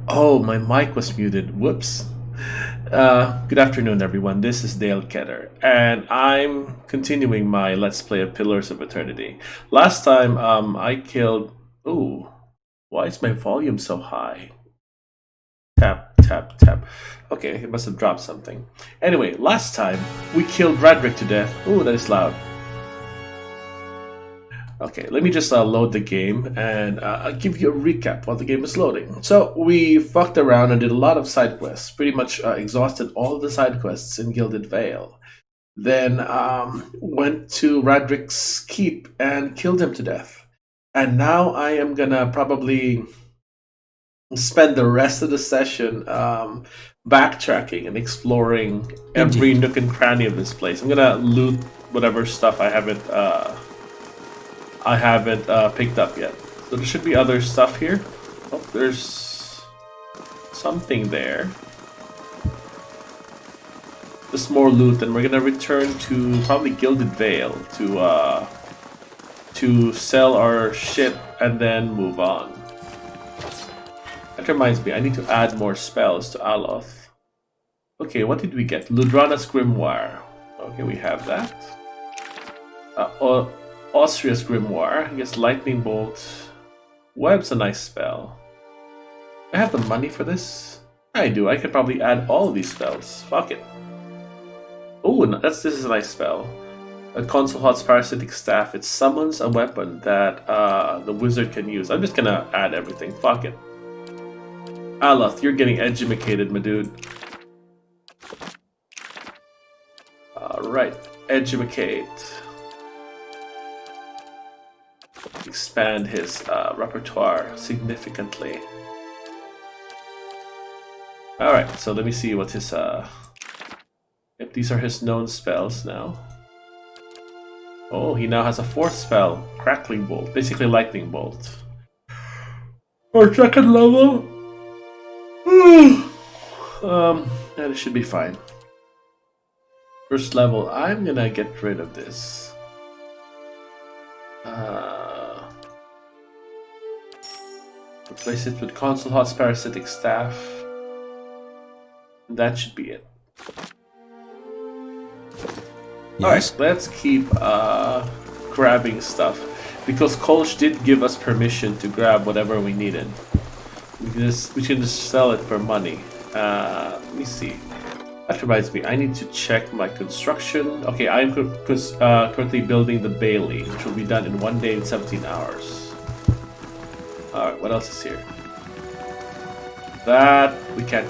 Oh, my mic was muted. Whoops. Good afternoon, everyone. This is Dale Ketter, and I'm continuing my Let's Play of Pillars of Eternity. Last time, I killed. Ooh, why is my volume so high? Tap, tap, tap. Okay, it must have dropped something. Anyway, last time we killed Radric to death. Ooh, that is loud. Okay, let me just load the game and I'll give you a recap while the game is loading. So we fucked around and did a lot of side quests. Pretty much exhausted all of the side quests in Gilded Vale. Then went to Radric's keep and killed him to death. And now I am gonna probably spend the rest of the session backtracking and exploring every nook and cranny of this place. I'm gonna loot whatever stuff I haven't picked up yet. So there should be other stuff here. Oh, there's something there. Just more loot, and we're gonna return to probably Gilded Vale to sell our ship and then move on. That reminds me, I need to add more spells to Aloth. Okay, what did we get? Ludrana's Grimoire. Okay, we have that. Austria's Grimoire. I guess Lightning Bolt. Web's a nice spell. I have the money for this? I do. I could probably add all of these spells. Fuck it. Oh, this is a nice spell. A Console Hot's Parasitic Staff. It summons a weapon that the wizard can use. I'm just gonna add everything. Fuck it. Aloth, you're getting edumacated, my dude. Alright. Edumacate. Expand his repertoire significantly. Alright, so let me see what his if these are his known spells now. Oh, he now has a fourth spell, Crackling Bolt, basically Lightning Bolt. Or second level? Yeah, it should be fine. First level, I'm gonna get rid of this. Replace it with Console Hot's Parasitic Staff. That should be it. Yes. Alright, let's keep grabbing stuff. Because Kolsch did give us permission to grab whatever we needed. We can just sell it for money. Let me see. That reminds me, I need to check my construction. Okay, I'm currently building the Bailey, which will be done in 1 day and 17 hours. Alright, what else is here? That, we can't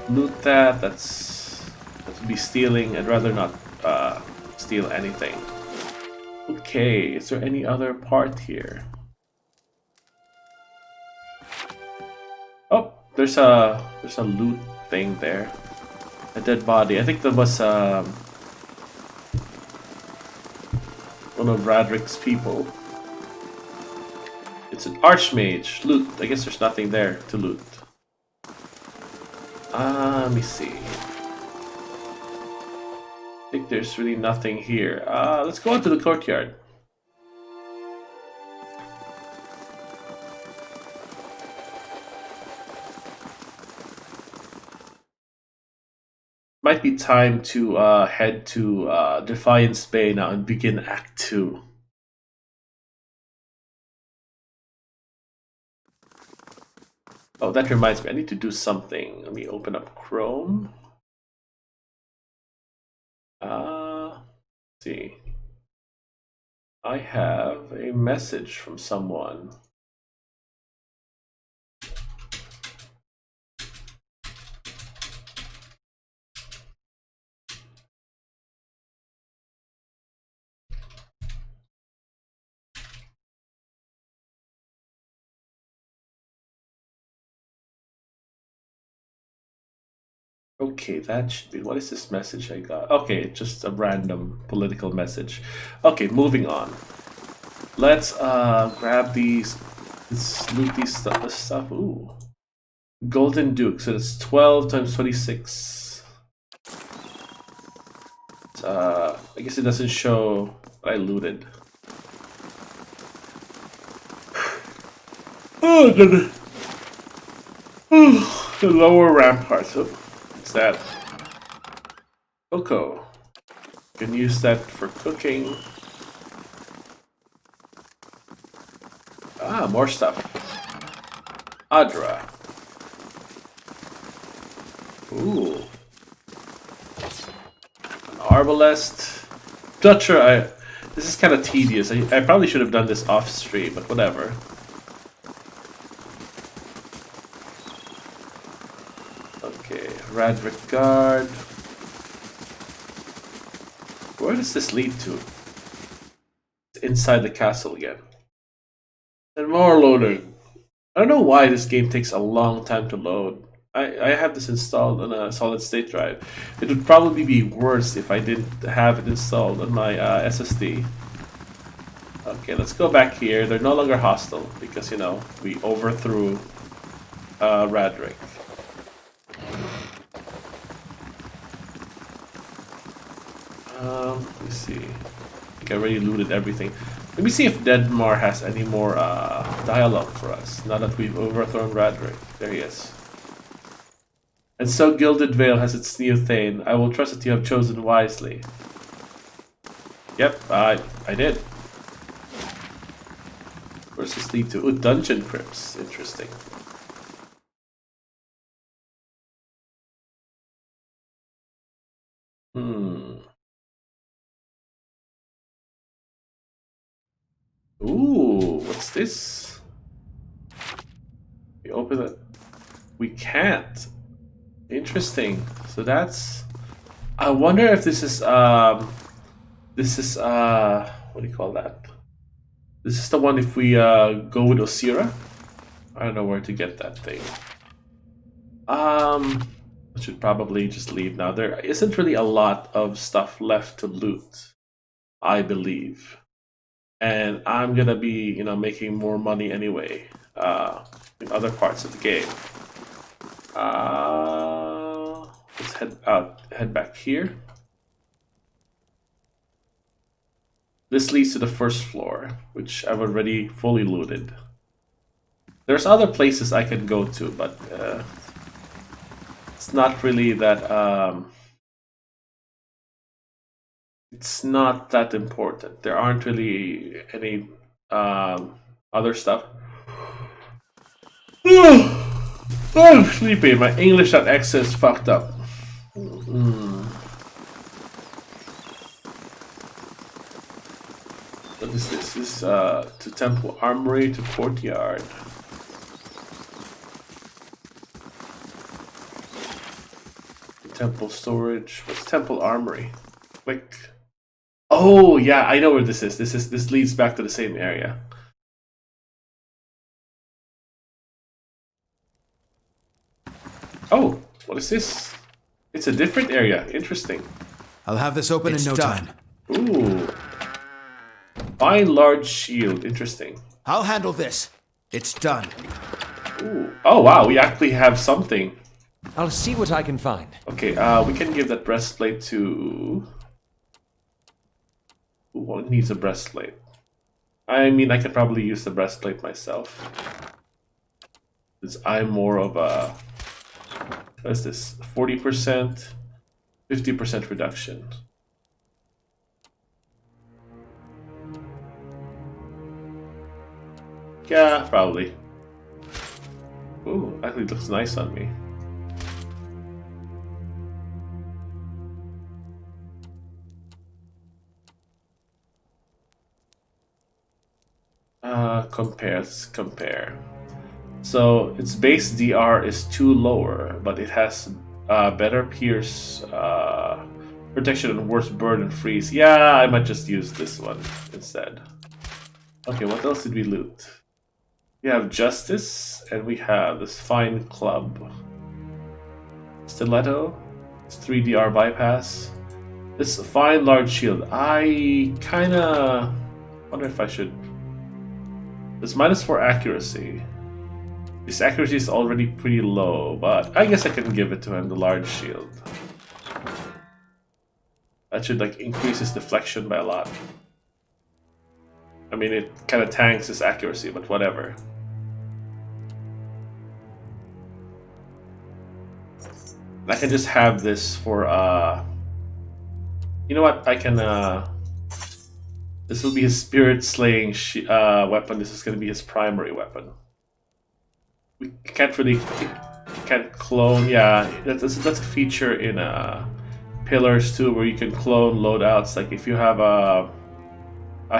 loot that. That would be stealing. I'd rather not steal anything. Okay, is there any other part here? Oh, there's a loot thing there. A dead body. I think that was one of Radric's people. It's an Archmage. Loot. I guess there's nothing there to loot. Let me see. I think there's really nothing here. Let's go into the courtyard. Might be time to head to Defiance Bay now and begin Act 2. Oh, that reminds me, I need to do something. Let me open up Chrome. Let's see. I have a message from someone. Okay, that should be. What is this message I got? Okay, just a random political message. Okay, moving on. Let's grab these. Let's loot this stuff. Ooh, Golden Duke. So it's 12 times 26. I guess it doesn't show what I looted. Oh goodness. The lower ramparts. Oh, what's that? Cocoa. You can use that for cooking. Ah, more stuff. Adra. Ooh. An arbalest. Not sure. This is kind of tedious. I probably should have done this off stream, but whatever. Okay, Radric Guard. Where does this lead to? It's inside the castle again. And more loading. I don't know why this game takes a long time to load. I have this installed on a solid state drive. It would probably be worse if I didn't have it installed on my SSD. Okay, let's go back here. They're no longer hostile because, you know, we overthrew Radric. Let me see. I think I already looted everything. Let me see if Deadmar has any more dialogue for us, now that we've overthrown Radric. There he is. And so Gilded Vale has its new Thane. I will trust that you have chosen wisely. Yep, I did. Where's this lead to? Ooh, dungeon crypts. Interesting. Ooh, what's this? We open it. We can't. Interesting. So that's. I wonder if this is what do you call that? This is the one if we go with Osira. I don't know where to get that thing. I should probably just leave now. There isn't really a lot of stuff left to loot, I believe. And I'm gonna be, you know, making more money anyway in other parts of the game. Let's head back here. This leads to the first floor, which I've already fully looted. There's other places I can go to, but it's not really that. It's not that important. There aren't really any other stuff. I'm sleepy. My English.exe is fucked up. What is this? This to Temple Armory to Courtyard. Temple Storage. What's Temple Armory? Click. Oh yeah, I know where this is. This leads back to the same area. Oh, what is this? It's a different area. Interesting. I'll have this open in no time. Ooh. Fine large shield. Interesting. I'll handle this. It's done. Ooh. Oh wow, we actually have something. I'll see what I can find. Okay, we can give that breastplate to... Who needs a breastplate? I mean, I could probably use the breastplate myself. Since I'm more of a... What is this? 40%, 50% reduction. Yeah, probably. Ooh, actually looks nice on me. Let's compare. So its base DR is 2 lower, but it has better pierce protection and worse burn and freeze. Yeah, I might just use this one instead. Okay, what else did we loot? We have Justice, and we have this fine club. Stiletto, it's 3 DR bypass. This fine large shield. I kinda wonder if I should. This -4 accuracy. His accuracy is already pretty low, but I guess I can give it to him, the large shield. That should like increase his deflection by a lot. I mean, it kind of tanks his accuracy, but whatever. I can just have this for you know what? I can this will be his spirit slaying weapon. This is going to be his primary weapon. We can't really can't clone. Yeah, that's a feature in Pillars too, where you can clone loadouts. Like if you have a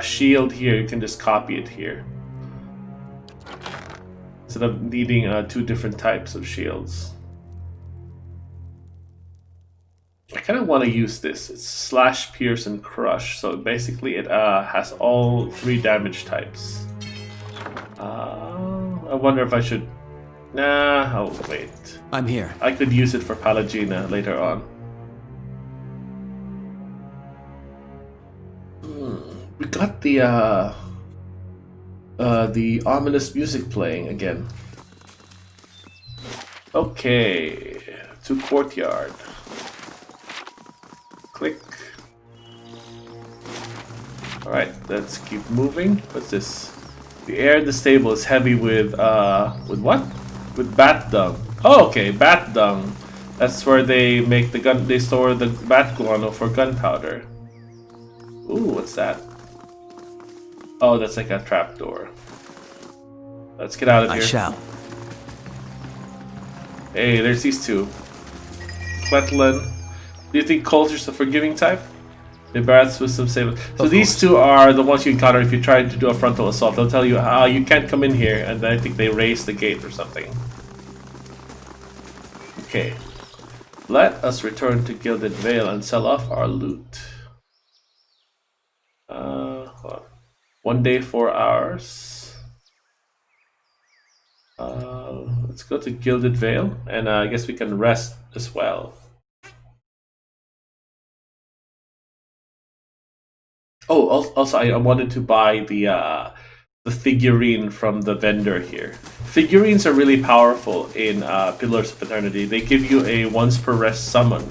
shield here, you can just copy it here instead of needing two different types of shields. I kind of want to use this. It's slash, pierce, and crush. So basically, it has all three damage types. I wonder if I should. Nah, oh wait. I'm here. I could use it for Palagina later on. We got the ominous music playing again. Okay, to courtyard. Click. Alright, let's keep moving. What's this? The air in the stable is heavy with what? With bat dung. Oh, okay, bat dung. That's where they make the gun. They store the bat guano for gunpowder. Ooh, what's that? Oh, that's like a trapdoor. Let's get out of here. I shall. Hey, there's these two. Cletlin. Do you think Coulter's a forgiving type? The Barath's wisdom save. So these two are the ones you encounter if you try to do a frontal assault. They'll tell you, you can't come in here, and then I think they raise the gate or something. Okay. Let us return to Gilded Vale and sell off our loot. Hold on. 1 day, 4 hours. Let's go to Gilded Vale, and I guess we can rest as well. Oh, also I wanted to buy the figurine from the vendor here. Figurines are really powerful in Pillars of Eternity. They give you a once per rest summon,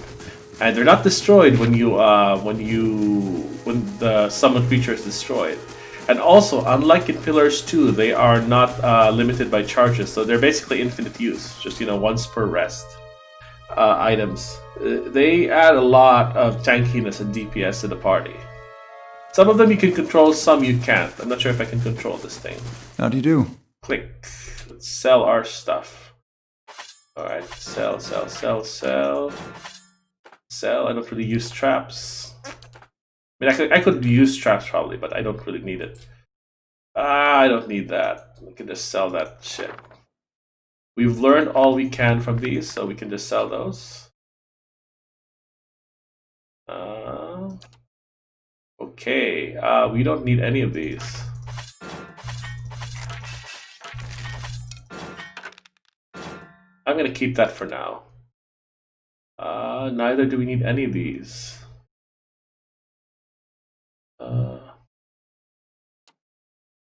and they're not destroyed when the summoned creature is destroyed. And also, unlike in Pillars 2, they are not limited by charges, so they're basically infinite use. Just once per rest items. They add a lot of tankiness and DPS to the party. Some of them you can control, some you can't. I'm not sure if I can control this thing. How do you do? Click. Let's sell our stuff. Alright, sell, sell, sell, sell. Sell. I don't really use traps. I mean, I could use traps probably, but I don't really need it. I don't need that. We can just sell that shit. We've learned all we can from these, so we can just sell those. Okay, we don't need any of these. I'm gonna keep that for now. Neither do we need any of these.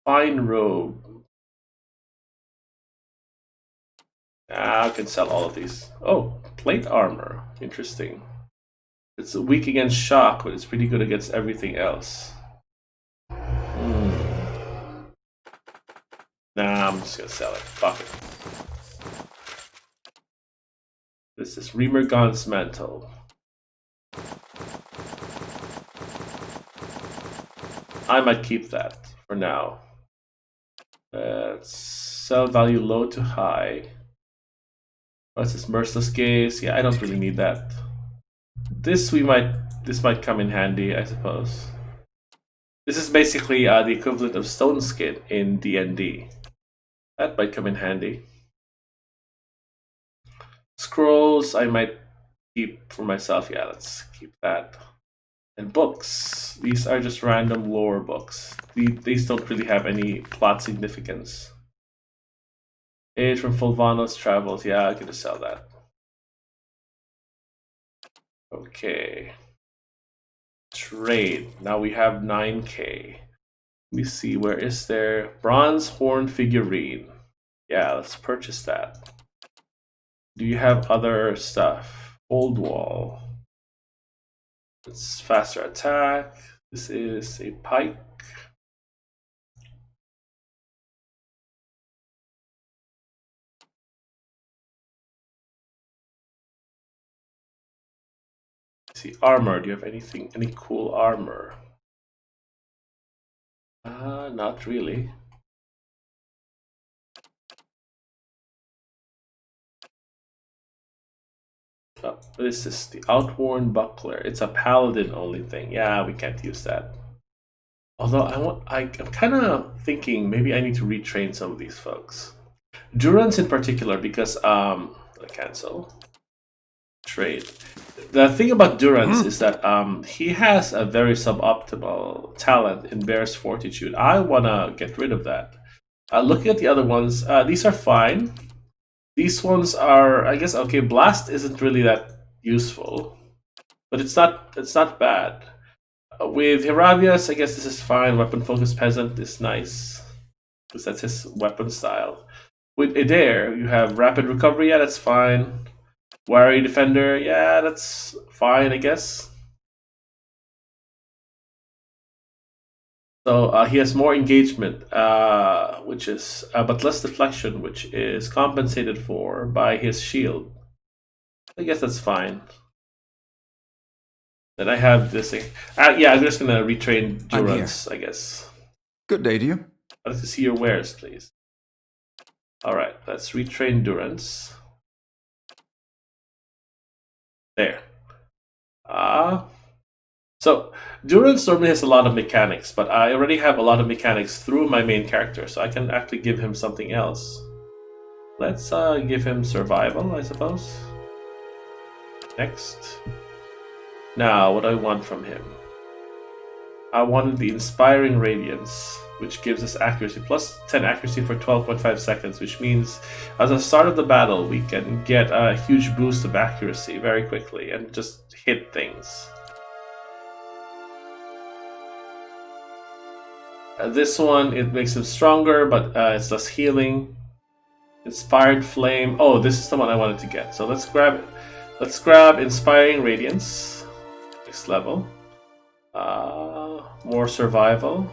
Fine robe. I can sell all of these. Oh, plate armor. Interesting. It's weak against shock, but it's pretty good against everything else. Nah, I'm just gonna sell it. Fuck it. This is Remergon's mantle. I might keep that for now. Sell value low to high. What's this? Merciless gaze? Yeah, I don't really need that. This might come in handy, I suppose. This is basically the equivalent of stone skin in D&D. That might come in handy. Scrolls, I might keep for myself. Yeah, let's keep that. And books. These are just random lore books. These don't really have any plot significance. Age from Fulvano's travels. Yeah, I can just sell that. Okay. Trade. Now we have 9k. Let me see, where is there? Bronze horn figurine. Yeah, let's purchase that. Do you have other stuff? Old wall. It's faster attack. This is a pike. Let's see, armor. Do you have anything? Any cool armor? Not really. Oh, this is the outworn buckler. It's a paladin only thing. Yeah, we can't use that. Although I'm kind of thinking maybe I need to retrain some of these folks. Durance in particular, because cancel trade. The thing about Durance is that he has a very suboptimal talent in Bear's Fortitude. I wanna get rid of that. Looking at the other ones, these are fine. These ones are, I guess, okay. Blast isn't really that useful, but it's not bad. With Hiravias, I guess this is fine. Weapon focused peasant is nice because that's his weapon style. With Adair, you have rapid recovery. Yeah, that's fine. Wary defender. Yeah, that's fine, I guess. So he has more engagement, which is but less deflection, which is compensated for by his shield. I guess that's fine. Then I have this thing. Yeah, I'm just gonna retrain Durance, I guess. Good day to you. I'd like to see your wares, please. Alright, let's retrain Durance. There. So, Durance normally has a lot of mechanics, but I already have a lot of mechanics through my main character, so I can actually give him something else. Let's give him survival, I suppose. Next. Now, what do I want from him? I wanted the Inspiring Radiance, which gives us accuracy, plus 10 accuracy for 12.5 seconds, which means at the start of the battle, we can get a huge boost of accuracy very quickly and just hit things. This one, it makes him stronger, but it's less healing. Inspired Flame. Oh, this is the one I wanted to get. So let's grab it. Let's grab Inspiring Radiance. Next level. More survival.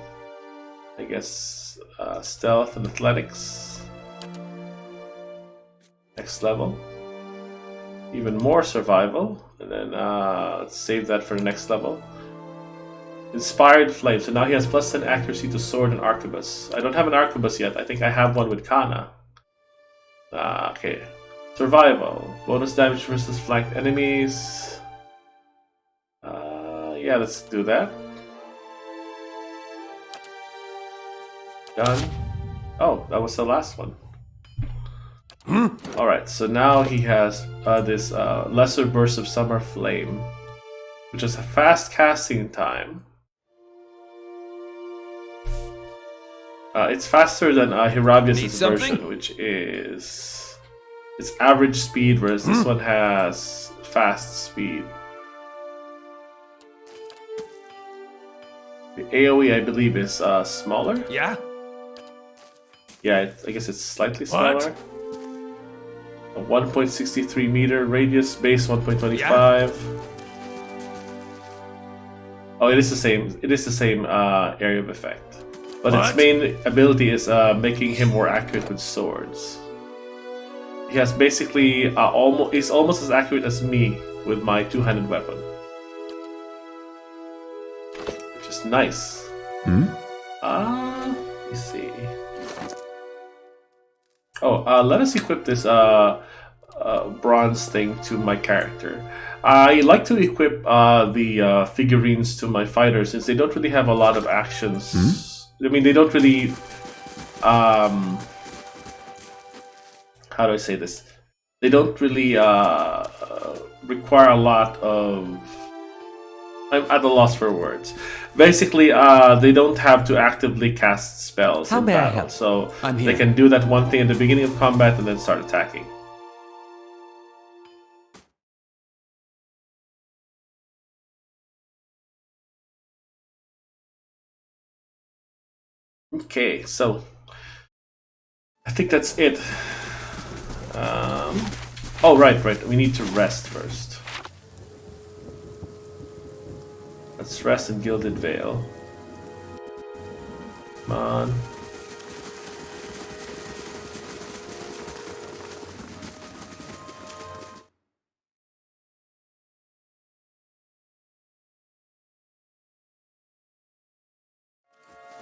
I guess stealth and athletics. Next level. Even more survival. And then let's save that for the next level. Inspired Flame. So now he has plus 10 accuracy to sword and arquebus. I don't have an arquebus yet. I think I have one with Kana. Okay. Survival. Bonus damage versus flanked enemies. Yeah, let's do that. Done. Oh, that was the last one. Alright, so now he has this Lesser Burst of Summer Flame, which is a fast casting time. It's faster than Hiravius' version, which is its average speed, whereas this one has fast speed. The AoE, I believe, is smaller. Yeah? Yeah, I guess it's slightly smaller. A 1.63 meter radius, base 1.25. Yeah. Oh, it is the same. It is the same area of effect. But its main ability is making him more accurate with swords. He has basically he's almost as accurate as me with my two-handed weapon, which is nice. Let me see. Oh, let us equip this bronze thing to my character. I like to equip the figurines to my fighters since they don't really have a lot of actions. I mean, they don't really. How do I say this? They don't really require a lot of. I'm at a loss for words. Basically, they don't have to actively cast spells in battle, so they can do that one thing at the beginning of combat and then start attacking. Okay, so I think that's it. Oh, right. We need to rest first. Let's rest in Gilded Vale. Come on.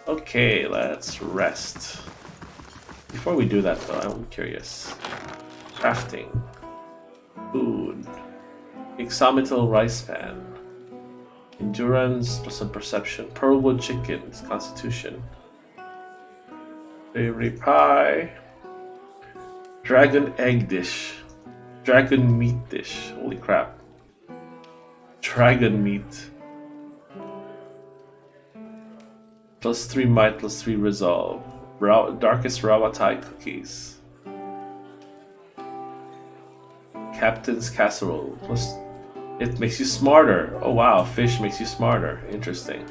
Okay, let's rest. Before we do that though, I'm curious. Crafting. Food. Hexametal rice pan. Endurance plus some perception. Pearlwood chickens. Constitution. Savory pie. Dragon egg dish. Dragon meat dish. Holy crap. Dragon meat. Plus 3 might, plus 3 resolve. Darkest Rawatai cookies. Captain's casserole. Plus, it makes you smarter. Oh wow, fish makes you smarter. Interesting.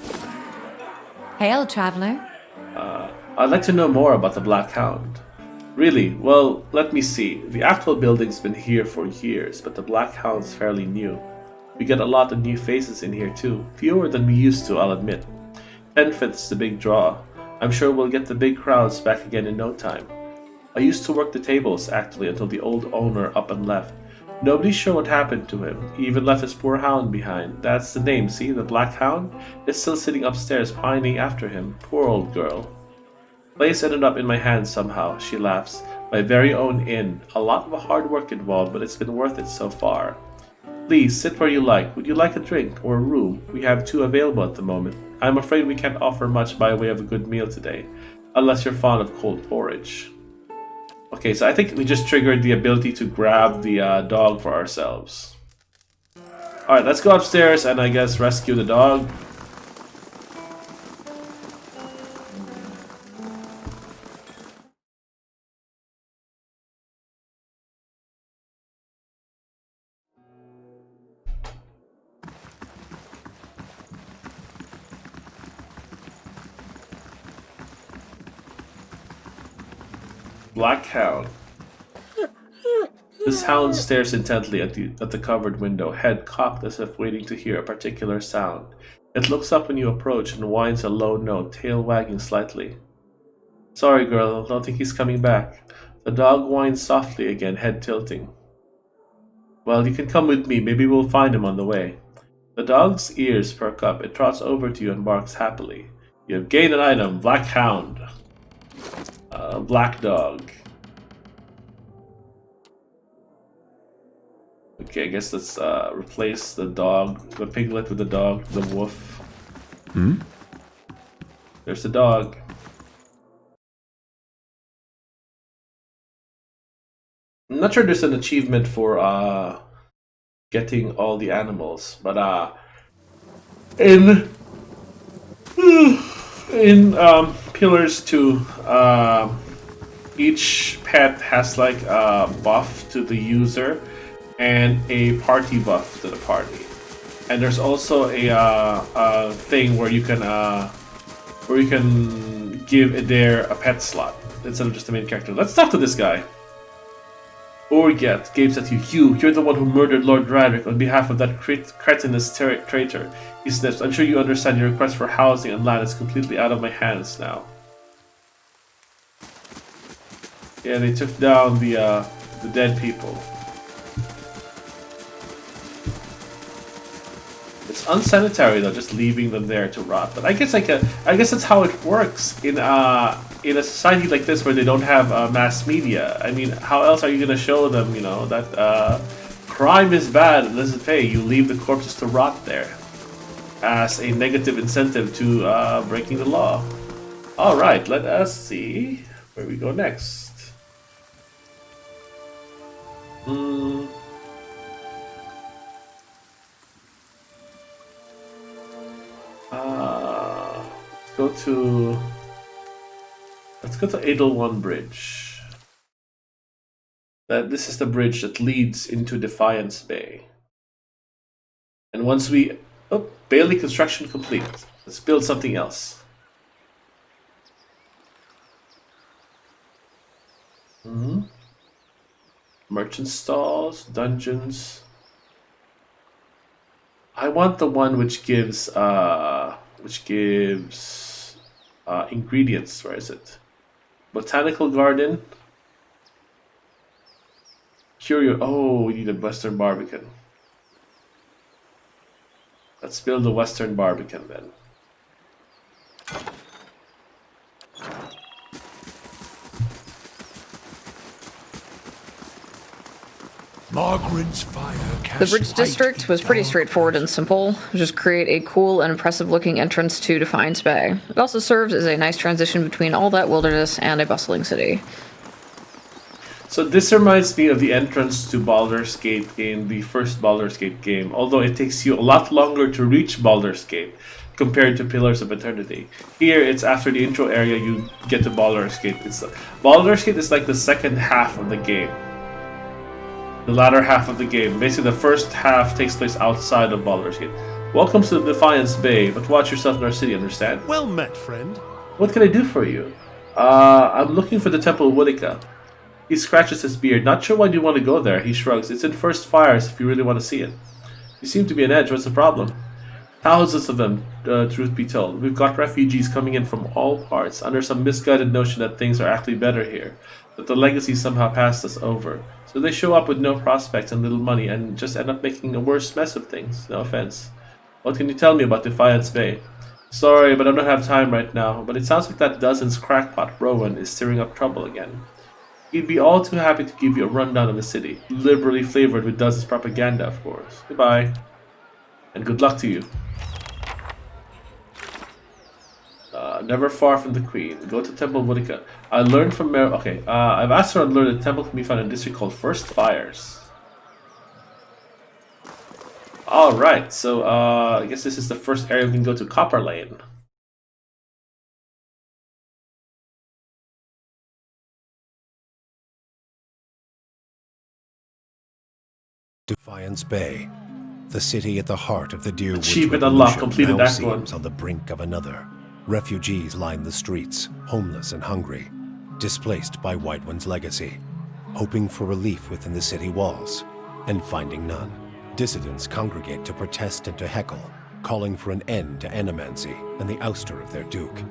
Hail, traveler. I'd like to know more about the Black Hound. Really? Well, let me see. The actual building's been here for years, but the Black Hound's fairly new. We get a lot of new faces in here too. Fewer than we used to, I'll admit. 10/5's the big draw. I'm sure we'll get the big crowds back again in no time. I used to work the tables, actually, until the old owner up and left. Nobody's sure what happened to him. He even left his poor hound behind. That's the name, see? The Black Hound? It's still sitting upstairs pining after him. Poor old girl. Place ended up in my hands somehow, she laughs. My very own inn. A lot of hard work involved, but it's been worth it so far. Please, sit where you like. Would you like a drink or a room? We have 2 available at the moment. I'm afraid we can't offer much by way of a good meal today, unless you're fond of cold porridge. Okay, so I think we just triggered the ability to grab the dog for ourselves. Alright, let's go upstairs and I guess rescue the dog. Black Hound. This hound stares intently at the covered window, head cocked as if waiting to hear a particular sound. It looks up when you approach and whines a low note, tail wagging slightly. Sorry, girl, don't think he's coming back. The dog whines softly again, head tilting. Well, you can come with me, maybe we'll find him on the way. The dog's ears perk up, it trots over to you and barks happily. You have gained an item, Black Hound. Black dog. Okay, I guess let's replace the dog, the piglet with the dog, the wolf. There's the dog. I'm not sure there's an achievement for getting all the animals, but in Pillars 2, each pet has like a buff to the user and a party buff to the party. And there's also a thing where you can give Adair a pet slot instead of just the main character. Let's talk to this guy. Orget gapes at you. You're the one who murdered Lord Radric on behalf of that cretinous traitor. He sniffs. I'm sure you understand your request for housing and land is completely out of my hands now. Yeah, they took down the dead people. It's unsanitary though, just leaving them there to rot. But I guess that's how it works in a society like this where they don't have mass media. I mean, how else are you gonna show them, you know, that crime is bad and doesn't pay? You leave the corpses to rot there as a negative incentive to breaking the law. All right, let us see where we go next. Let's go to Edelwan Bridge. This is the bridge that leads into Defiance Bay. And once we Bailey construction complete. Let's build something else. Merchant stalls, dungeons. I want the one which gives ingredients. Where is it? Botanical garden. Curio. Oh, we need a Western Barbican. Let's build a Western Barbican then. Margaret's fire The bridge district was pretty straightforward and simple. Just create a cool and impressive looking entrance to Defiance Bay. It also serves as a nice transition between all that wilderness and a bustling city. So this reminds me of the entrance to Baldur's Gate in the first Baldur's Gate game, although it takes you a lot longer to reach Baldur's Gate compared to Pillars of Eternity. Here, it's after the intro area you get to Baldur's Gate. Baldur's Gate is like the second half of the game. The latter half of the game. Basically, the first half takes place outside of Baldur's Gate. Welcome to Defiance Bay, but watch yourself in our city, understand? Well met, friend. What can I do for you? I'm looking for the Temple of Wicca. He scratches his beard. Not sure why you want to go there. He shrugs. It's in First Fires if you really want to see it. You seem to be an edge. What's the problem? Thousands of them, truth be told. We've got refugees coming in from all parts under some misguided notion that things are actually better here. That the legacy somehow passed us over. So they show up with no prospects and little money and just end up making a worse mess of things. No offense. What can you tell me about Defiance Bay? Sorry, but I don't have time right now. But it sounds like that Dozen's crackpot, Rowan, is stirring up trouble again. He'd be all too happy to give you a rundown of the city, liberally flavored with Dozen's propaganda, of course. Goodbye. And good luck to you. Never far from the Queen. Go to Temple of Wicca. I learned from Mary. Okay, I've asked her to learn the temple can be found in a district called First Fires. Alright, so I guess this is the first area we can go to, Copper Lane. Defiance Bay, the city at the heart of the Deerwood Achievement unlocked, Revolution, completed now that one. seems on the brink of another. Refugees line the streets, homeless and hungry, displaced by White One's legacy, hoping for relief within the city walls, and finding none. Dissidents congregate to protest and to heckle, calling for an end to animancy and the ouster of their duke.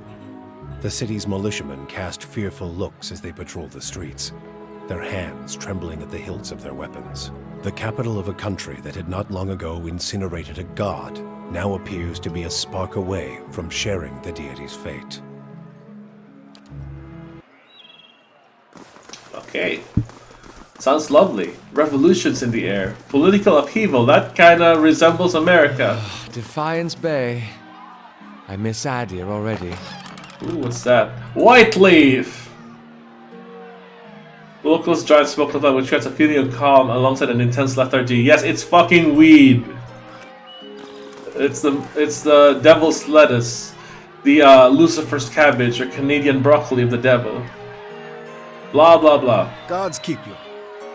The city's militiamen cast fearful looks as they patrol the streets, their hands trembling at the hilts of their weapons. The capital of a country that had not long ago incinerated a god now appears to be a spark away from sharing the deity's fate. Okay. Sounds lovely. Revolutions in the air. Political upheaval. That kinda resembles America. Defiance Bay. I miss Adir already. Ooh, what's that? White leaf! The locals giant smoke cloud which creates a feeling of calm alongside an intense lethargy. Yes, it's fucking weed! It's the devil's lettuce. The Lucifer's cabbage or Canadian broccoli of the devil. Blah blah blah. Gods keep you.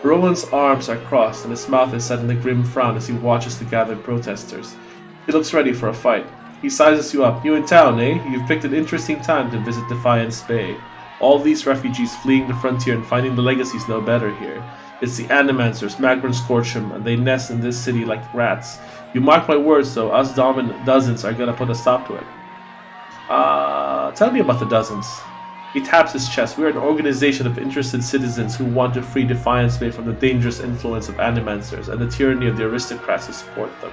Rowan's arms are crossed and his mouth is set in a grim frown as he watches the gathered protesters. He looks ready for a fight. He sizes you up. You in town, eh? You've picked an interesting time to visit Defiance Bay. All these refugees fleeing the frontier and finding the legacies no better here. It's the Animancers, Magron Scorchum, and they nest in this city like rats. You mark my words though, us Dozens are gonna put a stop to it. Tell me about the Dozens. He taps his chest. We're an organization of interested citizens who want to free Defiance Bay from the dangerous influence of Animancers and the tyranny of the aristocrats who support them.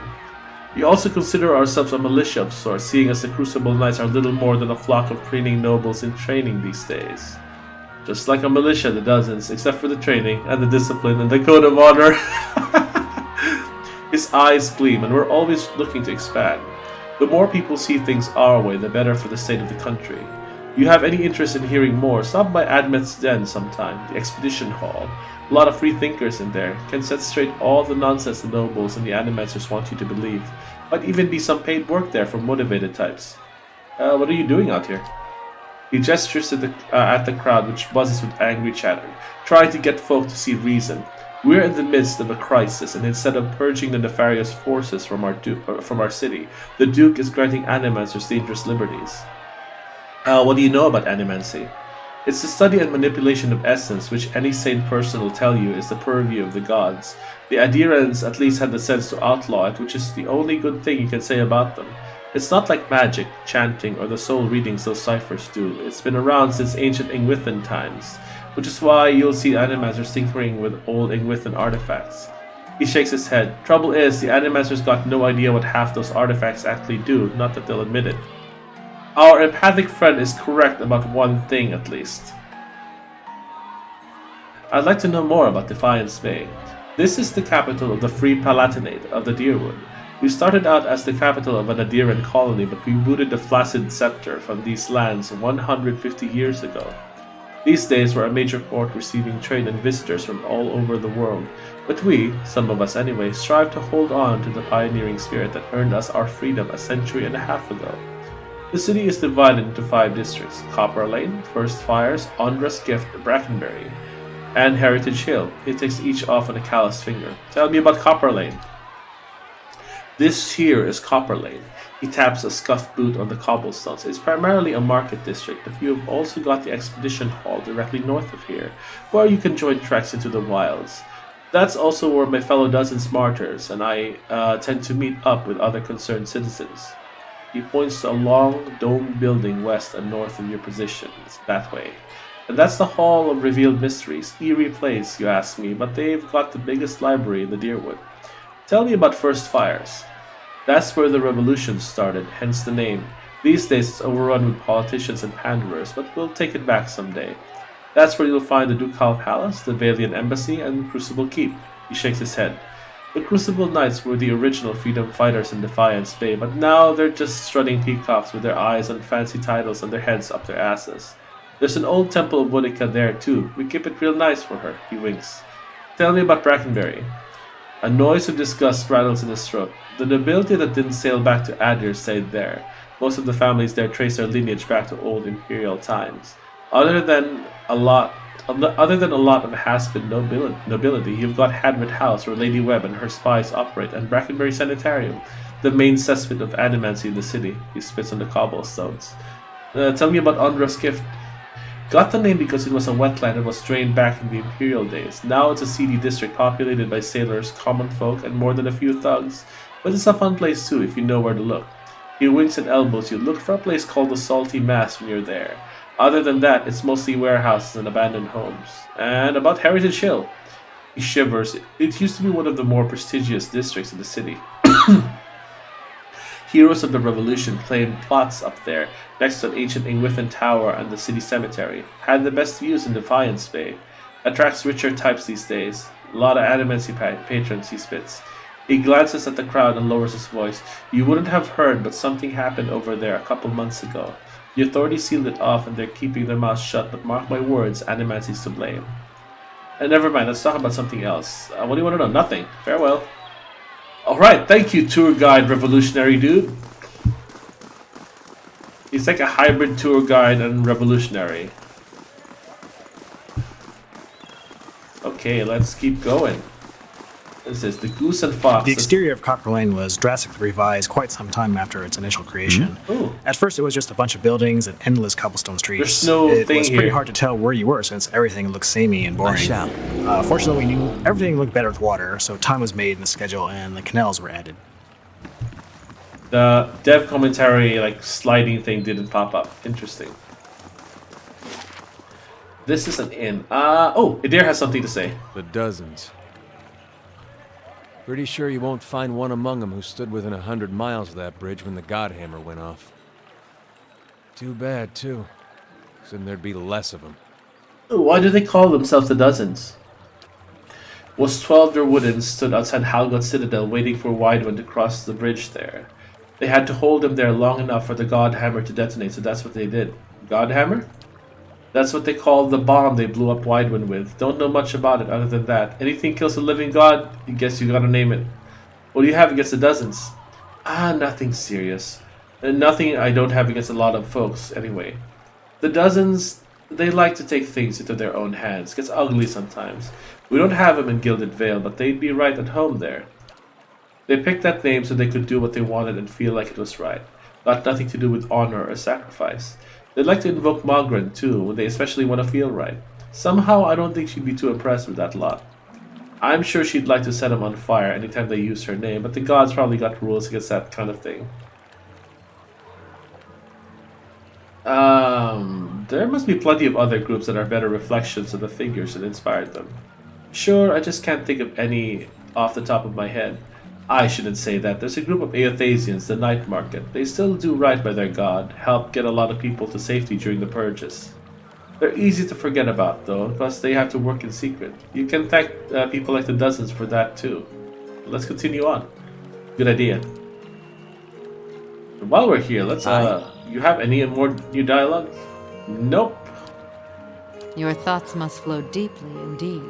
We also consider ourselves a militia of sorts, seeing as the Crucible Knights are little more than a flock of training nobles in training these days. Just like a militia, the Dozens, except for the training and the discipline and the code of honor. His eyes gleam, and we're always looking to expand. The more people see things our way, the better for the state of the country. If you have any interest in hearing more, stop by Admet's Den sometime, the Expedition Hall. A lot of free thinkers in there, can set straight all the nonsense the nobles and the Animancers want you to believe. Might even be some paid work there for motivated types. What are you doing out here? He gestures to at the crowd, which buzzes with angry chatter, trying to get folk to see reason. We're in the midst of a crisis, and instead of purging the nefarious forces from our city, the Duke is granting Animancers dangerous liberties. What do you know about Animancy? It's the study and manipulation of essence, which any sane person will tell you is the purview of the gods. The Adirans at least had the sense to outlaw it, which is the only good thing you can say about them. It's not like magic, chanting, or the soul readings those ciphers do. It's been around since ancient Ingwithan times, which is why you'll see Animancers tinkering with old Ingwithan artifacts. He shakes his head. Trouble is, the Animancers got no idea what half those artifacts actually do, not that they'll admit it. Our empathic friend is correct about one thing, at least. I'd like to know more about Defiance Bay. This is the capital of the Free Palatinate of the Deerwood. We started out as the capital of an Adiran colony, but we booted the Flaccid Scepter from these lands 150 years ago. These days we're a major port receiving trade and visitors from all over the world, but we, some of us anyway, strive to hold on to the pioneering spirit that earned us our freedom a century and a half ago. The city is divided into 5 districts: Copper Lane, First Fires, Ondra's Gift, Brackenberry, and Heritage Hill. It takes each off on a calloused finger. Tell me about Copper Lane. This here is Copper Lane. He taps a scuffed boot on the cobblestones. It's primarily a market district, but you have also got the Expedition Hall directly north of here, where you can join treks into the wilds. That's also where my fellow dozens martyrs and I tend to meet up with other concerned citizens. He points to a long, domed building west and north of your position. It's that way. And that's the Hall of Revealed Mysteries. Eerie place, you ask me, but they've got the biggest library in the Deerwood. Tell me about First Fires. That's where the revolution started, hence the name. These days it's overrun with politicians and panderers, but we'll take it back someday. That's where you'll find the Ducal Palace, the Valiant Embassy, and Crucible Keep. He shakes his head. The Crucible Knights were the original freedom fighters in Defiance Bay, but now they're just strutting peacocks with their eyes on fancy titles and their heads up their asses. There's an old temple of Wonica there too. We keep it real nice for her. He winks. Tell me about Brackenberry. A noise of disgust rattles in his throat. The nobility that didn't sail back to Adir stayed there. Most of the families there trace their lineage back to old imperial times. Other than a lot of has-been nobility, you've got Hadrit House, where Lady Webb and her spies operate, and Brackenberry Sanitarium, the main cesspit of animancy in the city. He spits on the cobblestones. Tell me about Ondra's Gift. Got the name because it was a wetland that was drained back in the imperial days. Now it's a seedy district populated by sailors, common folk, and more than a few thugs. But it's a fun place too if you know where to look. He winks and elbows you. Look for a place called the Salty Mass when you're there. Other than that, it's mostly warehouses and abandoned homes. And about Heritage Hill. He shivers. It used to be one of the more prestigious districts in the city. Heroes of the Revolution claimed plots up there, next to an ancient Ingwithan tower and the city cemetery. Had the best views in Defiance Bay. Attracts richer types these days. A lot of animancy patrons, he spits. He glances at the crowd and lowers his voice. You wouldn't have heard, but something happened over there a couple months ago. The authorities sealed it off and they're keeping their mouths shut, but mark my words, animancy's to blame. And never mind, let's talk about something else. What do you want to know? Nothing. Farewell. Alright, thank you, tour guide revolutionary dude. He's like a hybrid tour guide and revolutionary. Okay, let's keep going. This is the Goose and Fox. The exterior of Copper Lane was drastically revised quite some time after its initial creation. Ooh. At first, it was just a bunch of buildings and endless cobblestone streets. There's no it thing was pretty here. hard to tell where you were since everything looked samey and boring. Fortunately, we knew everything looked better with water, so time was made in the schedule and the canals were added. The dev commentary, like, sliding thing didn't pop up. Interesting. This is an inn. Oh, Adair has something to say. The dozens. Pretty sure you won't find one among them who stood within 100 miles of that bridge when the Godhammer went off. Too bad, too. Then there'd be less of them. Why do they call themselves the Dozens? Was 12 Derwoodans stood outside Halgot Citadel waiting for Widewind to cross the bridge there. They had to hold him there long enough for the Godhammer to detonate, so that's what they did. Godhammer? That's what they called the bomb they blew up Widewind with. Don't know much about it other than that. Anything kills a living god? I guess you gotta name it. What do you have against the Dozens? Nothing serious. Nothing I don't have against a lot of folks, anyway. The Dozens, they like to take things into their own hands. Gets ugly sometimes. We don't have them in Gilded Vale, but they'd be right at home there. They picked that name so they could do what they wanted and feel like it was right. Got nothing to do with honor or sacrifice. They like to invoke Mogren, too, when they especially want to feel right. Somehow, I don't think she'd be too impressed with that lot. I'm sure she'd like to set them on fire anytime they use her name, but the gods probably got rules against that kind of thing. There must be plenty of other groups that are better reflections of the figures that inspired them. Sure, I just can't think of any off the top of my head. I shouldn't say that. There's a group of Aethasians, the Night Market. They still do right by their god, help get a lot of people to safety during the purges. They're easy to forget about, though, because they have to work in secret. You can thank people like the dozens for that, too. Let's continue on. Good idea. While we're here, let's, you have any more new dialogue? Nope. Your thoughts must flow deeply indeed.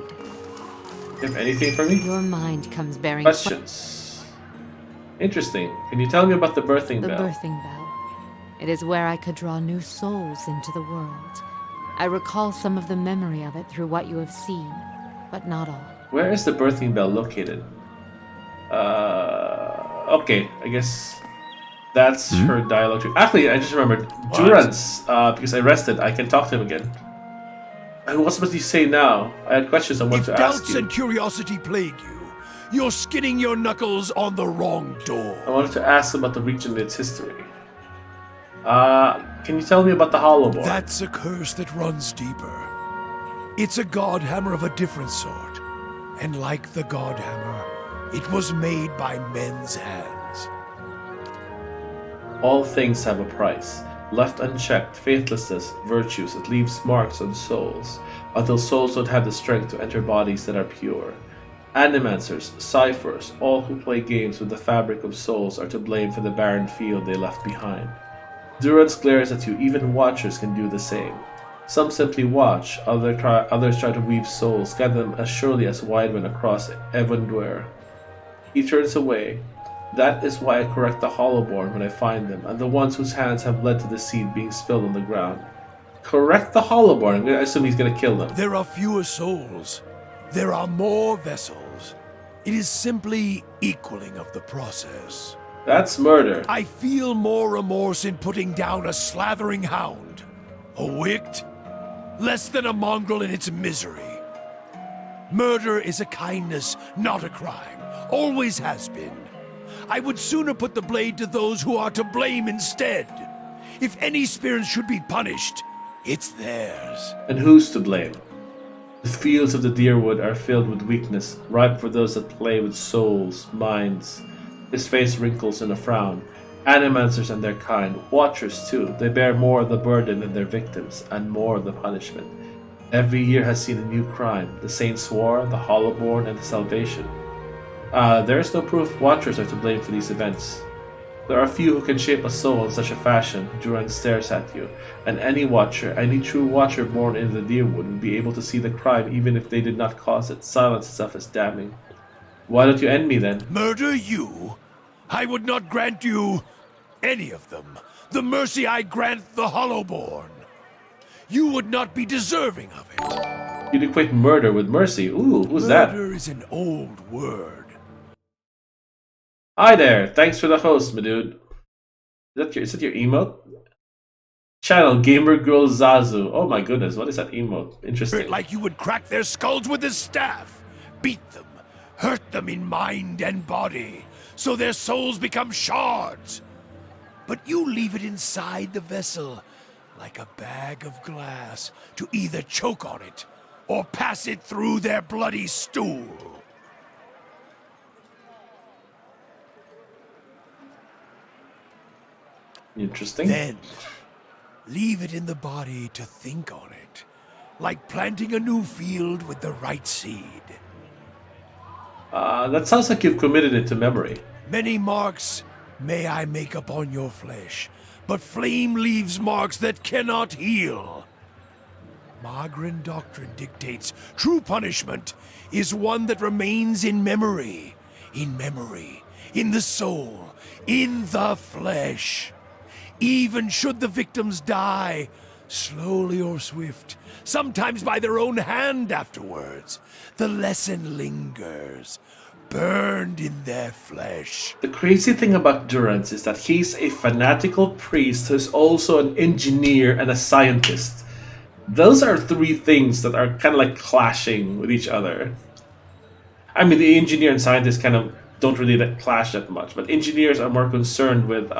You have anything for me? Your mind comes bearing Questions. Interesting. Can you tell me about the birthing the bell? birthing bell. It is where I could draw new souls into the world. I recall some of the memory of it through what you have seen, but not all. Where is the birthing bell located? Okay, I guess that's her dialogue. Actually, I just remembered. Durance, because I rested, I can talk to him again. And what's supposed to say now? I had questions I wanted If to ask doubts you. and curiosity plague you, you're skidding your knuckles on the wrong door. I wanted to ask about the region and its history. Can you tell me about the Hollowborn? That's a curse that runs deeper. It's a god hammer of a different sort. And like the god hammer, it was made by men's hands. All things have a price. Left unchecked, faithlessness, virtues, it leaves marks on souls, until souls don't have the strength to enter bodies that are pure. Animancers, ciphers, all who play games with the fabric of souls are to blame for the barren field they left behind. Durance glares at you, even watchers can do the same. Some simply watch, others try to weave souls, guide them as surely as Wideman across Evandware. He turns away. That is why I correct the Hollowborn when I find them, and the ones whose hands have led to the seed being spilled on the ground. Correct the Hollowborn? I assume he's gonna kill them. There are fewer souls. There are more vessels. It is simply equaling of the process. That's murder. I feel more remorse in putting down a slathering hound. A wict? Less than a mongrel in its misery. Murder is a kindness, not a crime. Always has been. I would sooner put the blade to those who are to blame instead. If any spirits should be punished, it's theirs. And who's to blame? The fields of the Deerwood are filled with weakness, ripe for those that play with souls, minds. His face wrinkles in a frown. Animancers and their kind, watchers too, they bear more of the burden than their victims, and more of the punishment. Every year has seen a new crime, the Saints' War, the Hollowborn, and the Salvation. There is no proof watchers are to blame for these events. There are few who can shape a soul in such a fashion. Durance stares at you, and any watcher, any true watcher born in the Deerwood would be able to see the crime even if they did not cause it. Silence itself is damning. Why don't you end me then? Murder you? I would not grant you any of them. The mercy I grant the Hollowborn. You would not be deserving of it. You'd equate murder with mercy. Ooh, who's that? Murder is an old word. Hi there. Thanks for the host, my dude. Is that your emote? Channel Gamer Girl Zazu. Oh my goodness, what is that emote? Interesting. Like you would crack their skulls with a staff. Beat them. Hurt them in mind and body. So their souls become shards. But you leave it inside the vessel, like a bag of glass, to either choke on it or pass it through their bloody stool. Interesting. Then, leave it in the body to think on it, like planting a new field with the right seed. That sounds like you've committed it to memory. Many marks may I make upon your flesh, but flame leaves marks that cannot heal. Magrin doctrine dictates true punishment is one that remains in memory, in the soul, in the flesh. Even should the victims die, slowly or swift, sometimes by their own hand afterwards, the lesson lingers, burned in their flesh. The crazy thing about Durance is that he's a fanatical priest who's also an engineer and a scientist. Those are three things that are kind of like clashing with each other. I mean, the engineer and scientist kind of don't really clash that much, but engineers are more concerned with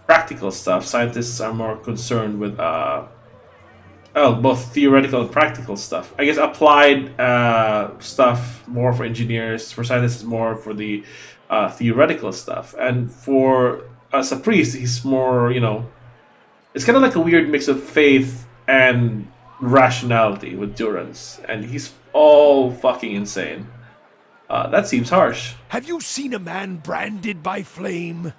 practical stuff. Scientists are more concerned with both theoretical and practical stuff. I guess applied stuff more for engineers. For scientists, is more for the theoretical stuff. And for as a priest, he's more, it's kind of like a weird mix of faith and rationality with Durance, and he's all fucking insane. That seems harsh. Have you seen a man branded by flame?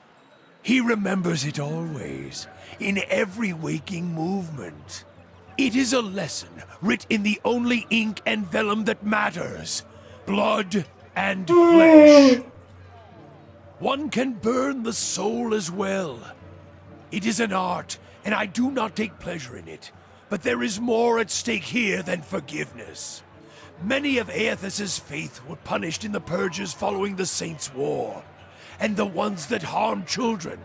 He remembers it always, in every waking movement. It is a lesson writ in the only ink and vellum that matters: blood and flesh. One can burn the soul as well. It is an art, and I do not take pleasure in it. But there is more at stake here than forgiveness. Many of Aethus's faith were punished in the purges following the Saints' War. And the ones that harmed children,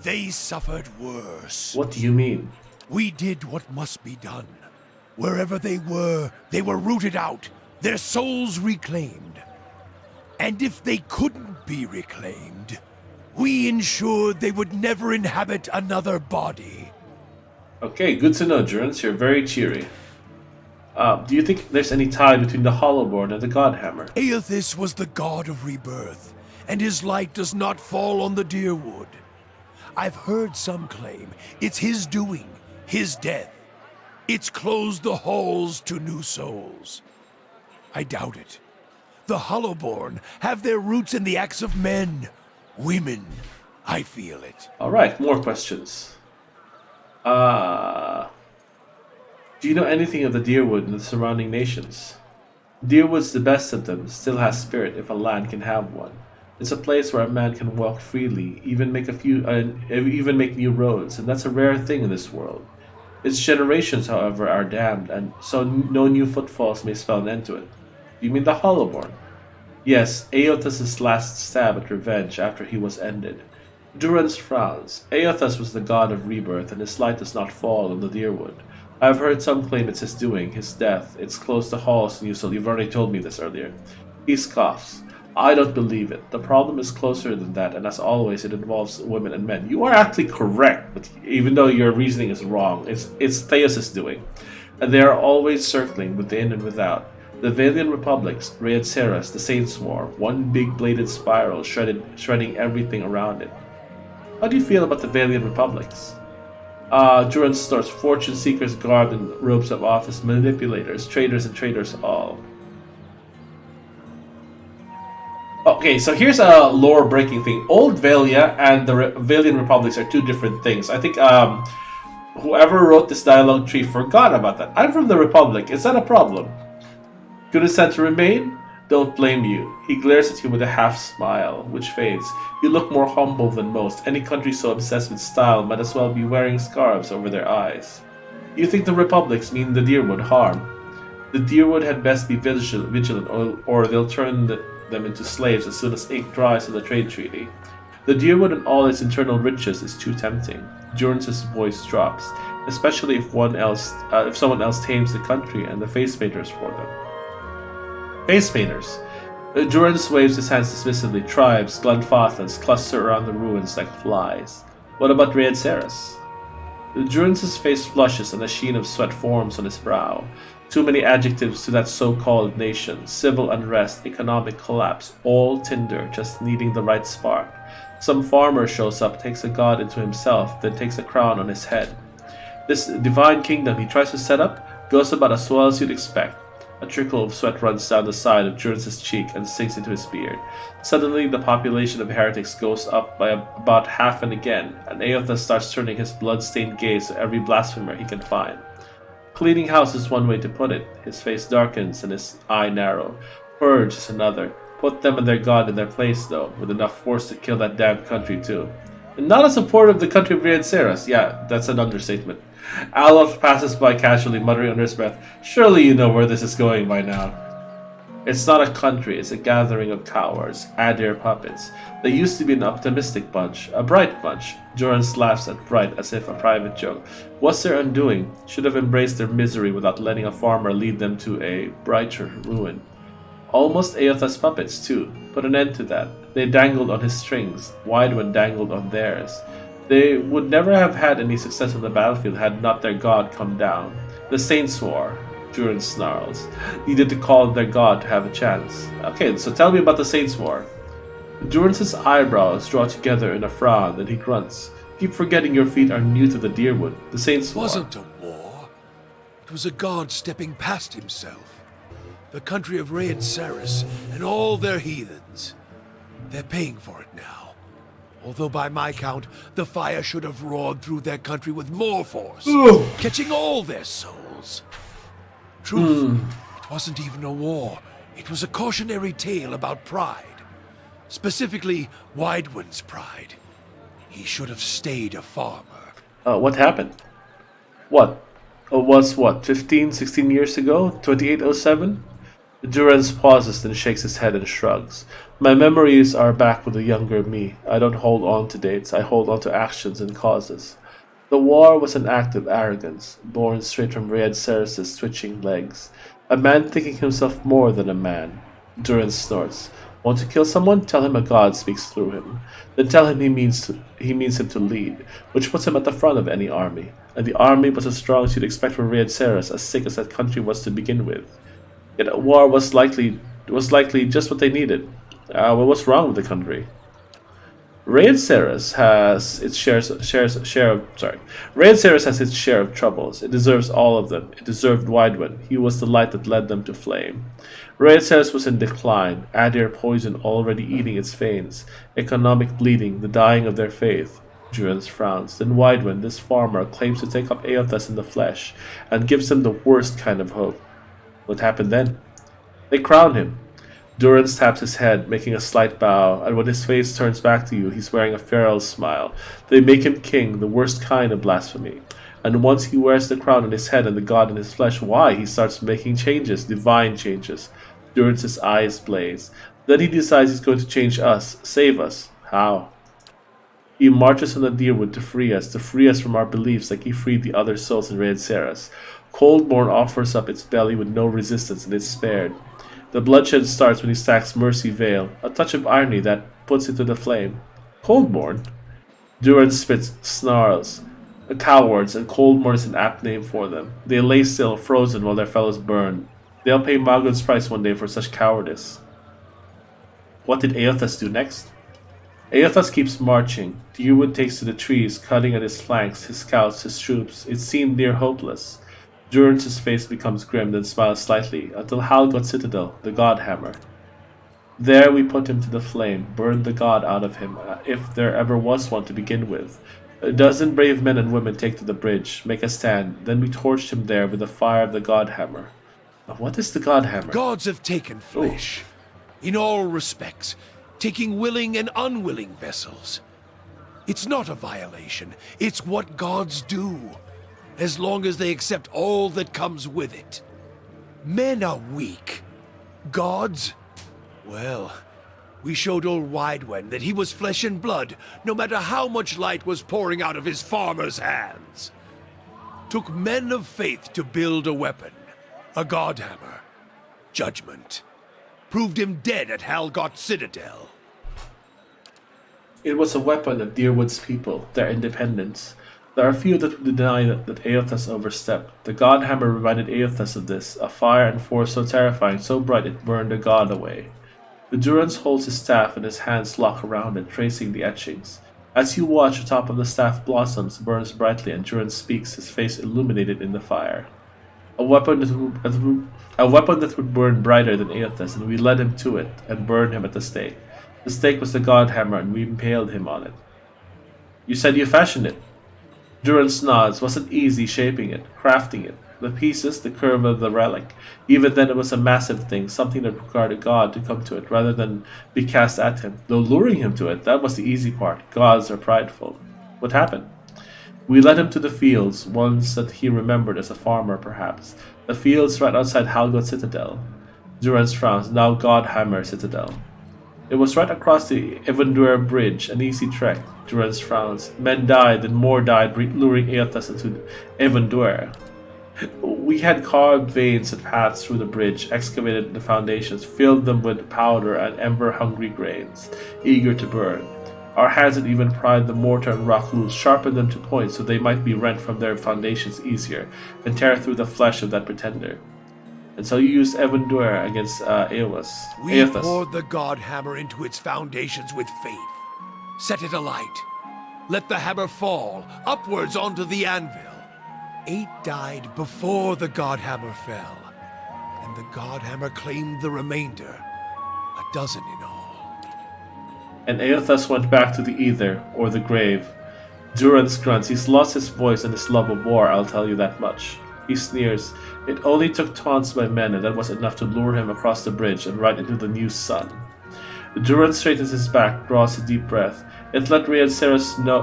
they suffered worse. What do you mean? We did what must be done. Wherever they were rooted out, their souls reclaimed. And if they couldn't be reclaimed, we ensured they would never inhabit another body. Okay, good to know, Durance. You're very cheery. Do you think there's any tie between the Hollowborn and the Godhammer? Aethus was the god of rebirth, and his light does not fall on the Deerwood. I've heard some claim it's his doing, his death. It's closed the halls to new souls. I doubt it. The Hollowborn have their roots in the acts of men, women. I feel it. Alright, more questions. Do you know anything of the Deerwood and the surrounding nations? Deerwood's the best of them, still has spirit if a land can have one. It's a place where a man can walk freely, even make new roads, and that's a rare thing in this world. Its generations, however, are damned, and so no new footfalls may spell an end to it. You mean the Hollowborn? Yes, Aethus' last stab at revenge after he was ended. Durance frowns. Aethus was the god of rebirth, and his light does not fall on the Deerwood. I have heard some claim it's his doing, his death. It's close to halls and you've already told me this earlier. He scoffs. I don't believe it. The problem is closer than that, and as always, it involves women and men. You are actually correct, but even though your reasoning is wrong, it's Theos' doing. And they are always circling within and without. The Valian Republics, Raid Ceres, the Saints' War, one big bladed spiral shredding everything around it. How do you feel about the Valian Republics? Durance stores fortune seekers garbed in robes of office, manipulators, traders, and traders all. Okay, so here's a lore-breaking thing. Old Valia and the Valian Republics are two different things. I think whoever wrote this dialogue tree forgot about that. I'm from the Republic. Is that a problem? Consent to remain? Don't blame you. He glares at you with a half-smile, which fades. You look more humble than most. Any country so obsessed with style might as well be wearing scarves over their eyes. You think the Republics mean the Deerwood harm? The Deerwood had best be vigilant, or they'll turn them into slaves as soon as ink dries on the trade treaty. The Deerwood and all its internal riches is too tempting. Durance's voice drops, especially if someone else tames the country and the face painters for them. Face painters. Durance waves his hands dismissively. Tribes, Glenfathans, cluster around the ruins like flies. What about Raid Ceres? Durance's face flushes and a sheen of sweat forms on his brow. Too many adjectives to that so-called nation. Civil unrest, economic collapse, all tinder, just needing the right spark. Some farmer shows up, takes a god into himself, then takes a crown on his head. This divine kingdom he tries to set up goes about as well as you'd expect. A trickle of sweat runs down the side of Durance's cheek and sinks into his beard. Suddenly, the population of heretics goes up by about half and again, and Aethus starts turning his blood-stained gaze to every blasphemer he can find. Cleaning house is one way to put it. His face darkens and his eye narrow. Purge is another. Put them and their god in their place, though, with enough force to kill that damned country, too. And not a supporter of the country of Raid Ceres. Yeah, that's an understatement. Aloth passes by casually, muttering under his breath, "Surely you know where this is going by now." It's not a country, it's a gathering of cowards, Adir puppets. They used to be an optimistic bunch, a bright bunch. Durance laughs at bright as if a private joke. What's their undoing? Should have embraced their misery without letting a farmer lead them to a brighter ruin. Almost Aethus puppets, too. Put an end to that. They dangled on his strings, Widewin dangled on theirs. They would never have had any success on the battlefield had not their god come down. The Saints' War, Durance snarls, needed to call their god to have a chance. Okay, so tell me about the Saints' War. Durance's eyebrows draw together in a frown, and he grunts. Keep forgetting your feet are new to the Deerwood. The Saints' War. Wasn't a war. It was a god stepping past himself. The country of Raed Saris and all their heathens. They're paying for it now. Although by my count, the fire should have roared through their country with more force, catching all their souls. Truth, it wasn't even a war. It was a cautionary tale about pride. Specifically, Widewind's pride. He should have stayed a farmer. What happened? What? Was what, 15, 16 years ago? 2807? Durance pauses, then shakes his head and shrugs. My memories are back with the younger me. I don't hold on to dates, I hold on to actions and causes. The war was an act of arrogance, born straight from Raed Saris' twitching legs. A man thinking himself more than a man. Durance snorts. Want to kill someone? Tell him a god speaks through him. Then tell him he means him to lead, which puts him at the front of any army. And the army was as strong as you'd expect from Raed Saris, as sick as that country was to begin with. Yet a war was likely just what they needed. What was wrong with the country? Raed Saris has its share of troubles. It deserves all of them. It deserved Widewind. He was the light that led them to flame. Raed Saris was in decline, Adir poison already eating its veins, economic bleeding, the dying of their faith. Durance frowns. Then Widewind, this farmer, claims to take up Eothas in the flesh, and gives them the worst kind of hope. What happened then? They crown him. Durance taps his head, making a slight bow, and when his face turns back to you, he's wearing a feral smile. They make him king, the worst kind of blasphemy. And once he wears the crown on his head and the god in his flesh, why, he starts making changes, divine changes. Durance's eyes blaze. Then he decides he's going to change us, save us. How? He marches on the Deerwood to free us from our beliefs like he freed the other souls in Raed Saris. Coldborn offers up its belly with no resistance, and it's spared. The bloodshed starts when he stacks Mercy Veil, a touch of irony that puts it to the flame. Coldborn? Durance spits, snarls. The cowards, and Coldborn is an apt name for them. They lay still, frozen, while their fellows burn. They'll pay Magrin's price one day for such cowardice. What did Eothas do next? Eothas keeps marching. Deerwood takes to the trees, cutting at his flanks, his scouts, his troops. It seemed near hopeless. Durance's face becomes grim, then smiles slightly, until Halgot Citadel, the Godhammer. There we put him to the flame, burned the god out of him, if there ever was one to begin with. A dozen brave men and women take to the bridge, make a stand, then we torched him there with the fire of the Godhammer. Now, what is the Godhammer? Gods have taken flesh, in all respects, taking willing and unwilling vessels. It's not a violation, it's what gods do, as long as they accept all that comes with it. Men are weak. Gods? Well, we showed old Widewen that he was flesh and blood, no matter how much light was pouring out of his farmer's hands. Took men of faith to build a weapon, a godhammer. Judgment. Proved him dead at Halgot Citadel. It was a weapon of Deerwood's people, their independence. There are few that would deny that Eothas overstepped. The Godhammer reminded Eothas of this, a fire and force so terrifying, so bright it burned the god away. The Durance holds his staff and his hands lock around it, tracing the etchings. As you watch, the top of the staff blossoms, burns brightly, and Durance speaks, his face illuminated in the fire. A weapon that would burn brighter than Eothas, and we led him to it, and burned him at the stake. The stake was the Godhammer, and we impaled him on it. You said you fashioned it. Durance nods. Wasn't easy shaping it, crafting it. The pieces, the curve of the relic. Even then it was a massive thing, something that required a god to come to it rather than be cast at him. Though luring him to it, that was the easy part. Gods are prideful. What happened? We led him to the fields, ones that he remembered as a farmer perhaps. The fields right outside Halgot Citadel. Durance frowns. Now Godhammer Citadel. It was right across the Evandur Bridge, an easy trek. Durance frowns. Men died, and more died, luring Eothas into Evandur. We had carved veins and paths through the bridge, excavated the foundations, filled them with powder and ember-hungry grains, eager to burn. Our hands had even pried the mortar and rock loose, sharpened them to points so they might be rent from their foundations easier, and tear through the flesh of that pretender. And so you used Evandur against Eothas. We poured the Godhammer into its foundations with faith. Set it alight. Let the hammer fall, upwards onto the anvil. 8 died before the Godhammer fell, and the Godhammer claimed the remainder, a dozen in all. And Eothas went back to the Ether, or the grave. Durance grunts. He's lost his voice and his love of war, I'll tell you that much. He sneers. It only took taunts by men, and that was enough to lure him across the bridge and right into the new sun. Durance straightens his back, draws a deep breath. It let Rhea and Sarah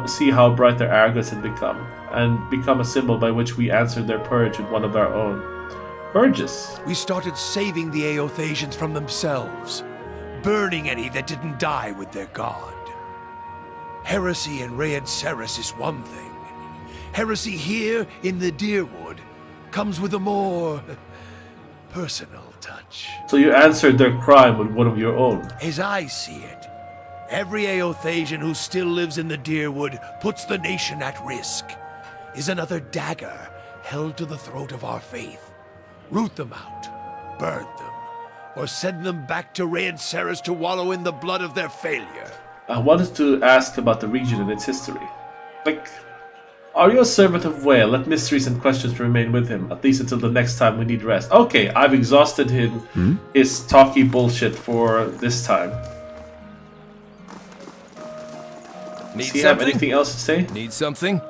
see how bright their arrogance had become, and become a symbol by which we answered their purge with one of our own. Purges? We started saving the Eothasians from themselves, burning any that didn't die with their god. Heresy in Rhea Ceres is one thing. Heresy here in the Deerwood comes with a more personal touch. So you answered their crime with one of your own. As I see it, every Eothasian who still lives in the Deerwood puts the nation at risk, is another dagger held to the throat of our faith. Root them out, burn them, or send them back to Rhea Ceres to wallow in the blood of their failure. I wanted to ask about the region and its history. Like, are you a servant of Whale? Let mysteries and questions remain with him, at least until the next time we need rest. Okay, I've exhausted his talky bullshit for this time. Does he have anything else to say? Need something?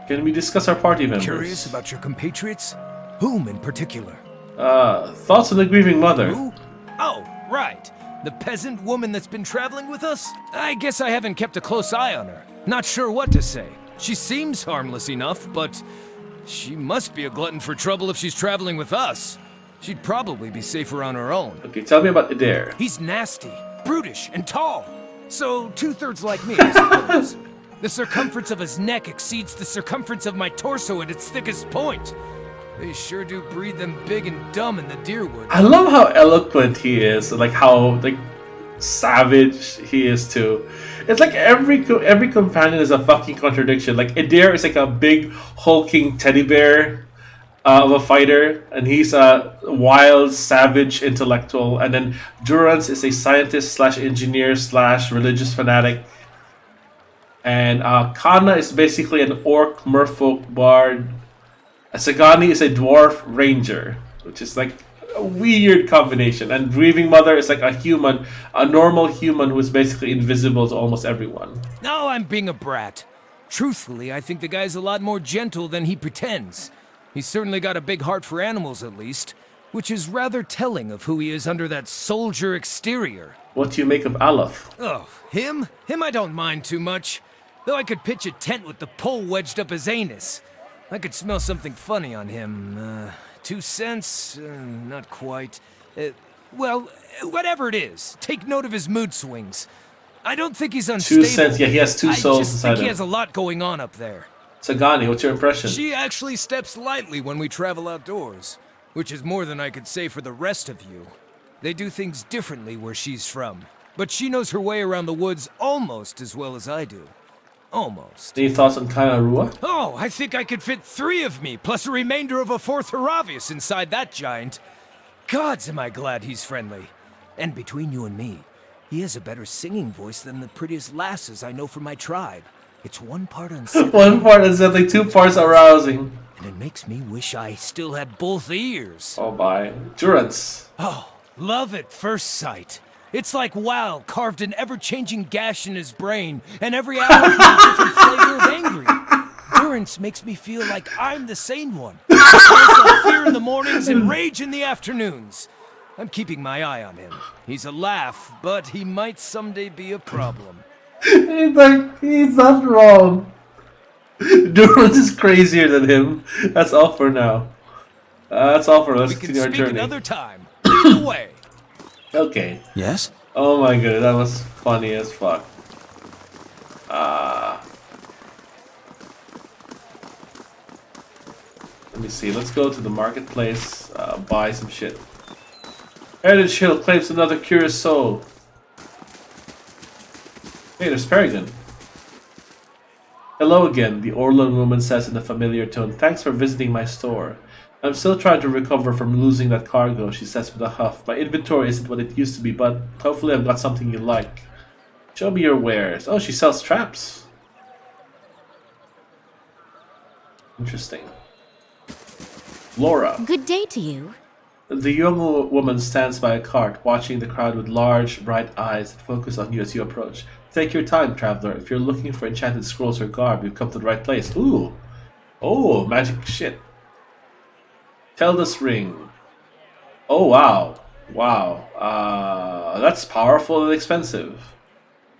Can we discuss our party members? Curious about your compatriots? Whom in particular? Thoughts on the grieving mother? Who? Oh, right. The peasant woman that's been traveling with us? I guess I haven't kept a close eye on her. Not sure what to say. She seems harmless enough, but she must be a glutton for trouble if she's traveling with us. She'd probably be safer on her own. Okay, tell me about Adair. He's nasty, brutish, and tall. So, 2/3 like me, I suppose. The circumference of his neck exceeds the circumference of my torso at its thickest point. They sure do breed them big and dumb in the Deerwood. I love how eloquent he is, like how savage he is too. It's like every companion is a fucking contradiction. Like Adair is like a big hulking teddy bear of a fighter, and he's a wild, savage intellectual. And then Durance is a scientist / engineer / religious fanatic. And Kana is basically an orc merfolk bard. Sagani is a dwarf ranger, which is like a weird combination. And Grieving Mother is like a normal human who is basically invisible to almost everyone. No, I'm being a brat. Truthfully, I think the guy's a lot more gentle than he pretends. He's certainly got a big heart for animals, at least, which is rather telling of who he is under that soldier exterior. What do you make of Aleph? Oh, him? Him I don't mind too much. Though I could pitch a tent with the pole wedged up his anus. I could smell something funny on him. 2 cents? Not quite. Well, whatever it is, take note of his mood swings. I don't think he's unstable. 2 cents, yeah, he has two souls I just inside think him. he has a lot going on up there. Sagani, what's your impression? She actually steps lightly when we travel outdoors, which is more than I could say for the rest of you. They do things differently where she's from, but she knows her way around the woods almost as well as I do. Almost. Any thoughts on Kainarua? Oh, I think I could fit 3 of me, plus a remainder of a 4th Haravius inside that giant. Gods, am I glad he's friendly. And between you and me, he has a better singing voice than the prettiest lasses I know from my tribe. It's one part unsettling. One part unsettling, 2 parts arousing. And it makes me wish I still had both ears. Oh my. Durance. Oh, love at first sight. It's like WoW carved an ever-changing gash in his brain, and every hour is a different flavor of angry. Durance makes me feel like I'm the sane one. I fear in the mornings and rage in the afternoons. I'm keeping my eye on him. He's a laugh, but he might someday be a problem. He's not wrong. Durance is crazier than him. That's all for now. That's all for us. We can Continue our speak journey. another time. Either way. Okay. Yes? Oh my god, that was funny as fuck. Let me see. Let's go to the marketplace. Buy some shit. Heritage Hill claims another curious soul. Hey, there's Peregrine. Hello again, the Orlon woman says in a familiar tone. Thanks for visiting my store. I'm still trying to recover from losing that cargo, she says with a huff. My inventory isn't what it used to be, but hopefully I've got something you like. Show me your wares. Oh, she sells traps. Interesting. Laura. Good day to you. The young woman stands by a cart, watching the crowd with large, bright eyes that focus on you as you approach. Take your time, traveler. If you're looking for enchanted scrolls or garb, you've come to the right place. Ooh. Oh, magic shit. Telda's ring. Oh, wow. Wow. That's powerful and expensive.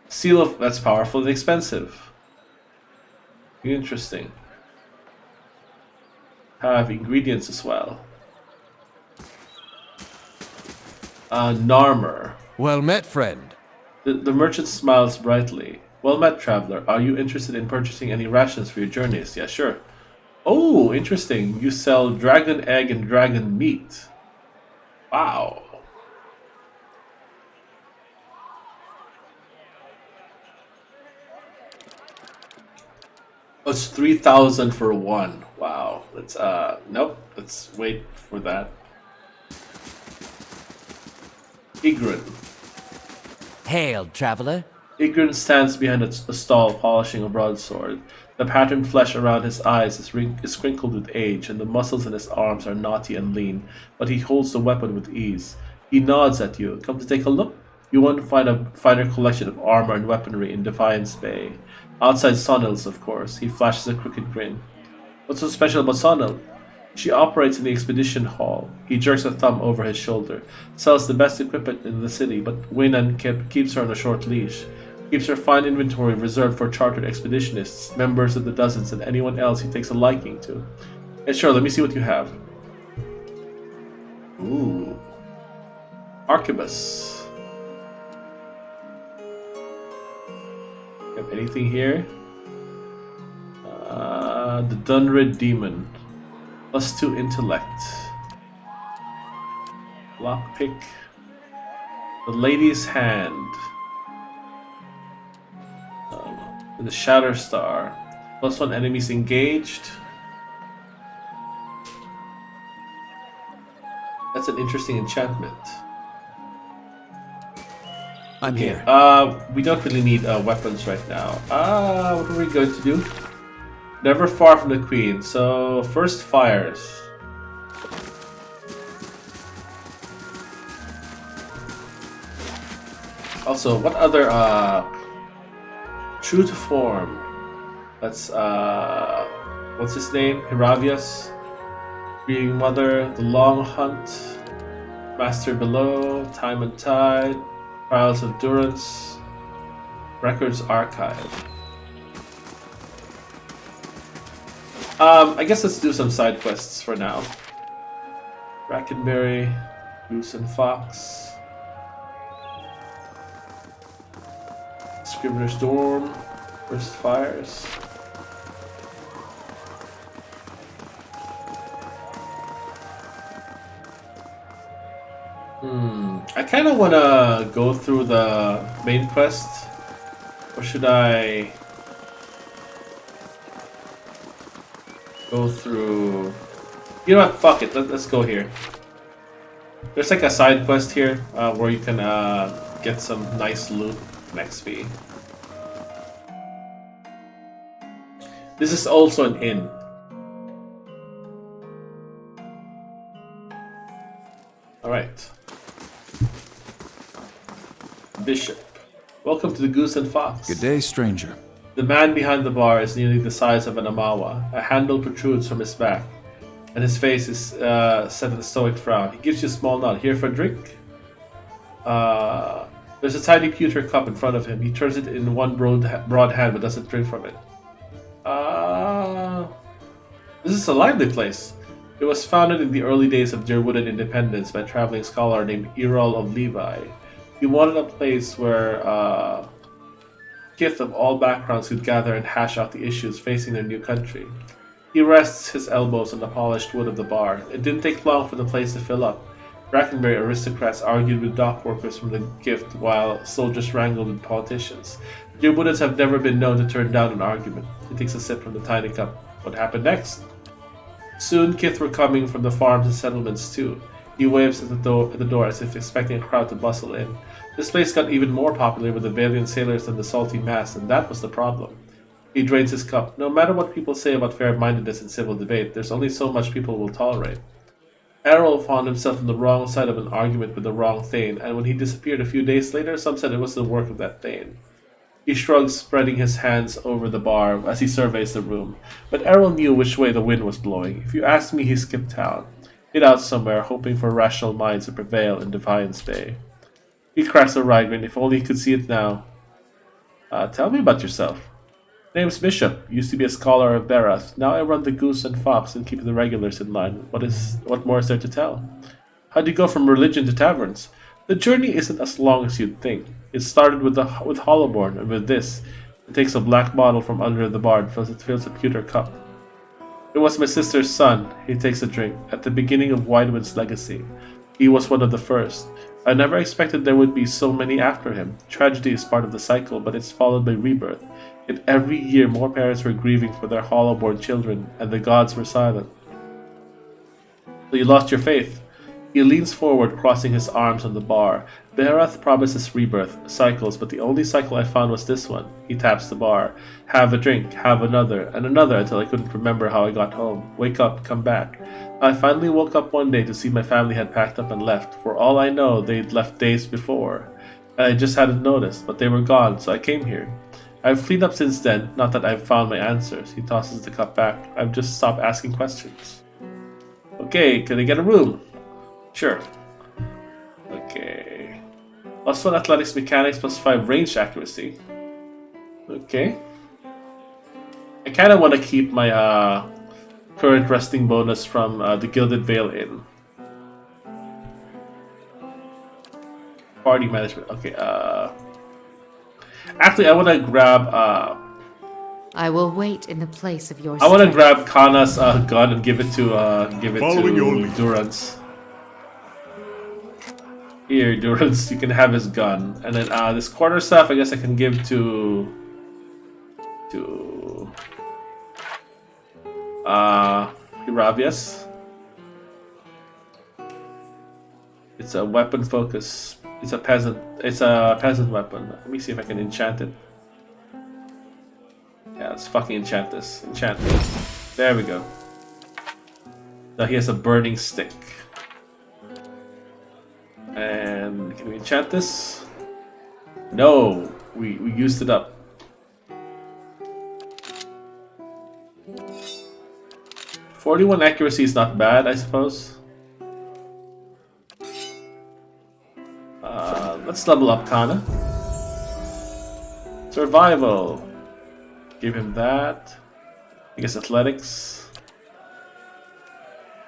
Seal of... That's powerful and expensive. Interesting. Have ingredients as well. Narmer. Well met, friend. The merchant smiles brightly. Well met, traveler. Are you interested in purchasing any rations for your journeys? Yeah, sure. Oh, interesting. You sell dragon egg and dragon meat. Wow. Oh, it's 3,000 for one. Wow. Let's nope. Let's wait for that. Igrin. Hail, traveler. Igrin stands behind a stall polishing a broadsword. The patterned flesh around his eyes is crinkled with age, and the muscles in his arms are knotty and lean, but he holds the weapon with ease. He nods at you. Come to take a look? You want to find a finer collection of armor and weaponry in Defiance Bay. Outside Sonil's, of course. He flashes a crooked grin. What's so special about Sonil? She operates in the expedition hall. He jerks a thumb over his shoulder. Sells the best equipment in the city, but Waynan keeps her on a short leash. Keeps her fine inventory reserved for chartered expeditionists, members of the dozens, and anyone else he takes a liking to. Yeah, sure, let me see what you have. Ooh. Arquebus. Have anything here? The Dunred Demon. +2 intellect. Lockpick. The Lady's Hand. The Shatter Star. +1 enemies engaged. That's an interesting enchantment. I'm here. We don't really need weapons right now. What are we going to do? Never far from the Queen. So first fires. Also, what other true to form? That's what's his name? Hiravius, Grieving Mother, The Long Hunt, Master Below, Time and Tide, Trials of Durance, Records Archive. I guess let's do some side quests for now. Brackenberry, Goose and Fox, Scrivener's Dorm, First Fires. I kind of want to go through the main quest, or should I go through... You know what, fuck it, let's go here. There's like a side quest here where you can get some nice loot from XP. This is also an inn. Alright. Bishop. Welcome to the Goose and Fox. Good day, stranger. The man behind the bar is nearly the size of an Amawa. A handle protrudes from his back, and his face is set in a stoic frown. He gives you a small nod. Here for a drink? There's a tiny pewter cup in front of him. He turns it in one broad hand but doesn't drink from it. This is a lively place. It was founded in the early days of Derwooden independence by a traveling scholar named Erol of Levi. He wanted a place where kith of all backgrounds could gather and hash out the issues facing their new country. He rests his elbows on the polished wood of the bar. It didn't take long for the place to fill up. Brackenbury aristocrats argued with dock workers from the gift, while soldiers wrangled with politicians. Derwoodens have never been known to turn down an argument. He takes a sip from the tiny cup. What happened next? Soon kith were coming from the farms and settlements too. He waves at the door as if expecting a crowd to bustle in. This place got even more popular with the valiant sailors than the salty mass, and that was the problem. He drains his cup. No matter what people say about fair-mindedness in civil debate, there's only so much people will tolerate. Errol found himself on the wrong side of an argument with the wrong Thane, and when he disappeared a few days later, some said it was the work of that Thane. He shrugs, spreading his hands over the bar as he surveys the room. But Errol knew which way the wind was blowing. If you asked me, he skipped town. Hid out somewhere, hoping for rational minds to prevail in Defiance Bay. He cracks a wry grin. If only he could see it now. Tell me about yourself. Name's Bishop. Used to be a scholar of Berath. Now I run the Goose and Fox and keep the regulars in line. What more is there to tell? How'd you go from religion to taverns? The journey isn't as long as you'd think. It started with Hollowborn, and with this, it takes a black bottle from under the bar and fills a pewter cup. It was my sister's son. He takes a drink. At the beginning of Widewind's legacy, he was one of the first. I never expected there would be so many after him. Tragedy is part of the cycle, but it's followed by rebirth. Yet every year more parents were grieving for their Hollowborn children, and the gods were silent. So you lost your faith. He leans forward, crossing his arms on the bar. Berath promises rebirth, cycles, but the only cycle I found was this one. He taps the bar. Have a drink, have another, and another until I couldn't remember how I got home. Wake up, come back. I finally woke up one day to see my family had packed up and left. For all I know, they'd left days before. And I just hadn't noticed, but they were gone, so I came here. I've cleaned up since then, not that I've found my answers. He tosses the cup back. I've just stopped asking questions. Okay, can I get a room? Sure. Okay. +1 athletics mechanics, +5 range accuracy. Okay. I kind of want to keep my current resting bonus from the Gilded Veil Inn. Party management. Okay. Actually, I want to grab. I will wait in the place of your. I want to grab Kana's gun and give it to Durance. Here, Durance, you can have his gun, and then this quarterstaff, I guess I can give to Hiravias. It's a weapon focus. It's a peasant weapon. Let me see if I can enchant it. Yeah, let's fucking enchant this. Enchant this. There we go. Now he has a burning stick. And can we enchant this? No, we used it up. .41 accuracy is not bad, I suppose. Let's level up Kana. Survival. Give him that. I guess athletics.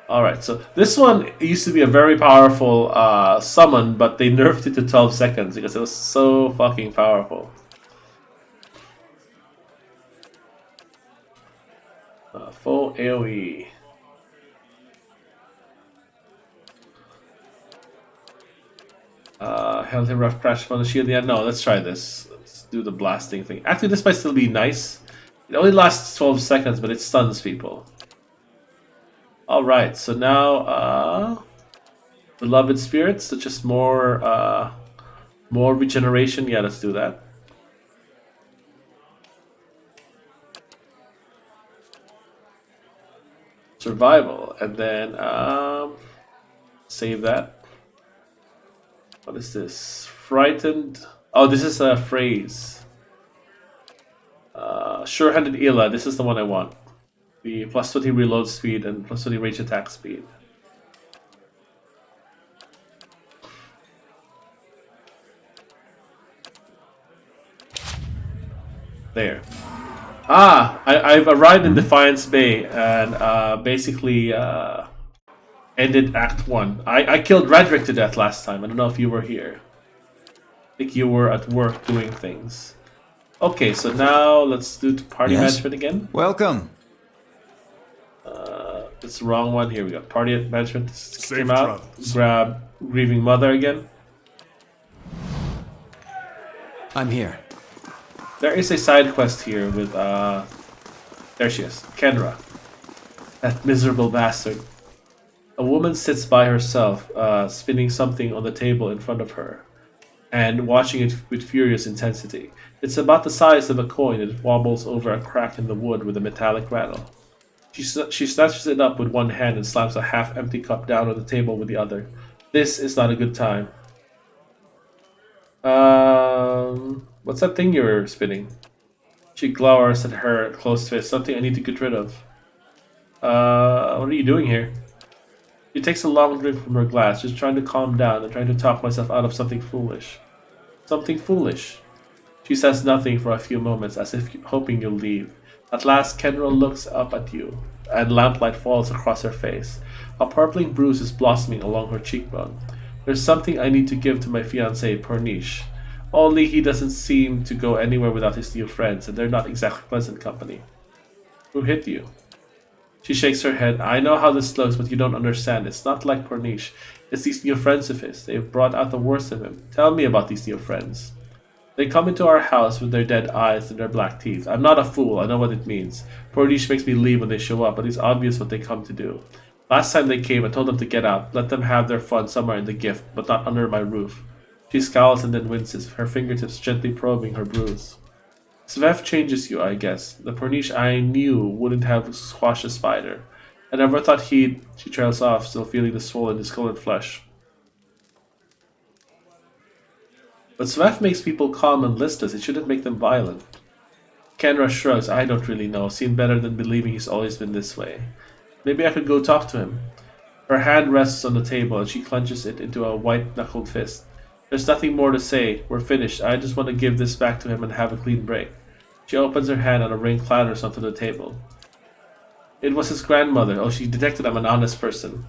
Alright, so this one used to be a very powerful summon, but they nerfed it to 12 seconds because it was so fucking powerful. Full AoE. Healthy rough crash on the shield. Yeah, no, let's try this. Let's do the blasting thing. Actually, this might still be nice. It only lasts 12 seconds, but it stuns people. Alright, so now beloved spirits, so just more regeneration. Yeah, let's do that. Survival, and then save that. What is this? Frightened. Oh, this is a phrase. Sure-handed Ila. This is the one I want. The +20 reload speed and +20 range attack speed. There. I've arrived in Defiance Bay and basically ended Act 1. I killed Redrick to death last time. I don't know if you were here. I think you were at work doing things. Okay, so now let's do party management again. Welcome. It's the wrong one. Here we go. Party management. Came out. Grab Grieving Mother again. I'm here. There is a side quest here with there she is, Kendra. That miserable bastard. A woman sits by herself, spinning something on the table in front of her. and watching it with furious intensity. It's about the size of a coin and it wobbles over a crack in the wood with a metallic rattle. She snatches it up with one hand and slams a half-empty cup down on the table with the other. This is not a good time. What's that thing you're spinning? She glowers at her closed fist. Something I need to get rid of. What are you doing here? She takes a long drink from her glass, just trying to calm down and trying to talk myself out of something foolish. Something foolish. She says nothing for a few moments, as if hoping you'll leave. At last, Kenro looks up at you, and lamplight falls across her face. A purpling bruise is blossoming along her cheekbone. There's something I need to give to my fiancé, Porniche. Only he doesn't seem to go anywhere without his new friends, and they're not exactly pleasant company. Who hit you? She shakes her head. I know how this looks, but you don't understand. It's not like Porniche. It's these new friends of his. They've brought out the worst of him. Tell me about these new friends. They come into our house with their dead eyes and their black teeth. I'm not a fool. I know what it means. Porniche makes me leave when they show up, but it's obvious what they come to do. Last time they came, I told them to get out. Let them have their fun somewhere in the gift, but not under my roof. She scowls and then winces, her fingertips gently probing her bruise. Svev changes you, I guess. The Porniche I knew wouldn't have squashed a spider. I never thought he'd... She trails off, still feeling the swollen, discolored flesh. But Svev makes people calm and listless. It shouldn't make them violent. Kenra shrugs. I don't really know. Seemed better than believing he's always been this way. Maybe I could go talk to him. Her hand rests on the table and she clenches it into a white-knuckled fist. There's nothing more to say. We're finished. I just want to give this back to him and have a clean break. She opens her hand and a ring clatters onto the table. It was his grandmother. Oh, she detected I'm an honest person.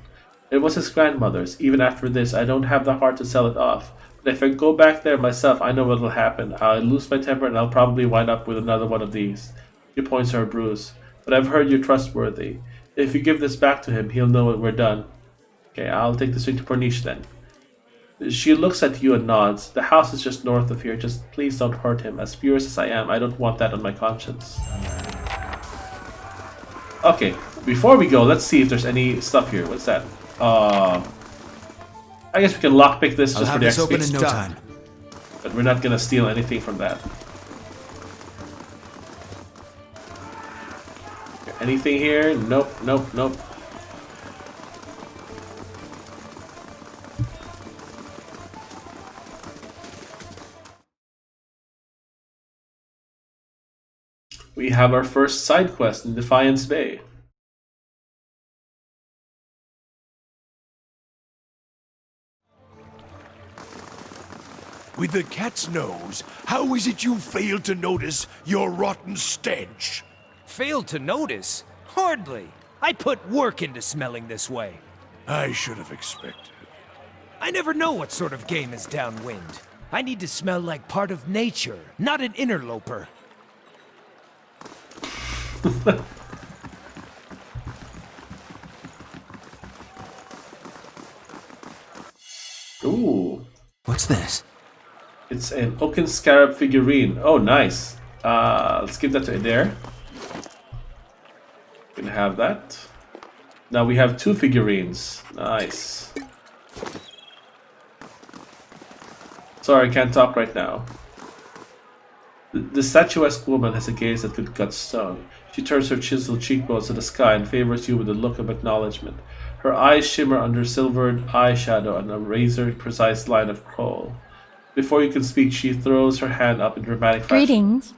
It was his grandmother's. Even after this, I don't have the heart to sell it off. But if I go back there myself, I know what'll happen. I'll lose my temper and I'll probably wind up with another one of these. She points to her bruise. But I've heard you're trustworthy. If you give this back to him, he'll know when we're done. Okay, I'll take this ring to Porniche then. She looks at you and nods. The house is just north of here. Just please don't hurt him. As furious as I am, I don't want that on my conscience. Okay, before we go, let's see if there's any stuff here. What's that? I guess we can lockpick this just for the XP. Open in no time. But we're not gonna steal anything from that. Anything here? Nope, nope, nope. We have our first side quest in Defiance Bay. With the cat's nose, how is it you failed to notice your rotten stench? Failed to notice? Hardly. I put work into smelling this way. I should have expected. I never know what sort of game is downwind. I need to smell like part of nature, not an interloper. Ooh. What's this? It's an oaken scarab figurine. Oh, nice. Let's give that to Adair. We can have that. Now we have 2 figurines. Nice. Sorry, I can't talk right now. The statuesque woman has a gaze that could cut stone. She turns her chiseled cheekbones to the sky and favors you with a look of acknowledgement. Her eyes shimmer under silvered eyeshadow and a razor-precise line of kohl. Before you can speak, she throws her hand up in dramatic fashion. Greetings.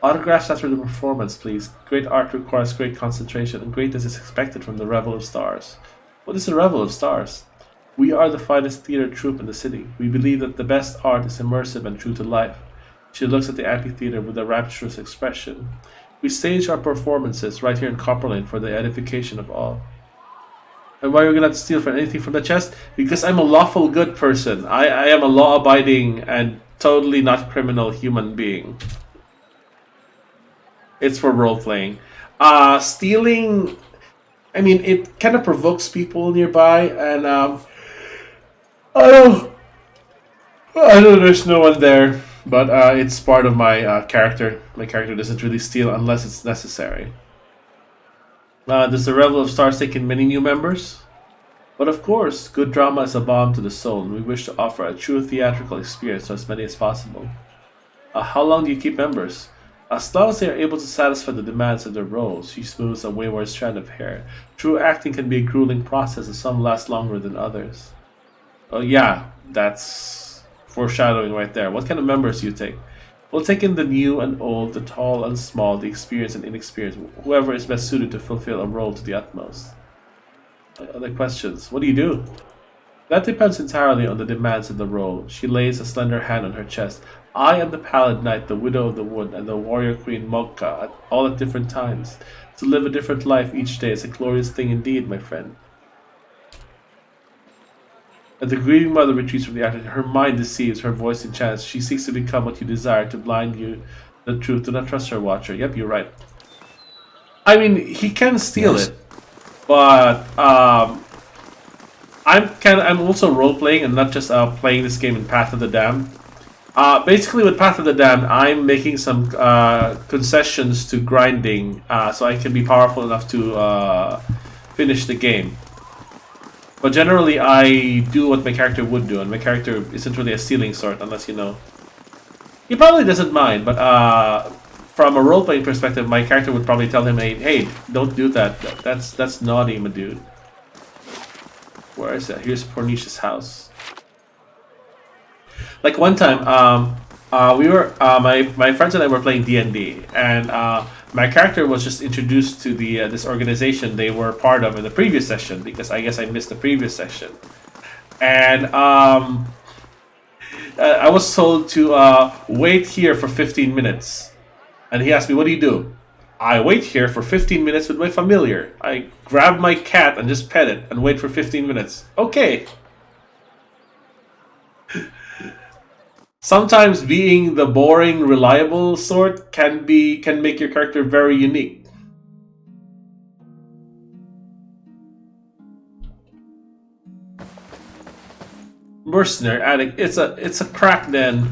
Autographs after the performance, please. Great art requires great concentration, and greatness is expected from the Revel of Stars. What is the Revel of Stars? We are the finest theater troupe in the city. We believe that the best art is immersive and true to life. She looks at the amphitheater with a rapturous expression. We stage our performances right here in Copperlane for the edification of all. And why are you gonna steal for anything from the chest? Because I'm a lawful good person. I am a law-abiding and totally not criminal human being. It's for role-playing. Stealing... I mean, it kind of provokes people nearby, and I know there's no one there, but it's part of my character. My character doesn't really steal unless it's necessary. Does the Revel of Stars take in many new members? But of course, good drama is a balm to the soul, and we wish to offer a true theatrical experience to as many as possible. How long do you keep members? As long as they are able to satisfy the demands of their roles, she smooths a wayward strand of hair. True acting can be a grueling process, and some last longer than others. Oh yeah, that's foreshadowing right there. What kind of members do you take? We'll take in the new and old, the tall and small, the experienced and inexperienced, whoever is best suited to fulfill a role to the utmost. Other questions? What do you do? That depends entirely on the demands of the role. She lays a slender hand on her chest. I am the Pallid Knight, the Widow of the Wood, and the Warrior Queen Mogka, all at different times. To live a different life each day is a glorious thing indeed, my friend. As the grieving mother retreats from the action, her mind deceives, her voice enchants. She seeks to become what you desire, to blind you the truth. Do not trust her, Watcher. Yep, you're right. I mean, he can steal it, but I'm also role playing and not just playing this game in Path of the Damned. Basically, with Path of the Damned, I'm making some concessions to grinding, so I can be powerful enough to finish the game. But generally, I do what my character would do, and my character isn't really a stealing sort, unless you know. He probably doesn't mind, but from a role-playing perspective, my character would probably tell him, "Hey, don't do that. That's naughty, my dude." Where is that? Here's Pornish's house. Like one time, we were my friends and I were playing D&D, and my character was just introduced to the this organization they were part of in the previous session, because I guess I missed the previous session, and I was told to wait here for 15 minutes, and he asked me, "What do you do?" I wait here for 15 minutes with my familiar. I grab my cat and just pet it and wait for 15 minutes. Okay. Sometimes being the boring, reliable sort can make your character very unique. Mercenary addict. It's a crack den.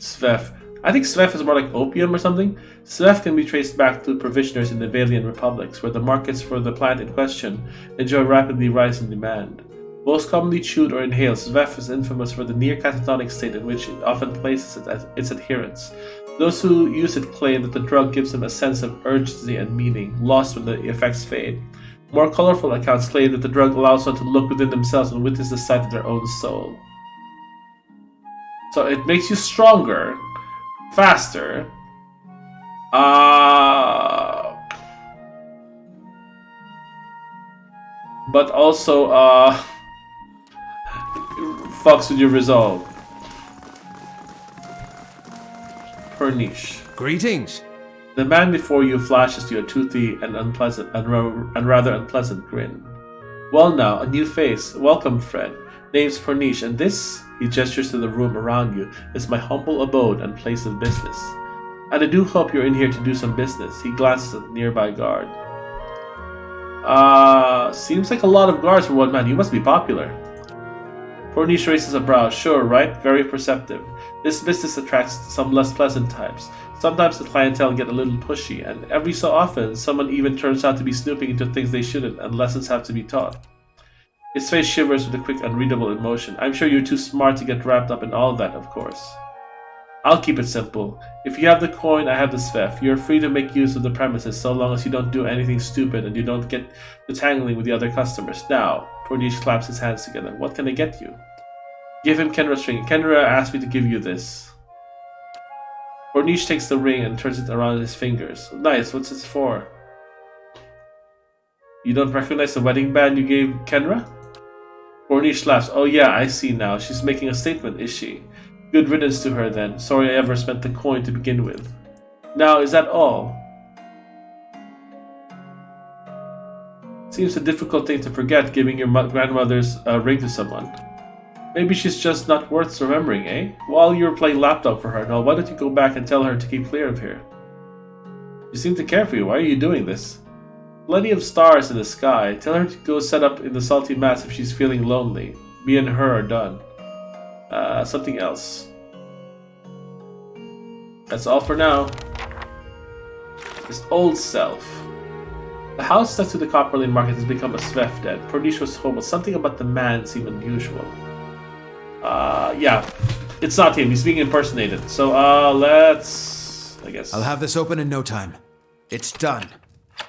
Svef. I think Svef is more like opium or something. Svef can be traced back to provisioners in the Valian republics, where the markets for the plant in question enjoy rapidly rising demand. Most commonly chewed or inhaled, Svef is infamous for the near catatonic state in which it often places its adherents. Those who use it claim that the drug gives them a sense of urgency and meaning, lost when the effects fade. More colorful accounts claim that the drug allows one to look within themselves and witness the sight of their own soul. So it makes you stronger, faster, but also fucks with your resolve. Perniche. Greetings. The man before you flashes you a toothy and unpleasant and rather unpleasant grin. Well now, a new face. Welcome, friend. Name's Perniche, and this, he gestures to the room around you, is my humble abode and place of business. And I do hope you're in here to do some business. He glances at the nearby guard. Seems like a lot of guards for one man. You must be popular. Porniche raises a brow. Sure, right? Very perceptive. This business attracts some less pleasant types. Sometimes the clientele get a little pushy, and every so often, someone even turns out to be snooping into things they shouldn't, and lessons have to be taught. His face shivers with a quick, unreadable emotion. I'm sure you're too smart to get wrapped up in all that, of course. I'll keep it simple. If you have the coin, I have the Svef. You're free to make use of the premises so long as you don't do anything stupid and you don't get the tangling with the other customers. Now, Porniche claps his hands together. What can I get you? Give him Kenra's ring. Kenra asked me to give you this. Porniche takes the ring and turns it around his fingers. Nice, what's it for? You don't recognize the wedding band you gave Kenra? Porniche laughs. Oh yeah, I see now. She's making a statement, is she? Good riddance to her then. Sorry I ever spent the coin to begin with. Now, is that all? Seems a difficult thing to forget, giving your grandmother's ring to someone. Maybe she's just not worth remembering, eh? While you're playing lapdog for her, now why don't you go back and tell her to keep clear of here? You seem to care for you. Why are you doing this? Plenty of stars in the sky. Tell her to go set up in the salty mats if she's feeling lonely. Me and her are done. Something else. That's all for now. His old self. The house next to the Copperlane Market has become a Svef den. Perniche was home, but something about the man seemed unusual. Yeah. It's not him, he's being impersonated. So, let's... I guess... I'll have this open in no time. It's done.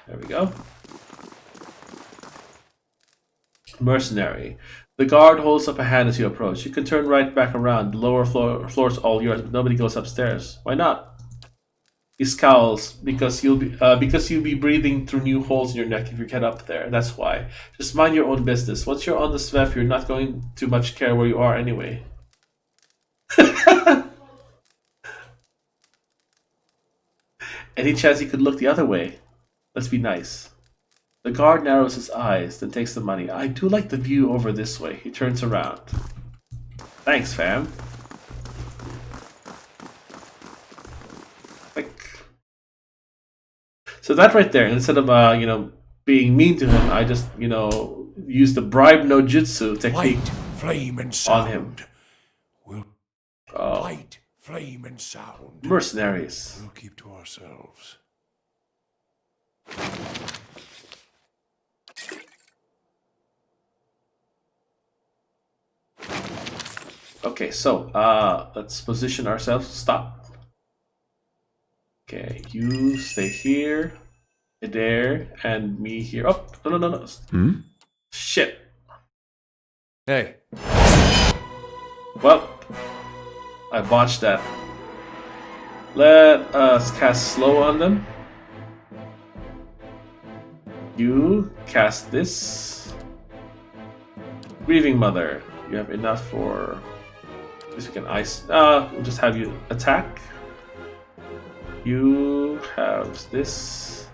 There we go. Mercenary. The guard holds up a hand as you approach. You can turn right back around. The lower floor's all yours, but nobody goes upstairs. Why not? He scowls because you'll be breathing through new holes in your neck if you get up there. That's why. Just mind your own business. Once you're on the Svef, you're not going to much care where you are anyway. Any chance he could look the other way? Let's be nice. The guard narrows his eyes, then takes the money. I do like the view over this way. He turns around. Thanks, fam. Like, so that right there, instead of being mean to him, I just use the bribe no jutsu technique. Light, flame, and sound. On him. Light, flame, and sound. Mercenaries. We'll keep to ourselves. Okay, so let's position ourselves. Stop. Okay, you stay here, there, and me here. Oh, no. Shit. Hey. Well, I botched that. Let us cast slow on them. You cast this. Grieving Mother. You have enough for... At least we can ice... we'll just have you attack. You have this.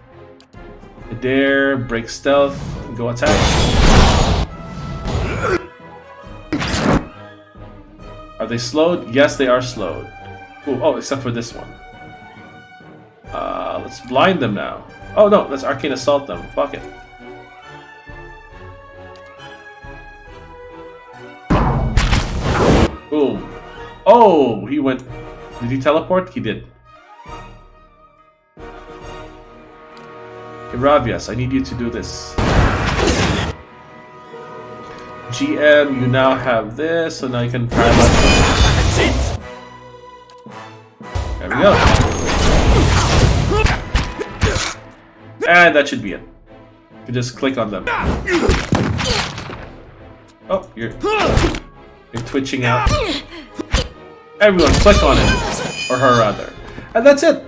Dare, break stealth, go attack. Are they slowed? Yes, they are slowed. Ooh, oh, except for this one. Let's blind them now. Oh no, let's arcane assault them. Fuck it. Boom. Oh, he went... Did he teleport? He did. Iravias, I need you to do this. GM, you now have this, so now you can try that. There we go. And that should be it. You can just click on them. Oh, you're twitching out. Everyone, click on it. Or her, rather. And that's it.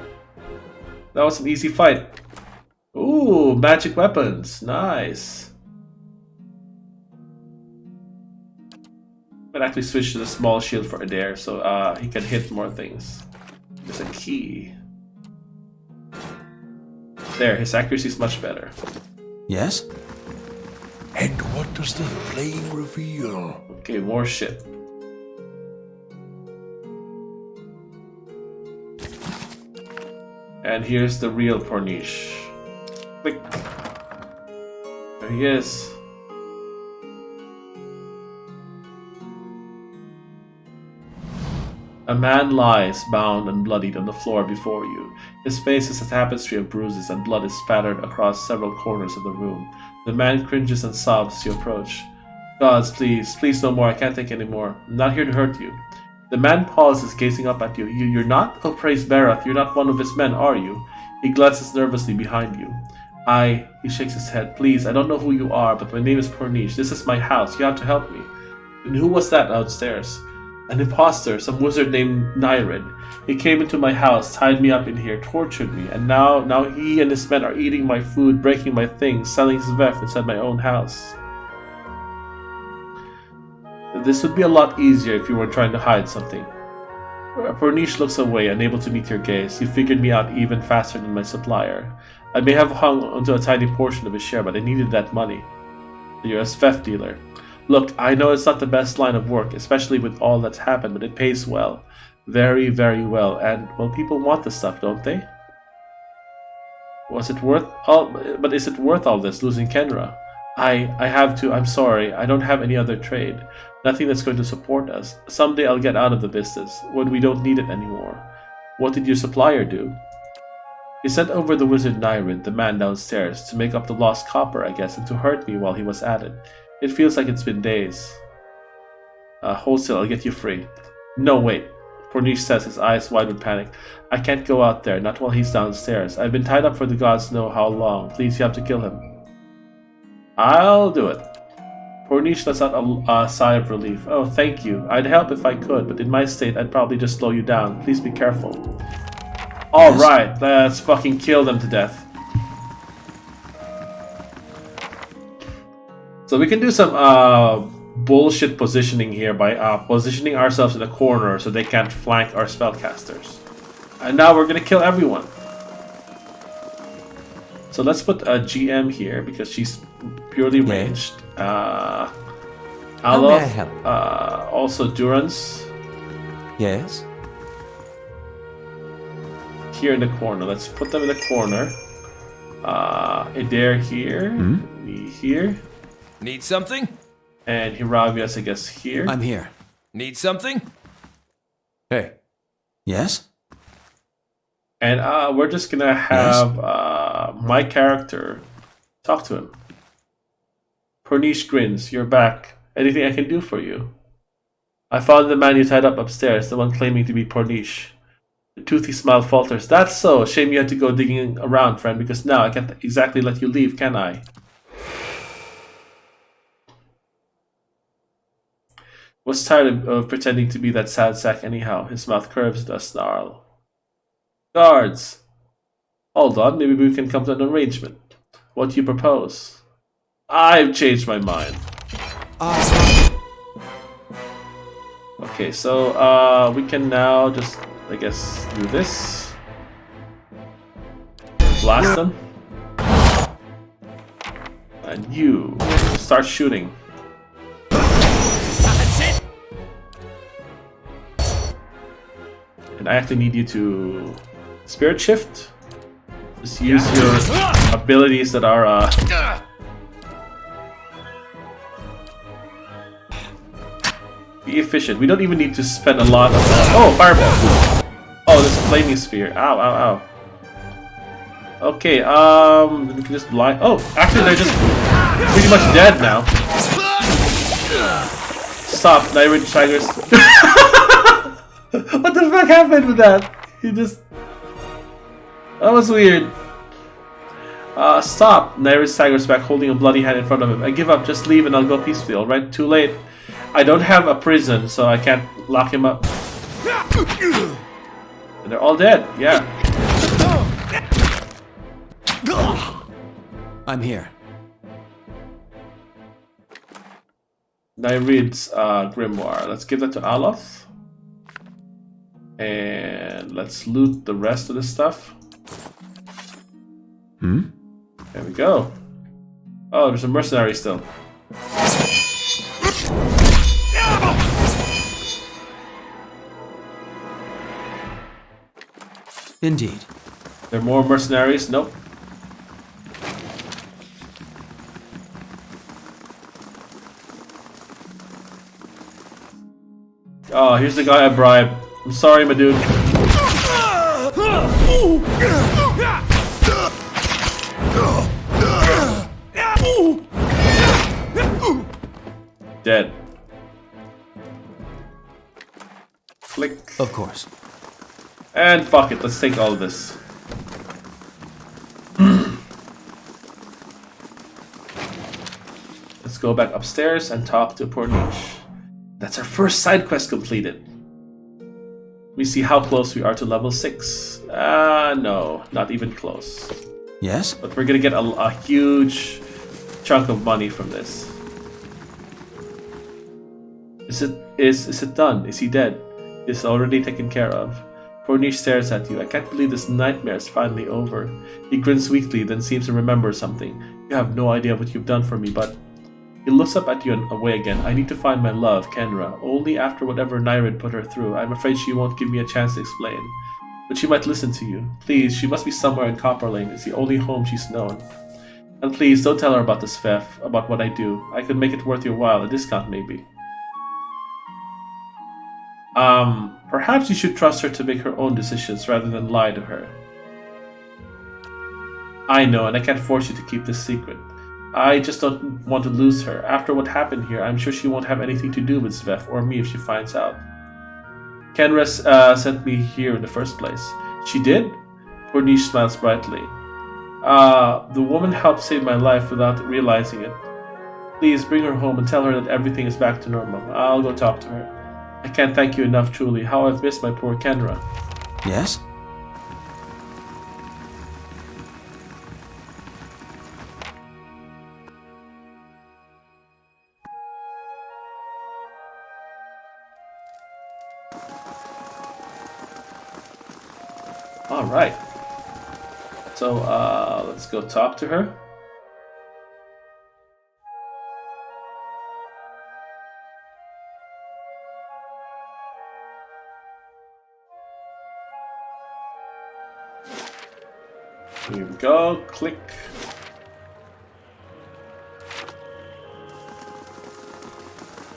That was an easy fight. Ooh, magic weapons. Nice. I'd actually switch to the small shield for Adair so he can hit more things. There's a key. There, his accuracy is much better. Yes? And what does the flame reveal? Okay, more shit. And here's the real Porniche. Click. There he is. A man lies, bound and bloodied, on the floor before you. His face is a tapestry of bruises, and blood is spattered across several corners of the room. The man cringes and sobs as you approach. Gods, please, please no more, I can't take any more. I'm not here to hurt you. The man pauses, gazing up at you. You're not? Oh, praise Barath, you're not one of his men, are you? He glances nervously behind you. He shakes his head. Please, I don't know who you are, but my name is Porniche. This is my house. You have to help me. And who was that downstairs? An imposter, some wizard named Nyrid. He came into my house, tied me up in here, tortured me, and now he and his men are eating my food, breaking my things, selling Svef inside my own house. This would be a lot easier if you were trying to hide something. Porniche looks away, unable to meet your gaze. You figured me out even faster than my supplier. I may have hung onto a tiny portion of his share, but I needed that money. You're a Svef dealer. Look, I know it's not the best line of work, especially with all that's happened, but it pays well. Very, very well. And, well, people want the stuff, don't they? Is it worth all this, losing Kenra? I have to, I'm sorry, I don't have any other trade. Nothing that's going to support us. Someday I'll get out of the business, when we don't need it anymore. What did your supplier do? He sent over the wizard Nyrid, the man downstairs, to make up the lost copper, I guess, and to hurt me while he was at it. It feels like it's been days. Wholesale, I'll get you free. No, wait. Pornish says, his eyes wide with panic. I can't go out there, not while he's downstairs. I've been tied up for the gods know how long. Please, you have to kill him. I'll do it. Pornish lets out a sigh of relief. Oh, thank you. I'd help if I could, but in my state, I'd probably just slow you down. Please be careful. Alright, let's fucking kill them to death. So we can do some bullshit positioning here by positioning ourselves in a corner so they can't flank our spellcasters. And now we're gonna kill everyone. So let's put a GM here because she's purely ranged. Aloth, also Durance. Yes? Here in the corner. Let's put them in the corner. Adair here. Me here. Need something? And Hiravias, I guess, here. I'm here. Need something? Hey. Yes? And we're just gonna have my character talk to him. Pornish grins. You're back. Anything I can do for you? I found the man you tied up upstairs, the one claiming to be Pornish. The toothy smile falters. That's so. Shame you had to go digging around, friend, because now I can't exactly let you leave, can I? Was tired of pretending to be that sad sack anyhow. His mouth curves into a snarl. Guards! Hold on, maybe we can come to an arrangement. What do you propose? I've changed my mind. Okay, so we can now just, I guess, do this. Blast them. And you start shooting. And I actually need you to spirit shift. Just use your abilities that are be efficient. We don't even need to spend a lot of oh, fireball! Oh, this flaming sphere. Ow, ow, ow. Okay, we can just blind. Oh, actually, they're just pretty much dead now. Stop, Nyrid Tigers. What the fuck happened with that? He just... That was weird. Stop. Nyrid staggers back, holding a bloody hand in front of him. I give up. Just leave and I'll go peacefully, alright? Too late. I don't have a prison, so I can't lock him up. And they're all dead. Yeah. I'm here. Nyrid's grimoire. Let's give that to Aloth. And let's loot the rest of the stuff. There we go. Oh, there's a mercenary still. Indeed. There are more mercenaries? Nope. Oh, here's the guy I bribed. I'm sorry, my dude. Dead. Flick. Of course. And fuck it, let's take all of this. Let's go back upstairs and talk to Pornish. That's our first side quest completed. We see how close we are to level 6. No, not even close. Yes? But we're gonna get a huge chunk of money from this. Is it done? Is he dead? Is already taken care of? Pornish stares at you. I can't believe this nightmare is finally over. He grins weakly, then seems to remember something. You have no idea what you've done for me, but... He looks up at you and away again. I need to find my love, Kenra. Only after whatever Nyrid put her through. I'm afraid she won't give me a chance to explain. But she might listen to you. Please, she must be somewhere in Copper Lane. It's the only home she's known. And please, don't tell her about this Svef, about what I do. I could make it worth your while, a discount maybe. Perhaps you should trust her to make her own decisions rather than lie to her. I know, and I can't force you to keep this secret. I just don't want to lose her. After what happened here, I'm sure she won't have anything to do with Svev or me if she finds out. Kenra sent me here in the first place. She did? Corniche smiles brightly. The woman helped save my life without realizing it. Please bring her home and tell her that everything is back to normal. I'll go talk to her. I can't thank you enough, truly. How I've missed my poor Kenra. Yes? Alright. So, let's go talk to her. Here we go. Click.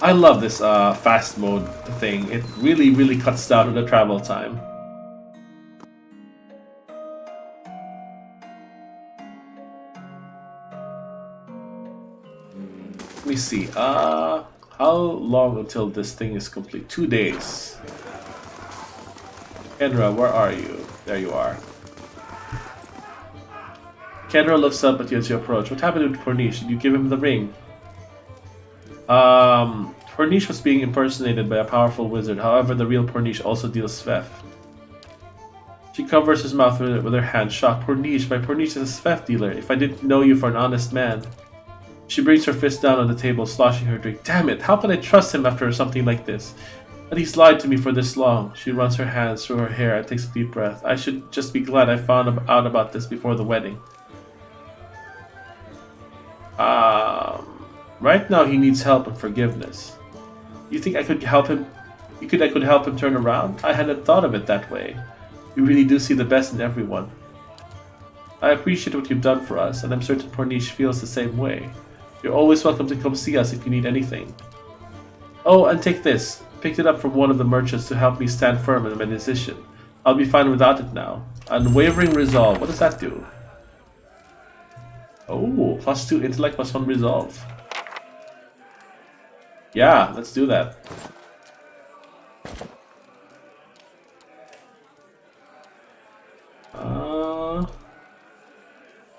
I love this fast mode thing. It really cuts down on the travel time. Let me see. How long until this thing is complete? 2 days. Kendra, where are you? There you are. Kendra looks up at you as you approach. What happened to Corniche? Did you give him the ring? Corniche was being impersonated by a powerful wizard. However, the real Corniche also deals Svev. She covers his mouth with her hand, shocked. Corniche, my Corniche is a Svev dealer. If I didn't know you for an honest man. She brings her fist down on the table, sloshing her drink. Damn it, how can I trust him after something like this? But he's lied to me for this long. She runs her hands through her hair and takes a deep breath. I should just be glad I found out about this before the wedding. Right now he needs help and forgiveness. You think I could help him? I could help him turn around? I hadn't thought of it that way. You really do see the best in everyone. I appreciate what you've done for us, and I'm certain Corniche feels the same way. You're always welcome to come see us if you need anything. Oh, and take this. Picked it up from one of the merchants to help me stand firm in my decision. I'll be fine without it now. Unwavering resolve. What does that do? Oh, +2 intellect, +1 resolve. Yeah, let's do that.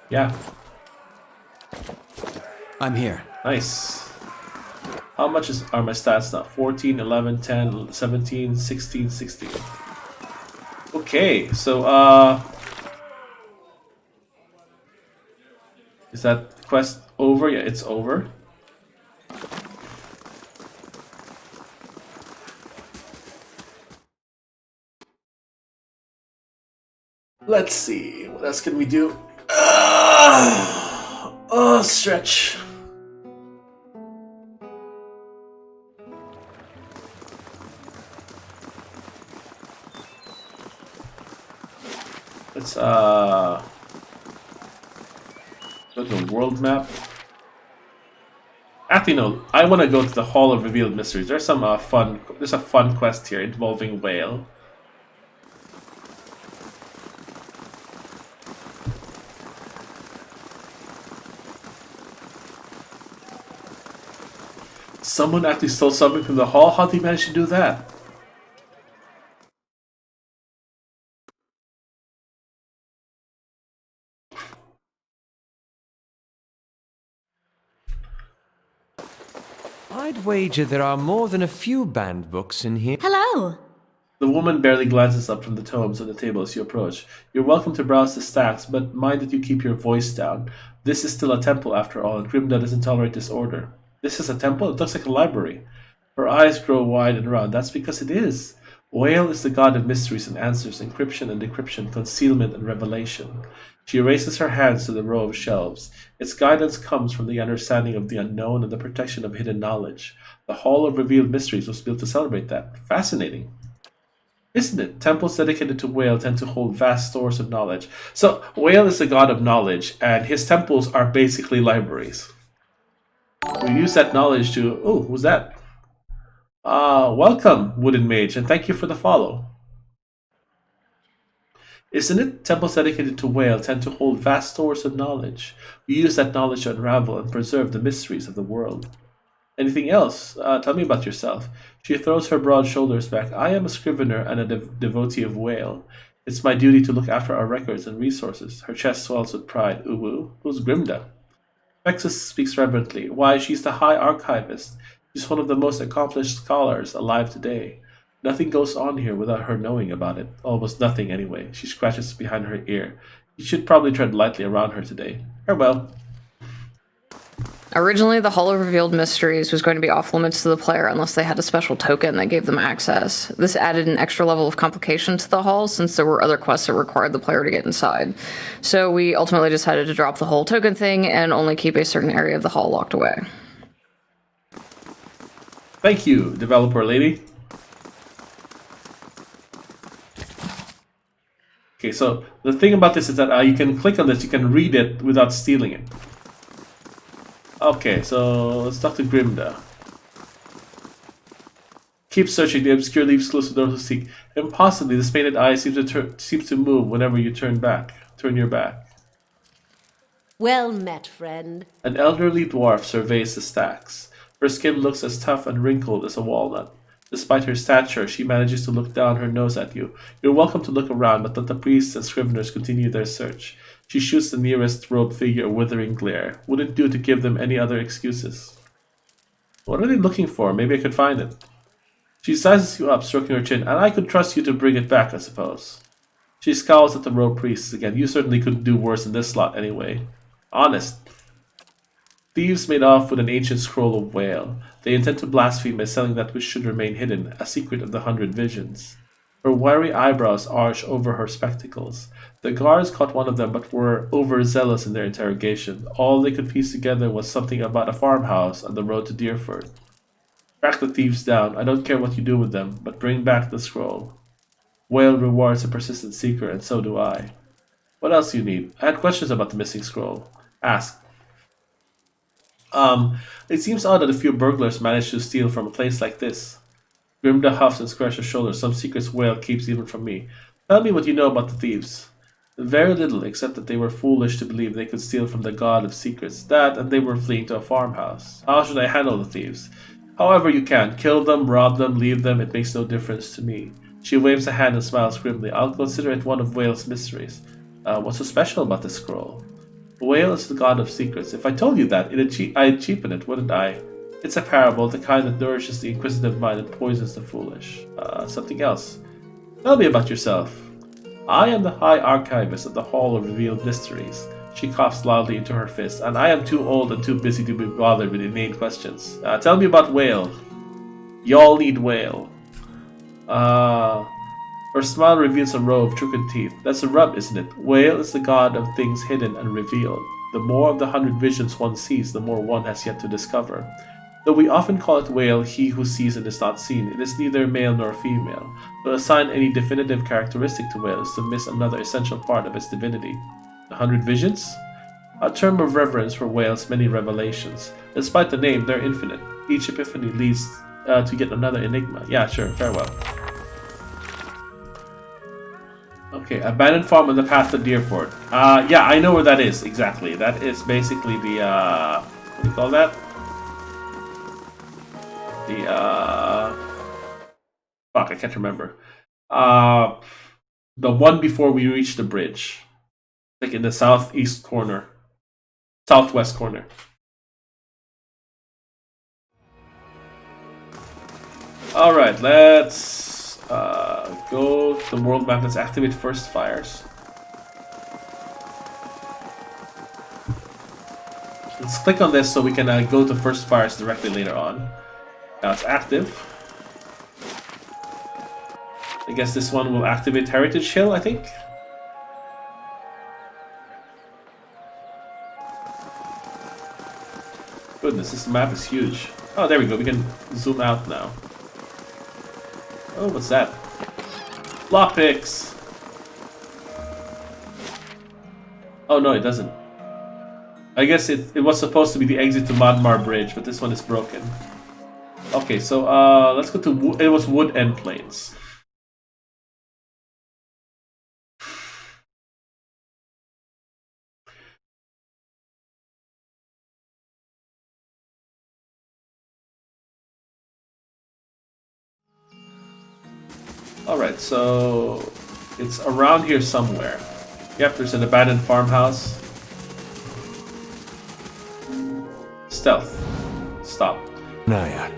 Yeah. I'm here. Nice. How much are my stats now? 14, 11, 10, 17, 16, 16. Okay, so is that quest over? Yeah, it's over. Let's see, what else can we do? Oh, stretch. Let's go to the world map. Actually, no. I want to go to the Hall of Revealed Mysteries. There's some fun. There's a fun quest here involving whale. Someone actually stole something from the hall? How did he manage to do that? I'd wager there are more than a few banned books in here. Hello. The woman barely glances up from the tomes on the table as you approach. You're welcome to browse the stacks, but mind that you keep your voice down. This is still a temple after all, and Grimda doesn't tolerate disorder. This is a temple? It looks like a library. Her eyes grow wide and round. That's because it is. Whale is the god of mysteries and answers, encryption and decryption, concealment and revelation. She raises her hands to the row of shelves. Its guidance comes from the understanding of the unknown and the protection of hidden knowledge. The Hall of Revealed Mysteries was built to celebrate that. Fascinating. Isn't it? Temples dedicated to Whale tend to hold vast stores of knowledge. So, Whale is the god of knowledge, and his temples are basically libraries. We use that knowledge to... Oh, who's that? Welcome, Wooden Mage, and thank you for the follow. Isn't it? Temples dedicated to Whale tend to hold vast stores of knowledge. We use that knowledge to unravel and preserve the mysteries of the world. Anything else? Tell me about yourself. She throws her broad shoulders back. I am a scrivener and a devotee of Whale. It's my duty to look after our records and resources. Her chest swells with pride. Uwu, who's Grimda? Vexus speaks reverently. Why, she's the High Archivist. She's one of the most accomplished scholars alive today. Nothing goes on here without her knowing about it. Almost nothing, anyway. She scratches behind her ear. You should probably tread lightly around her today. Farewell. Originally, the Hall of Revealed Mysteries was going to be off limits to the player unless they had a special token that gave them access. This added an extra level of complication to the hall since there were other quests that required the player to get inside. So we ultimately decided to drop the whole token thing and only keep a certain area of the hall locked away. Thank you, developer lady. Okay, so the thing about this is that you can click on this, you can read it without stealing it. Okay, so let's talk to Grimda. Keep searching. The obscure leaves close to those who seek. Impossibly, this painted eye seems to move whenever you turn your back. Well met, friend. An elderly dwarf surveys the stacks. Her skin looks as tough and wrinkled as a walnut. Despite her stature, she manages to look down her nose at you. You're welcome to look around, but let the priests and scriveners continue their search. She shoots the nearest robed figure a withering glare. Wouldn't do to give them any other excuses. What are they looking for? Maybe I could find it. She sizes you up, stroking her chin, and I could trust you to bring it back, I suppose. She scowls at the robed priests again. You certainly couldn't do worse in this slot anyway. Honest. Thieves made off with an ancient scroll of Whale. They intend to blaspheme by selling that which should remain hidden, a secret of the 100 Visions. Her wiry eyebrows arch over her spectacles. The guards caught one of them but were overzealous in their interrogation. All they could piece together was something about a farmhouse on the road to Deerford. Track the thieves down. I don't care what you do with them, but bring back the scroll. Whale rewards a persistent seeker, and so do I. What else do you need? I had questions about the missing scroll. Ask. It seems odd that a few burglars managed to steal from a place like this. Grimda huffs and squares her shoulders. Some secrets Whale keeps even from me. Tell me what you know about the thieves. Very little, except that they were foolish to believe they could steal from the god of secrets. That, and they were fleeing to a farmhouse. How should I handle the thieves? However you can. Kill them, rob them, leave them. It makes no difference to me. She waves a hand and smiles grimly. I'll consider it one of Whale's mysteries. What's so special about this scroll? Whale is the god of secrets. If I told you that, I'd cheapen it, wouldn't I? It's a parable, the kind that nourishes the inquisitive mind and poisons the foolish. Something else. Tell me about yourself. I am the High Archivist of the Hall of Revealed Mysteries. She coughs loudly into her fist, and I am too old and too busy to be bothered with inane questions. Tell me about Whale. Y'all need Whale. Her smile reveals a row of crooked teeth. That's a rub, isn't it? Whale is the god of things hidden and revealed. The more of the 100 visions one sees, the more one has yet to discover. Though we often call it Whale, he who sees and is not seen, it is neither male nor female. To assign any definitive characteristic to Whale is to miss another essential part of its divinity. The 100 visions? A term of reverence for Whale's many revelations. Despite the name, they're infinite. Each epiphany leads to yet another enigma. Yeah, sure, farewell. Okay, abandoned farm on the path to Deerford. Yeah, I know where that is, exactly. That is basically the, what do you call that? Fuck, I can't remember. The one before we reach the bridge. Like in the southwest corner. Alright, let's go to the world map. Let's activate first fires. Let's click on this so we can go to first fires directly later on. Now it's active. I guess this one will activate Heritage Hill, I think. Goodness, this map is huge. Oh, there we go. We can zoom out now. Oh, what's that? Lockpicks! Oh, no, it doesn't. I guess it was supposed to be the exit to Madmar Bridge, but this one is broken. Okay, so let's go to it was Wood End Plains. Alright, so it's around here somewhere. Yep, there's an abandoned farmhouse. Stealth. Stop. Naya.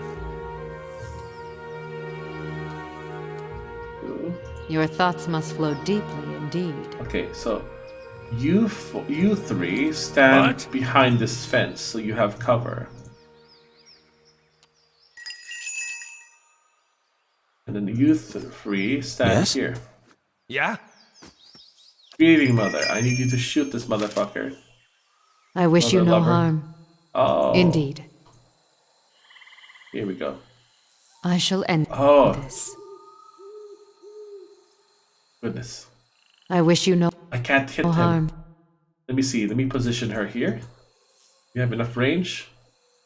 Your thoughts must flow deeply indeed. Okay, so you three stand behind this fence, so you have cover. And then you three stand here. Yeah? Greeting, mother. I need you to shoot this motherfucker. I wish you Mother no lover. harm. Oh. Indeed. Here we go. I shall end this. Goodness. I wish you no I can't hit him. harm. Let me see. Let me position her here. You have enough range?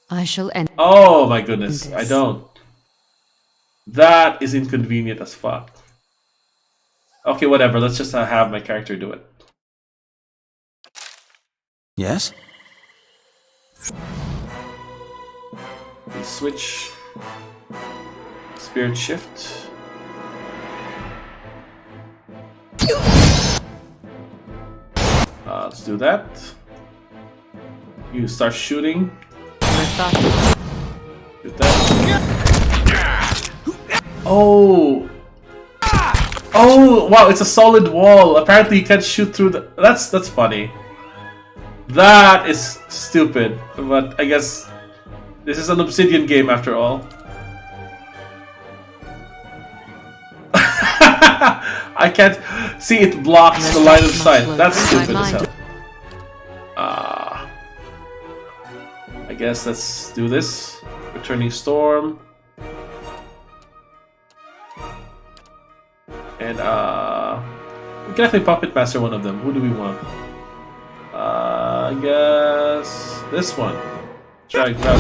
I shall end. Oh my goodness. I don't. That is inconvenient as fuck. Okay, whatever. Let's just have my character do it. Yes? Switch. Spirit shift. Let's do that. You start shooting. Shoot that. Oh! Oh! Wow! It's a solid wall. Apparently, you can't shoot through the. That's funny. That is stupid. But I guess this is an Obsidian game after all. I can't see, it blocks the line of sight. That's stupid as hell. I guess let's do this. Returning Storm. And we can actually Puppet Master one of them. Who do we want? I guess this one. Try grab.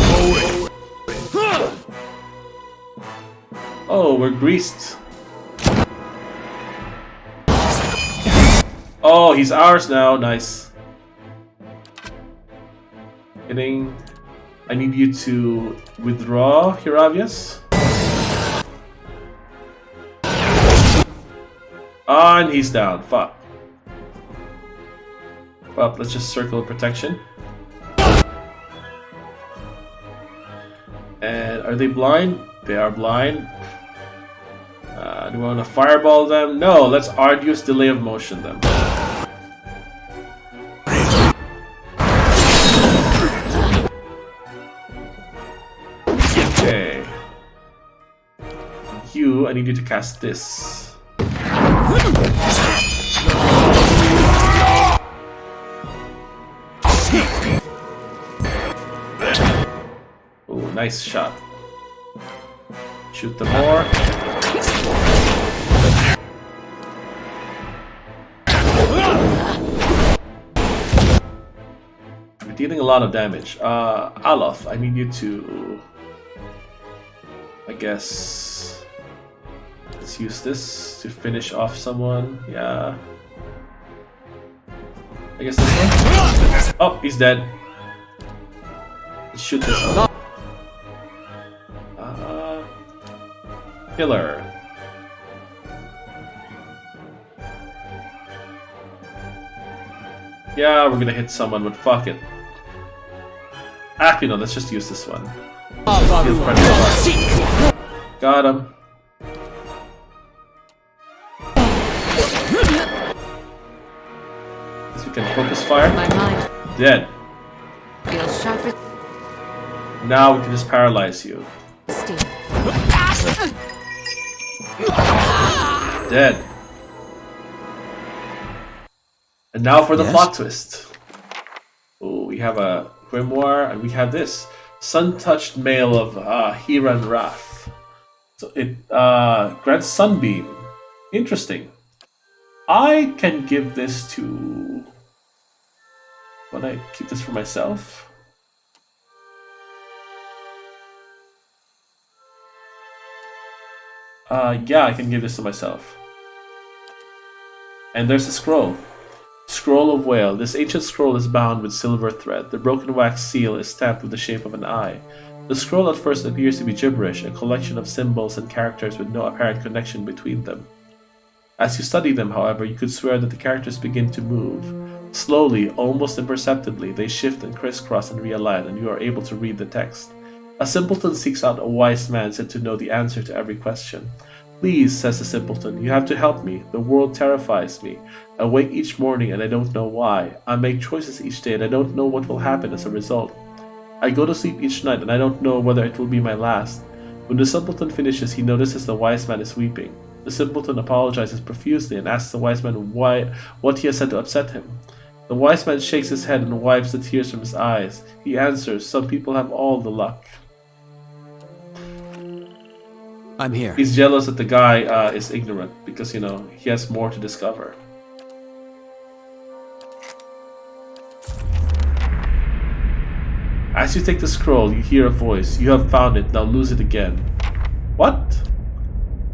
Oh, we're greased. Oh, he's ours now. Nice. Getting. I need you to withdraw, Hiravius. And he's down. Fuck. Well, let's just circle protection. And are they blind? They are blind. Do we want to fireball them? No, let's arduous delay of motion them. Okay. You, I need you to cast this. Oh, nice shot. Shoot them more. We're dealing a lot of damage. Aloth, I need you to... I guess... Let's use this to finish off someone. Yeah. I guess this one? Oh, he's dead. Let's shoot this one. Killer. Yeah, we're gonna hit someone, but fuck it. Actually, no, let's just use this one. Got him. Guess we can focus fire. Dead. Now we can just paralyze you. Dead. And now for the plot twist. Oh, we have a grimoire, and we have this sun-touched mail of Hiran Wrath. So it grants Sunbeam. Interesting. I can give this to. When I keep this for myself. Yeah, I can give this to myself. And there's a scroll. Scroll of Whale. This ancient scroll is bound with silver thread. The broken wax seal is stamped with the shape of an eye. The scroll at first appears to be gibberish, a collection of symbols and characters with no apparent connection between them. As you study them, however, you could swear that the characters begin to move. Slowly, almost imperceptibly, they shift and crisscross and realign, and you are able to read the text. A simpleton seeks out a wise man said to know the answer to every question. Please, says the simpleton, you have to help me. The world terrifies me. I wake each morning and I don't know why. I make choices each day and I don't know what will happen as a result. I go to sleep each night and I don't know whether it will be my last. When the simpleton finishes, he notices the wise man is weeping. The simpleton apologizes profusely and asks the wise man what he has said to upset him. The wise man shakes his head and wipes the tears from his eyes. He answers, some people have all the luck. I'm here. He's jealous that the guy is ignorant because, he has more to discover. As you take the scroll, you hear a voice. You have found it, now lose it again. What?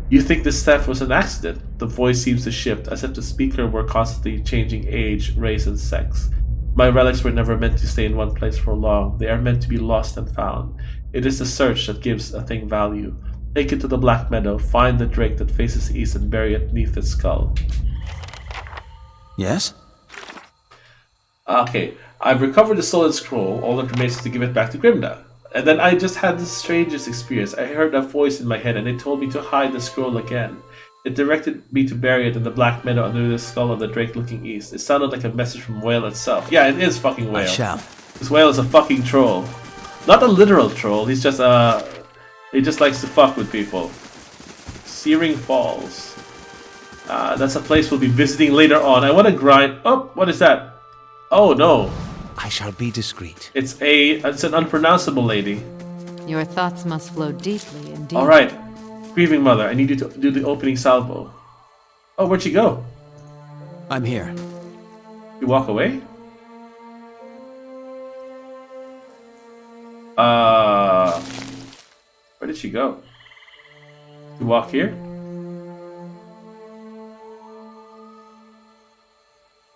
You think this theft was an accident. The voice seems to shift, as if the speaker were constantly changing age, race, and sex. My relics were never meant to stay in one place for long. They are meant to be lost and found. It is the search that gives a thing value. Take it to the Black Meadow, find the drake that faces east, and bury it beneath its skull. Yes? Okay, I've recovered the stolen scroll. All that remains is to give it back to Grimda. And then I just had the strangest experience. I heard a voice in my head and it told me to hide the scroll again. It directed me to bury it in the Black Meadow under the skull of the drake looking east. It sounded like a message from Whale itself. Yeah, it is fucking Whale. I shall. This Whale is a fucking troll. Not a literal troll, he's just he just likes to fuck with people. Searing Falls. That's a place we'll be visiting later on. I want to grind... Oh, what is that? Oh no. I shall be discreet. It's an unpronounceable lady. Your thoughts must flow deeply indeed. Alright. Grieving Mother, I need you to do the opening salvo. Oh, where'd she go? I'm here. You walk away? Where did she go? You walk here?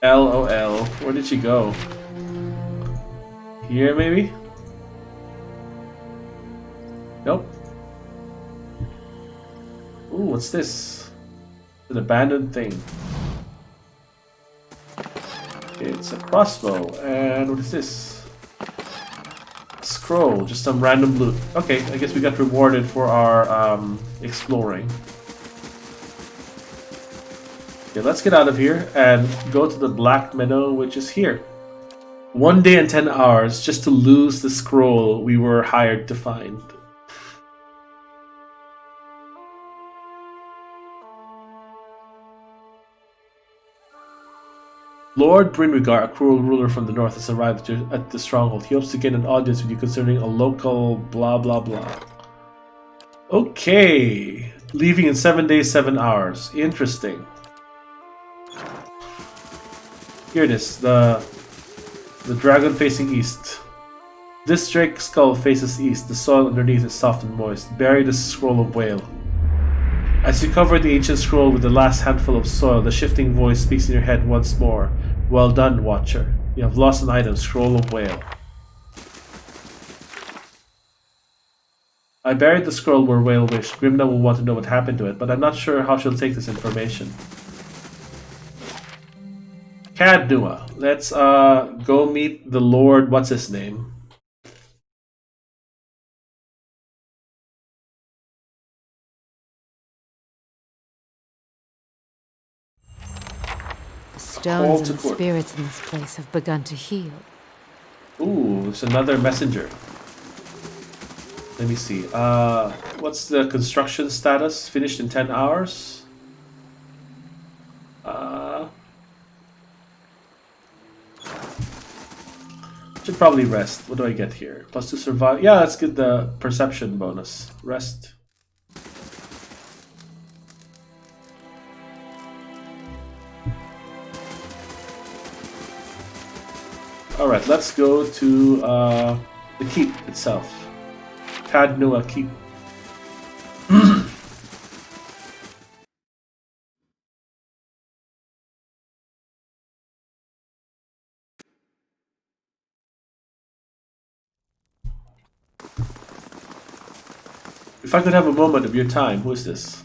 LOL. Where did she go? Here, maybe? Nope. Ooh, what's this? An abandoned thing. It's a crossbow. And what is this? Scroll, just some random loot. Okay, I guess we got rewarded for our exploring. Okay, let's get out of here and go to the Black Meadow, which is here. 1 day and 10 hours just to lose the scroll we were hired to find. Lord Brinwigar, a cruel ruler from the north, has arrived at the stronghold. He hopes to get an audience with you concerning a local blah blah blah. Okay. Leaving in 7 days, 7 hours. Interesting. Here it is. The dragon facing east. This drake skull faces east. The soil underneath is soft and moist. Bury the scroll of Whale. As you cover the ancient scroll with the last handful of soil, the shifting voice speaks in your head once more. Well done, Watcher. You have lost an item, Scroll of Whale. I buried the scroll where Whale wished. Grimna will want to know what happened to it, but I'm not sure how she'll take this information. Cadnua. Let's go meet the Lord. What's his name? Stones and spirits in this place have begun to heal. Ooh, it's another messenger. Let me see. What's the construction status? Finished in 10 hours? Should probably rest. What do I get here? Plus 2 survive. Yeah, let's get the perception bonus. Rest. Alright, let's go to the keep itself. Cadnua Keep. If I could have a moment of your time, who is this?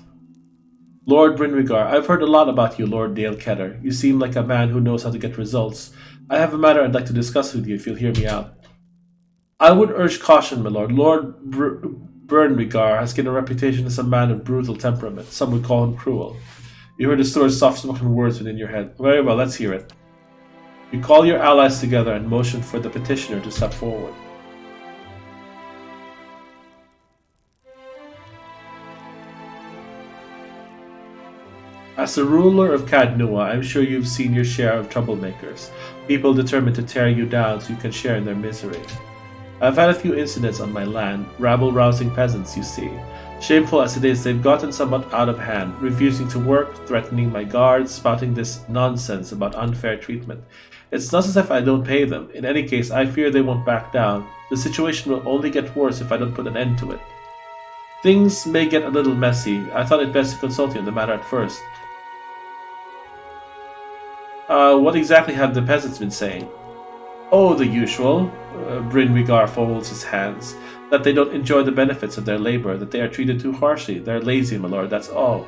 Lord Brinwigar, I've heard a lot about you, Lord Dale Ketter. You seem like a man who knows how to get results. I have a matter I'd like to discuss with you if you'll hear me out. I would urge caution, my lord. Bernwigar has gained a reputation as a man of brutal temperament. Some would call him cruel. You heard his store's soft-spoken words within your head. Very well, let's hear it. You call your allies together and motion for the petitioner to step forward. As the ruler of Cadnua, I'm sure you've seen your share of troublemakers, people determined to tear you down so you can share in their misery. I've had a few incidents on my land, rabble-rousing peasants, you see. Shameful as it is, they've gotten somewhat out of hand, refusing to work, threatening my guards, spouting this nonsense about unfair treatment. It's not as if I don't pay them. In any case, I fear they won't back down. The situation will only get worse if I don't put an end to it. Things may get a little messy. I thought it best to consult you on the matter at first. What exactly have the peasants been saying? Oh, the usual. Brinwigar folds his hands. That they don't enjoy the benefits of their labor, that they are treated too harshly. They're lazy, my lord, that's all.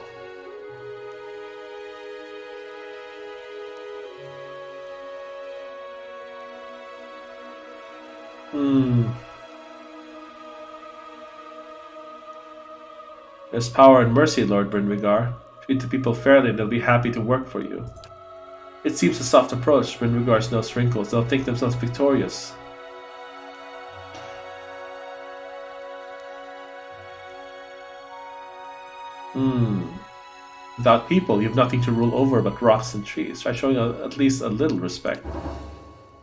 There's power and mercy, Lord Brinwigar. Treat the people fairly and they'll be happy to work for you. It seems a soft approach. Brinwigar's no wrinkles. They'll think themselves victorious. Without people, you've nothing to rule over but rocks and trees. Try showing at least a little respect.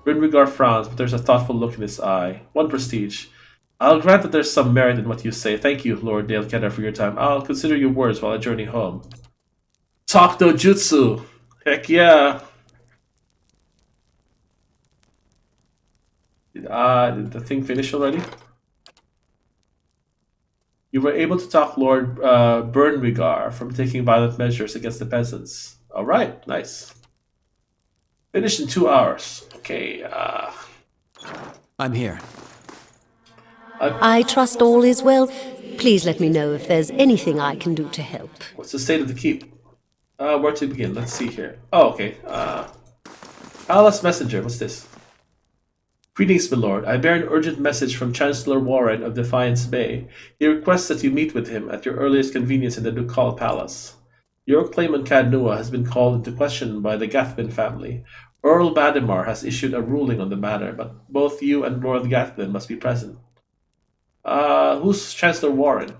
Brinwigar frowns, but there's a thoughtful look in his eye. One prestige. I'll grant that there's some merit in what you say. Thank you, Lord Dale Ketter, for your time. I'll consider your words while I journey home. Talk no jutsu! Heck yeah! Did the thing finish already? You were able to talk Lord Bernwigar from taking violent measures against the peasants. Alright, nice. Finished in 2 hours. Okay, I'm here. I trust all is well. Please let me know if there's anything I can do to help. What's the state of the keep? Where to begin? Let's see here. Oh, okay. Palace Messenger, what's this? Greetings, my lord. I bear an urgent message from Chancellor Warren of Defiance Bay. He requests that you meet with him at your earliest convenience in the Ducal Palace. Your claim on Cadnua has been called into question by the Gathbin family. Earl Badimar has issued a ruling on the matter, but both you and Lord Gathbin must be present. Who's Chancellor Warren?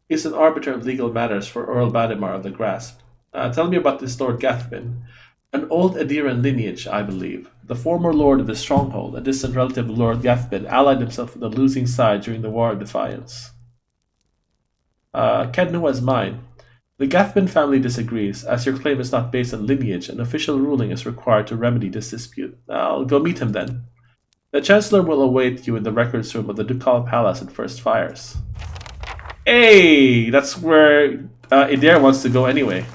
He's an arbiter of legal matters for Earl Badimar of the Grasp. Tell me about this Lord Gathbin. An old Adiran lineage, I believe. The former lord of the stronghold, a distant relative of Lord Gathbin, allied himself with the losing side during the War of Defiance. Cadnua is mine. The Gathbin family disagrees. As your claim is not based on lineage, an official ruling is required to remedy this dispute. I'll go meet him then. The Chancellor will await you in the records room of the Ducal Palace at First Fires. Hey! That's where Adair wants to go anyway.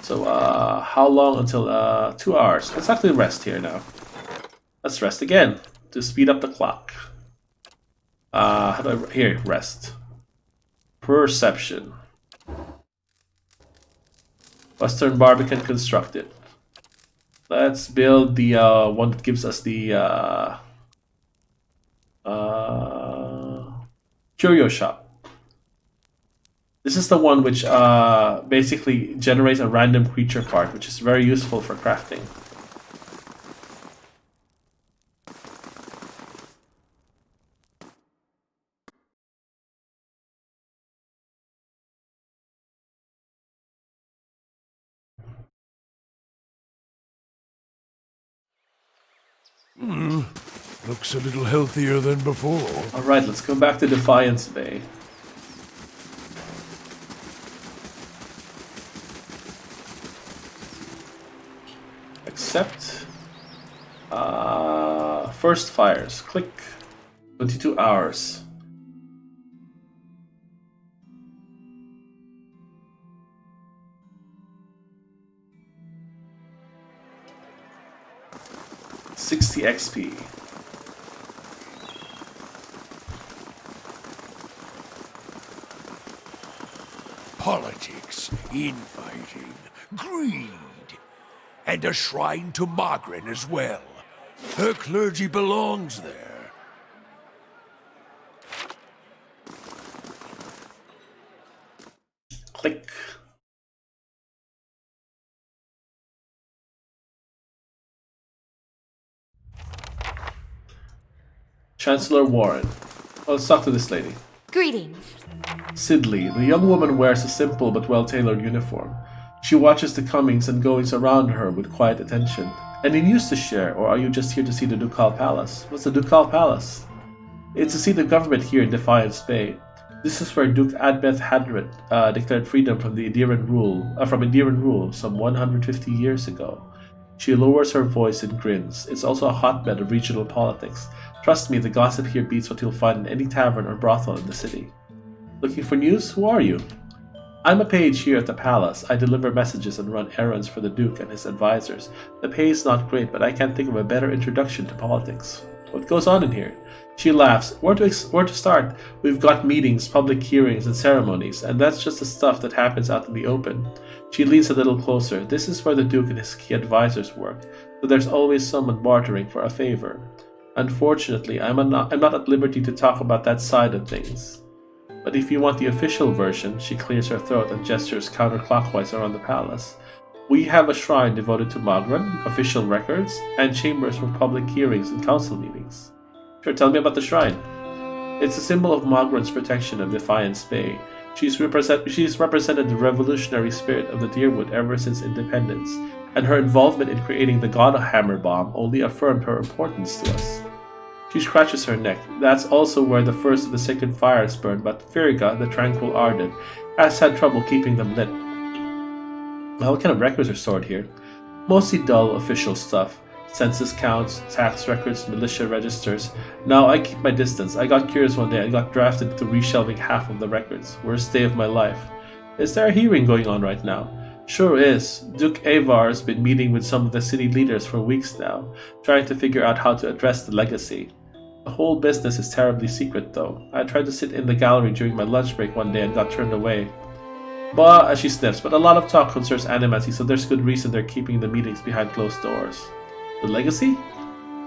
So, how long until 2 hours? Let's actually rest here now. Let's rest again to speed up the clock. How do I... Here, rest. Perception. Western Barbican constructed. Let's build the one that gives us the curio shop. This is the one which basically generates a random creature part, which is very useful for crafting. Looks a little healthier than before. Alright, let's go back to Defiance Bay. Accept. First fires. Click. 22 hours. $60 XP. politics, infighting, greed, and a shrine to Margaret as well. Her clergy belongs there. Click. Chancellor Warren. Well, let's talk to this lady. Greetings. Sidley, the young woman wears a simple but well-tailored uniform. She watches the comings and goings around her with quiet attention. Any news to share, or are you just here to see the Ducal Palace? What's the Ducal Palace? It's the seat of government here in Defiance Bay. This is where Duke Adbeth Hadrit declared freedom from Indiran rule some 150 years ago. She lowers her voice and grins. It's also a hotbed of regional politics. Trust me, the gossip here beats what you'll find in any tavern or brothel in the city. Looking for news? Who are you? I'm a page here at the palace. I deliver messages and run errands for the Duke and his advisors. The pay is not great, but I can't think of a better introduction to politics. What goes on in here? She laughs. Where to start? We've got meetings, public hearings, and ceremonies, and that's just the stuff that happens out in the open. She leans a little closer. This is where the Duke and his key advisors work, so there's always someone bartering for a favor. Unfortunately, I'm not at liberty to talk about that side of things. But if you want the official version, she clears her throat and gestures counterclockwise around the palace. We have a shrine devoted to Magran, official records, and chambers for public hearings and council meetings. Sure, tell me about the shrine. It's a symbol of Magran's protection of Defiance Bay. She's represented the revolutionary spirit of the Deerwood ever since independence, and her involvement in creating the God Hammer bomb only affirmed her importance to us. She scratches her neck. That's also where the first of the sacred fires burned, but Virga, the tranquil ardent, has had trouble keeping them lit. Now, what kind of records are stored here? Mostly dull official stuff. Census counts, tax records, militia registers. Now I keep my distance. I got curious one day and got drafted to reshelving half of the records. Worst day of my life. Is there a hearing going on right now? Sure is. Duke Avar's been meeting with some of the city leaders for weeks now, trying to figure out how to address the legacy. The whole business is terribly secret though. I tried to sit in the gallery during my lunch break one day and got turned away. But, she sniffs, but a lot of talk concerns animacy, so there's good reason they're keeping the meetings behind closed doors. The legacy?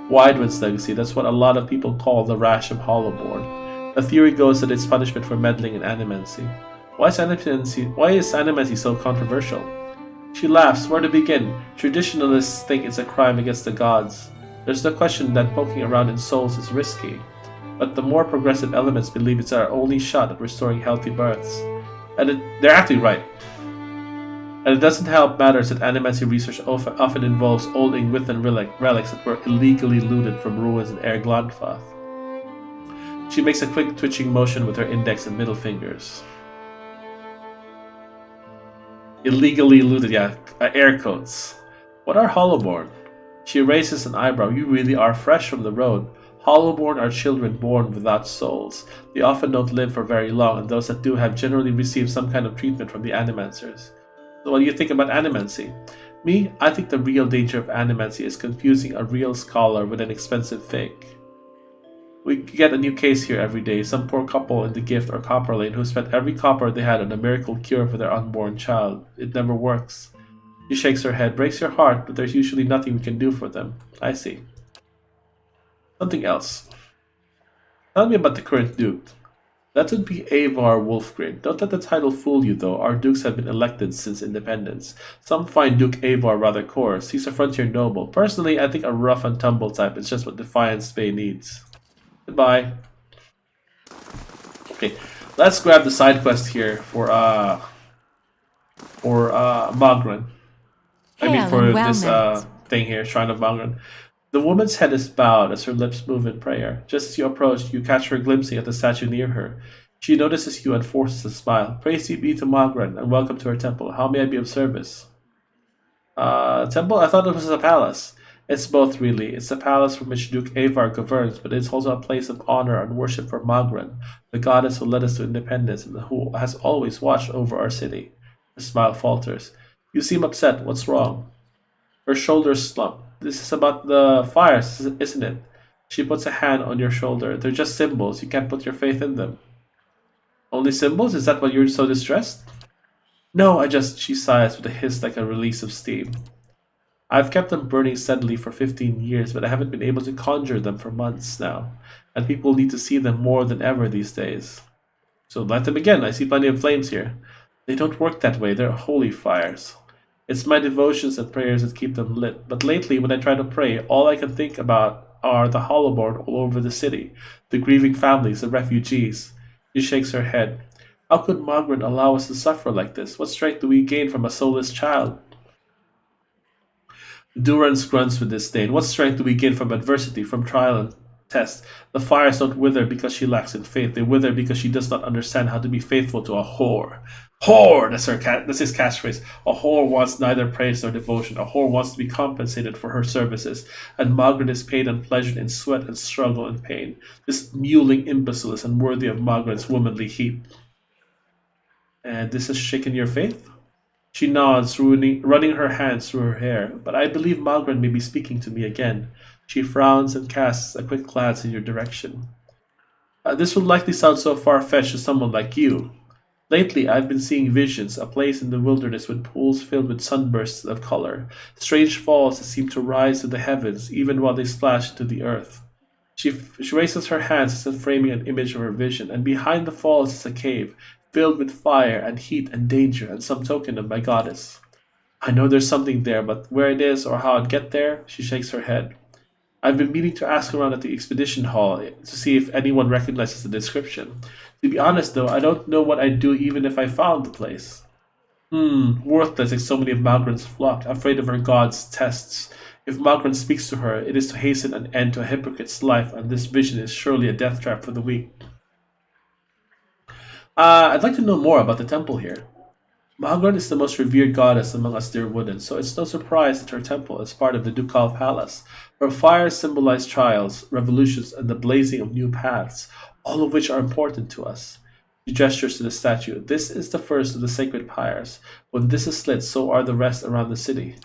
Widewood's legacy, that's what a lot of people call the Rash of Hollowborn. The theory goes that it's punishment for meddling in animancy. Why is animancy so controversial? She laughs. Where to begin? Traditionalists think it's a crime against the gods. There's no question that poking around in souls is risky, but the more progressive elements believe it's our only shot at restoring healthy births. And they're actually right. And it doesn't help matters that animancy research often involves old Ingwithan relics that were illegally looted from ruins in Air Glanfath. She makes a quick twitching motion with her index and middle fingers. Illegally looted, yeah, air coats. What are Hollowborn? She raises an eyebrow. You really are fresh from the road. Hollowborn are children born without souls. They often don't live for very long, and those that do have generally received some kind of treatment from the animancers. So what do you think about animancy? Me, I think the real danger of animancy is confusing a real scholar with an expensive fake. We get a new case here every day, some poor couple in the Gift or Copper Lane who spent every copper they had on a miracle cure for their unborn child. It never works. She shakes her head. Breaks your heart, but there's usually nothing we can do for them. I see. Something else. Tell me about the current Duke. That would be Avar Wolfgren. Don't let the title fool you, though. Our dukes have been elected since independence. Some find Duke Avar rather coarse. He's a frontier noble. Personally, I think a rough and tumble type is just what Defiance Bay needs. Goodbye. Okay, let's grab the side quest here for Magran. For this thing here, Shrine of Magran. The woman's head is bowed as her lips move in prayer. Just as you approach, you catch her glimpsing at the statue near her. She notices you and forces a smile. Praise be to Magran, and welcome to her temple. How may I be of service? Temple? I thought it was a palace. It's both, really. It's the palace from which Duke Avar governs, but it's also a place of honor and worship for Magran, the goddess who led us to independence and who has always watched over our city. Her smile falters. You seem upset. What's wrong? Her shoulders slump. This is about the fires, isn't it? She puts a hand on your shoulder. They're just symbols. You can't put your faith in them. Only symbols? Is that why you're so distressed? No, she sighs with a hiss like a release of steam. I've kept them burning steadily for 15 years, but I haven't been able to conjure them for months now, and people need to see them more than ever these days. So light them again. I see plenty of flames here. They don't work that way. They're holy fires. It's my devotions and prayers that keep them lit. But lately, when I try to pray, all I can think about are the hollowborn all over the city, the grieving families, the refugees. She shakes her head. How could Margaret allow us to suffer like this? What strength do we gain from a soulless child? Durance grunts with disdain. What strength do we gain from adversity, from trial and test? The fires don't wither because she lacks in faith. They wither because she does not understand how to be faithful to a whore. Whore! That's his catchphrase. A whore wants neither praise nor devotion. A whore wants to be compensated for her services. And Margaret is paid and pleasured in sweat and struggle and pain. This mewling imbecile is unworthy of Margaret's womanly heat. And this has shaken your faith? She nods, running her hands through her hair. But I believe Margaret may be speaking to me again. She frowns and casts a quick glance in your direction. This would likely sound so far-fetched to someone like you. Lately, I've been seeing visions, a place in the wilderness with pools filled with sunbursts of color, strange falls that seem to rise to the heavens even while they splash into the earth. She raises her hands as if framing an image of her vision, and behind the falls is a cave, filled with fire and heat and danger and some token of my goddess. I know there's something there, but where it is or how I'd get there, she shakes her head. I've been meaning to ask around at the expedition hall to see if anyone recognizes the description. To be honest, though, I don't know what I'd do even if I found the place. Worthless like so many of Malgren's flock, afraid of her god's tests. If Malgren speaks to her, it is to hasten an end to a hypocrite's life, and this vision is surely a death trap for the weak. I'd like to know more about the temple here. Malgren is the most revered goddess among us dear Woodens, so it's no surprise that her temple is part of the ducal palace. Her fires symbolize trials, revolutions, and the blazing of new paths, all of which are important to us. She gestures to the statue. This is the first of the sacred pyres. When this is lit, so are the rest around the city.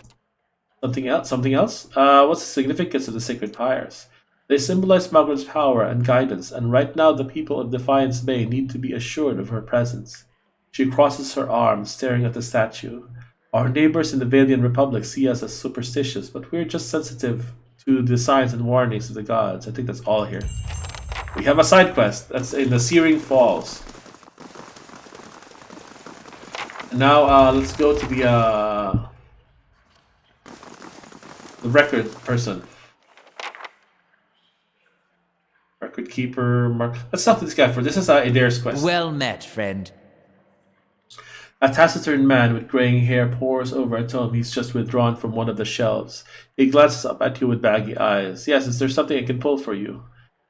Something else? What's the significance of the sacred pyres? They symbolize Malgren's power and guidance, and right now the people of Defiance Bay need to be assured of her presence. She crosses her arms, staring at the statue. Our neighbors in the Valian Republic see us as superstitious, but we're just sensitive to the signs and warnings of the gods. I think that's all here. We have a side quest. That's in the Searing Falls. Now let's go to the record person. Record keeper. Let's talk to this guy for this is Adair's quest. Well met, friend. A taciturn man with graying hair pores over a tome he's just withdrawn from one of the shelves. He glances up at you with baggy eyes. Yes, is there something I can pull for you?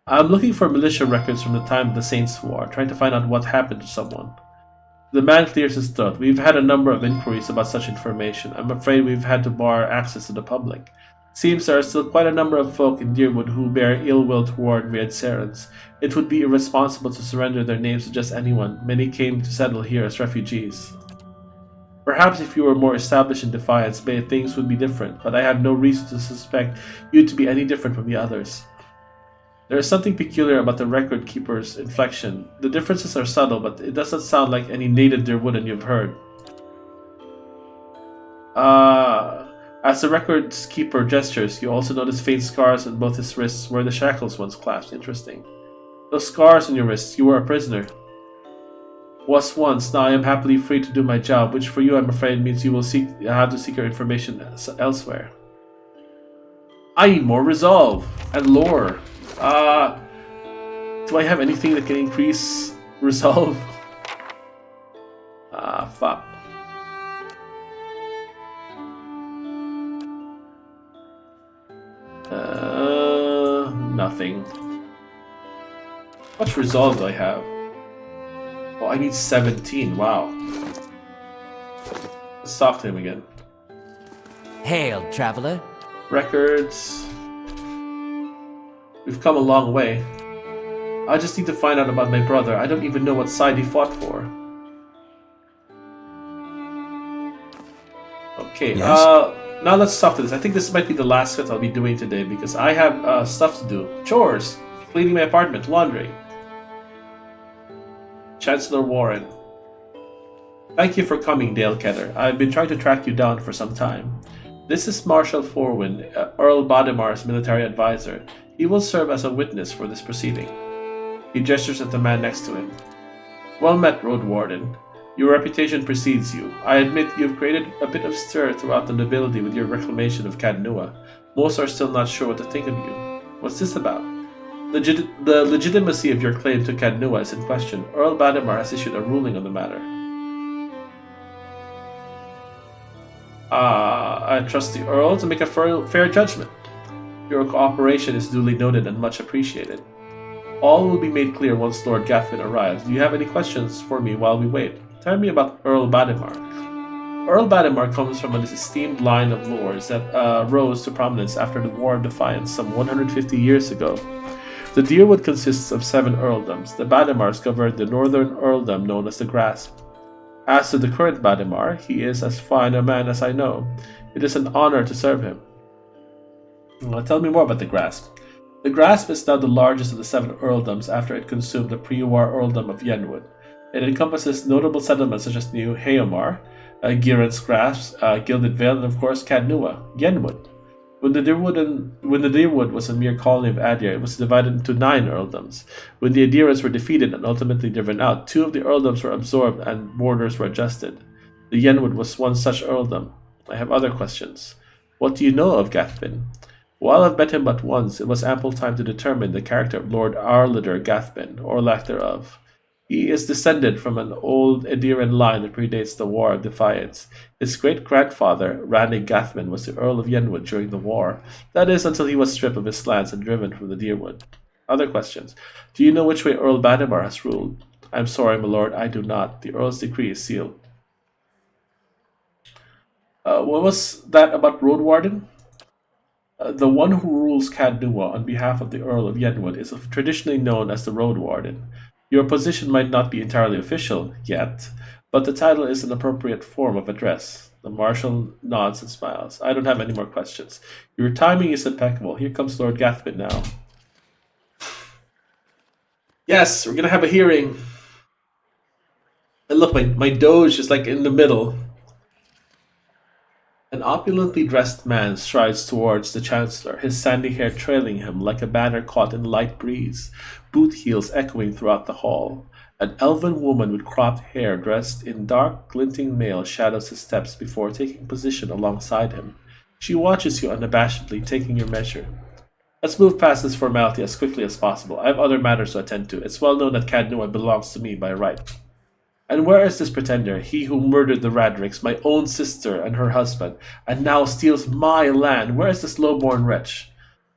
I'm looking for militia records from the time of the Saints' War, trying to find out what happened to someone. The man clears his throat. We've had a number of inquiries about such information. I'm afraid we've had to bar access to the public. Seems there are still quite a number of folk in Deerwood who bear ill will toward Riedserans. It would be irresponsible to surrender their names to just anyone. Many came to settle here as refugees. Perhaps if you were more established in Defiance Bay, things would be different, but I have no reason to suspect you to be any different from the others. There is something peculiar about the record keeper's inflection. The differences are subtle, but it doesn't sound like any native Deerwooden you've heard. As the records keeper gestures, you also notice faint scars on both his wrists where the shackles once clasped. Interesting. Those scars on your wrists, you were a prisoner. Was once, now I am happily free to do my job, which for you I'm afraid means you will have to seek your information elsewhere. I need more resolve and lore. Do I have anything that can increase resolve? Fuck. Nothing. How much resolve do I have? Oh, I need 17. Wow. Let's talk to him again. Hail, traveler. Records. We've come a long way. I just need to find out about my brother. I don't even know what side he fought for. Okay, yes? Now let's talk to this. I think this might be the last quest I'll be doing today because I have stuff to do. Chores, cleaning my apartment, laundry. Chancellor Warren. Thank you for coming, Dale Kenner. I've been trying to track you down for some time. This is Marshal Forwin, Earl Badimar's military advisor. He will serve as a witness for this proceeding. He gestures at the man next to him. Well met, Road Warden. Your reputation precedes you. I admit you've created a bit of stir throughout the nobility with your reclamation of Cadnua. Most are still not sure what to think of you. What's this about? The legitimacy of your claim to Cadnua is in question. Earl Badimar has issued a ruling on the matter. I trust the Earl to make a fair judgment. Your cooperation is duly noted and much appreciated. All will be made clear once Lord Gaffin arrives. Do you have any questions for me while we wait? Tell me about Earl Badimar. Earl Badimar comes from an esteemed line of lords that rose to prominence after the War of Defiance some 150 years ago. The Deerwood consists of 7 earldoms. The Badimars govern the northern earldom known as the Grasp. As to the current Badimar, he is as fine a man as I know. It is an honor to serve him. Tell me more about the Grasp. The Grasp is now the largest of the 7 earldoms after it consumed the pre-war earldom of Yenwood. It encompasses notable settlements such as New Heomar, Giran's Grasp, Gilded Vale, and of course Cadnua, Yenwood. When the Deerwood was a mere colony of Adir, it was divided into 9 earldoms. When the Adirians were defeated and ultimately driven out, 2 of the earldoms were absorbed and borders were adjusted. The Yenwood was one such earldom. I have other questions. What do you know of Gathbin? While I've met him but once, it was ample time to determine the character of Lord Arlider Gathbin, or lack thereof. He is descended from an old Ediran line that predates the War of Defiance. His great-grandfather, Randy Gathman, was the Earl of Yenwood during the war. That is, until he was stripped of his lands and driven from the Deerwood. Other questions. Do you know which way Earl Badimar has ruled? I'm sorry, my lord, I do not. The Earl's decree is sealed. What was that about Road Warden? The one who rules Cadnua on behalf of the Earl of Yenwood is traditionally known as the Road Warden. Your position might not be entirely official yet, but the title is an appropriate form of address. The Marshal nods and smiles. I don't have any more questions. Your timing is impeccable. Here comes Lord Gathbin now. Yes, we're gonna have a hearing. And look, my doge is like in the middle. An opulently dressed man strides towards the Chancellor, his sandy hair trailing him like a banner caught in a light breeze, boot heels echoing throughout the hall. An elven woman with cropped hair dressed in dark, glinting mail shadows his steps before taking position alongside him. She watches you unabashedly, taking your measure. Let's move past this formality as quickly as possible. I have other matters to attend to. It's well known that Cadnua belongs to me by right. And where is this pretender, he who murdered the Radricks, my own sister and her husband, and now steals my land? Where is this low-born wretch?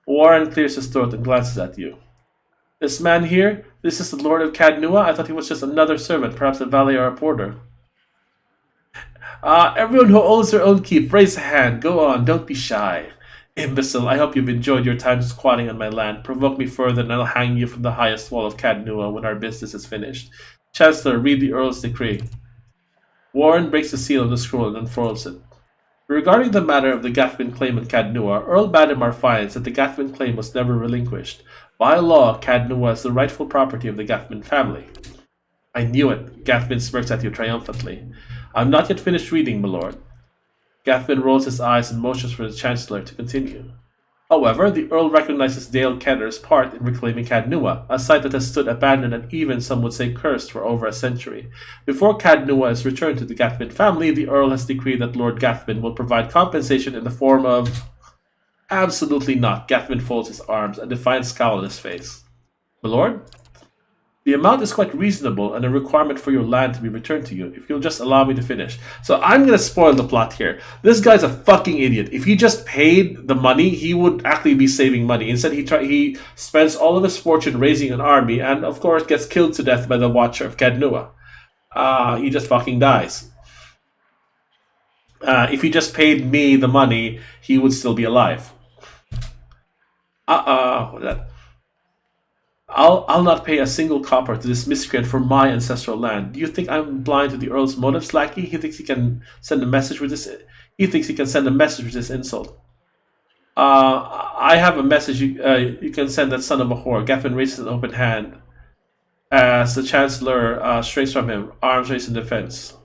Warren clears his throat and glances at you. This man here? This is the Lord of Cadnua? I thought he was just another servant, perhaps a valet or a porter. Everyone who owns their own keep, raise a hand. Go on, don't be shy. Imbecile, I hope you've enjoyed your time squatting on my land. Provoke me further and I'll hang you from the highest wall of Cadnua when our business is finished. Chancellor, read the Earl's decree. Warren breaks the seal of the scroll and unfurls it. Regarding the matter of the Gathbin claim in Cadnua, Earl Badimar finds that the Gathbin claim was never relinquished. By law, Cadnua is the rightful property of the Gathbin family. I knew it. Gathbin smirks at you triumphantly. I'm not yet finished reading, my lord. Gathbin rolls his eyes and motions for the Chancellor to continue. However, the Earl recognizes Dale Kenner's part in reclaiming Cadnua, a site that has stood abandoned and even, some would say, cursed for over a century. Before Cadnua is returned to the Gathbin family, the Earl has decreed that Lord Gathbin will provide compensation in the form of... Absolutely not. Gathbin folds his arms, a defiant scowl on his face. My lord? The amount is quite reasonable and a requirement for your land to be returned to you, if you'll just allow me to finish. So I'm going to spoil the plot here. This guy's a fucking idiot. If he just paid the money, he would actually be saving money. Instead, he spends all of his fortune raising an army and, of course, gets killed to death by the Watcher of Cadnua. He just fucking dies. If he just paid me the money, he would still be alive. What is that? I'll not pay a single copper to this miscreant for my ancestral land. Do you think I'm blind to the Earl's motives, lackey? He thinks he can send a message with this. He thinks he can send a message with this insult. I have a message you can send that son of a whore. Gaffin raises an open hand as the Chancellor strays from him, arms raised in defense.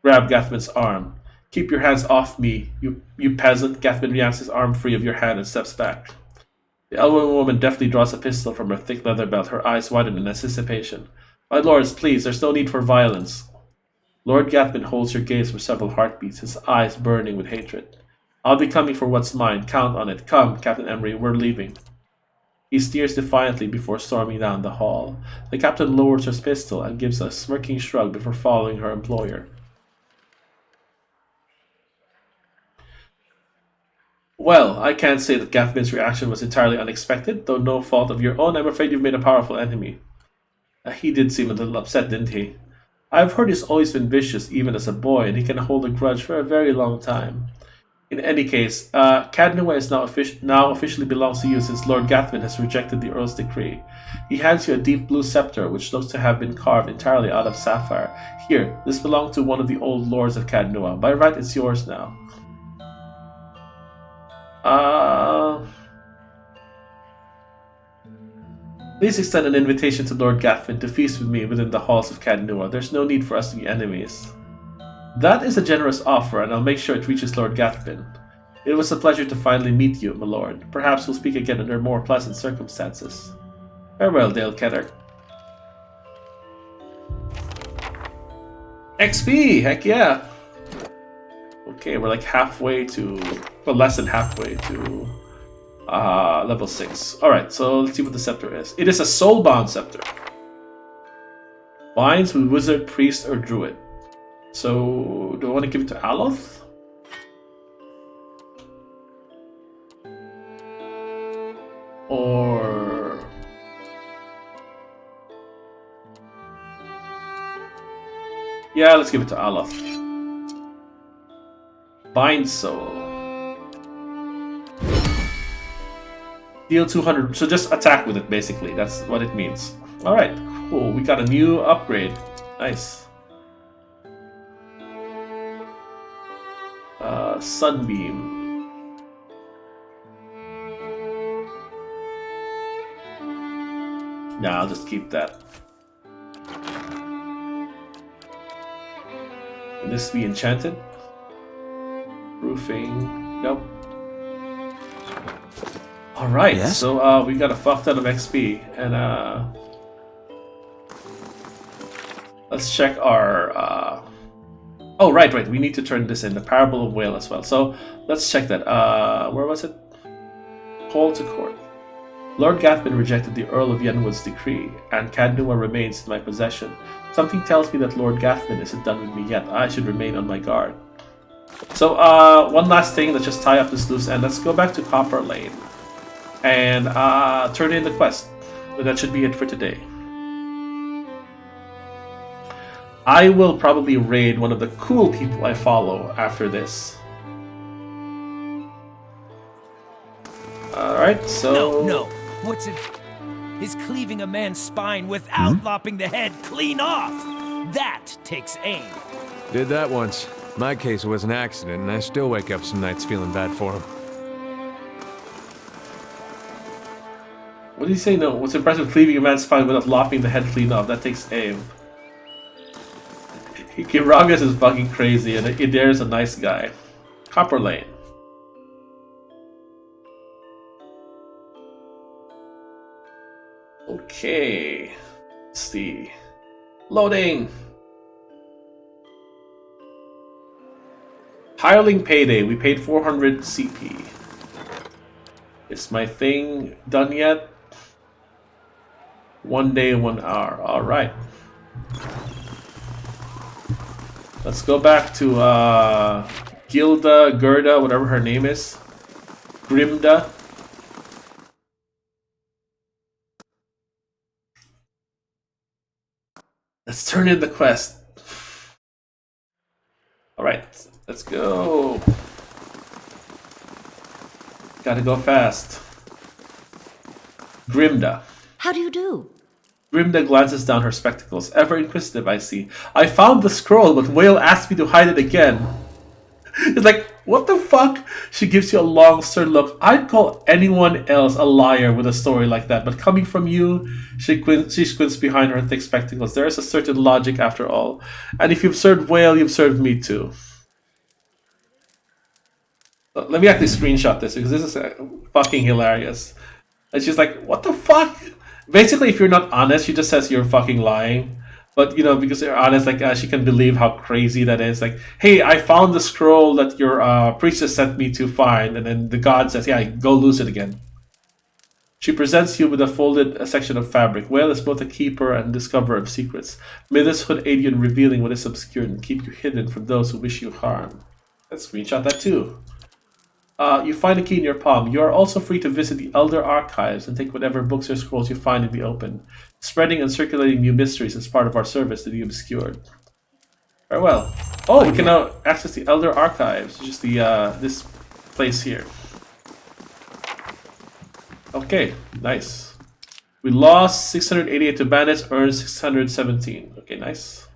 Grab Gathman's arm. Keep your hands off me, you peasant. Gathman yanks his arm free of your hand and steps back. The elderly woman deftly draws a pistol from her thick leather belt, her eyes widen in anticipation. My lords, please, there's no need for violence. Lord Gathman holds your gaze for several heartbeats, his eyes burning with hatred. I'll be coming for what's mine. Count on it. Come, Captain Emery, we're leaving. He sneers defiantly before storming down the hall. The captain lowers his pistol and gives a smirking shrug before following her employer. Well, I can't say that Gathman's reaction was entirely unexpected, though no fault of your own. I'm afraid you've made a powerful enemy. He did seem a little upset, didn't he? I've heard he's always been vicious, even as a boy, and he can hold a grudge for a very long time. In any case, Cadnua is now officially belongs to you since Lord Gathman has rejected the Earl's decree. He hands you a deep blue scepter, which looks to have been carved entirely out of sapphire. Here, this belonged to one of the old lords of Cadnua. By right, it's yours now. Please extend an invitation to Lord Gathman to feast with me within the halls of Cadnua. There's no need for us to be enemies. That is a generous offer, and I'll make sure it reaches Lord Gathman. It was a pleasure to finally meet you, my lord. Perhaps we'll speak again under more pleasant circumstances. Farewell, Dale Ketter. XP! Heck yeah! Okay, we're like halfway to... well, less than halfway to... level 6. Alright, so let's see what the scepter is. It is a soulbound scepter. Binds with wizard, priest, or druid. So, do I want to give it to Aloth? Or... yeah, let's give it to Aloth. Bind Soul. Deal 200, so just attack with it basically, that's what it means. Alright, cool, we got a new upgrade. Nice. Sunbeam. Nah, I'll just keep that. Can this be enchanted? Roofing. Nope. Alright, yes? So we got a fuck ton of XP, and let's check our oh, right, we need to turn this in, the Parable of Whale as well. So let's check that. Where was it? Call to court. Lord Gathman rejected the Earl of Yenwood's decree, and Cadnua remains in my possession. Something tells me that Lord Gathman isn't done with me yet. I should remain on my guard. So, one last thing, let's just tie up this loose end. Let's go back to Copper Lane and turn in the quest. But that should be it for today. I will probably raid one of the cool people I follow after this. Alright, so... No, what's it? Is cleaving a man's spine without lopping the head clean off. That takes aim. Did that once. My case was an accident, and I still wake up some nights feeling bad for him. What did he say? No, what's impressive cleaving a man's spine without lopping the head clean off? That takes aim. Kiragas is fucking crazy, and Idair's a nice guy. Copper Lane. Okay. Let's see. Loading! Hireling payday. We paid 400 CP. Is my thing done yet? 1 day, 1 hour. Alright. Let's go back to Gilda, Gerda, whatever her name is. Grimda. Let's turn in the quest. Alright, let's go. Gotta go fast. Grimda. How do you do? Grimda glances down her spectacles. Ever inquisitive, I see. I found the scroll, but Whale asked me to hide it again. It's like, what the fuck? She gives you a long, stern look. I'd call anyone else a liar with a story like that, but coming from you, she squints behind her thick spectacles. There is a certain logic after all. And if you've served Whale, you've served me too. Let me actually screenshot this because this is fucking hilarious. And she's like, what the fuck? Basically, if you're not honest, she just says you're fucking lying. But, you know, because you're honest, like, she can believe how crazy that is. Like, hey, I found the scroll that your priestess sent me to find. And then the god says, yeah, go lose it again. She presents you with a folded section of fabric. Whale is both a keeper and discoverer of secrets. May this hood aid you in revealing what is obscured and keep you hidden from those who wish you harm. Let's screenshot that too. You find a key in your palm. You are also free to visit the Elder Archives and take whatever books or scrolls you find in the open. Spreading and circulating new mysteries is part of our service to the obscured. Very well. Oh, we can now access the Elder Archives, which is the this place here. Okay, nice. We lost 688 to bandits, earned 617. Okay, nice.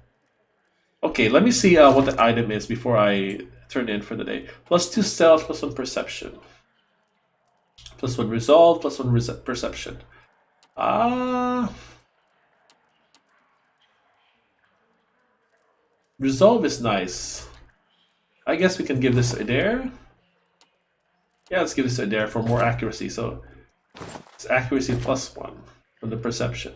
Okay, let me see what the item is before I turn in for the day. +2 stealth, +1 perception. +1 resolve, +1 perception. Resolve is nice. I guess we can give this a dare. Yeah, let's give this a dare for more accuracy. So it's accuracy +1 from the perception.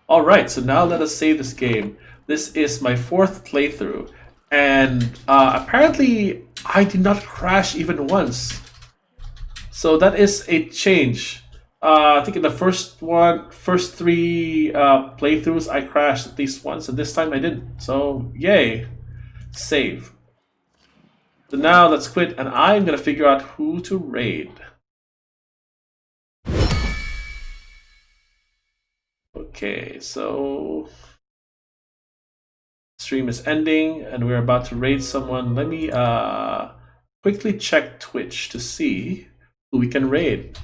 Alright, so now let us save this game. This is my 4th playthrough. And apparently I did not crash even once. So that is a change. I think in the first 3 playthroughs I crashed at least once, and this time I didn't. So yay. Save. So now let's quit, and I'm gonna figure out who to raid. Okay, so stream is ending and we're about to raid someone. Let me quickly check Twitch to see who we can raid.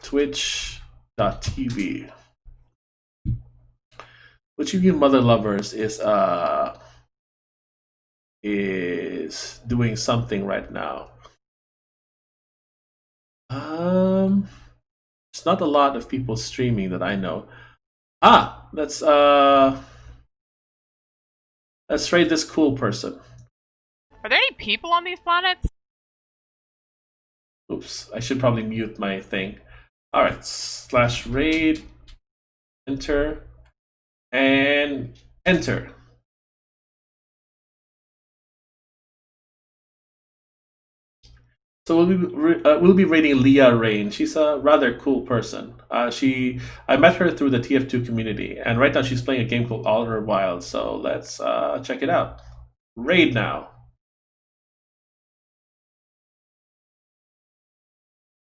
Twitch.tv. Which of you mother lovers is doing something right now? It's not a lot of people streaming that I know. Let's raid this cool person. Are there any people on these planets? Oops, I should probably mute my thing. Alright, /raid, enter, and enter. So we'll be raiding Leah Rain. She's a rather cool person. I met her through the TF2 community, and right now she's playing a game called Outer Wilds. So let's check it out. Raid now.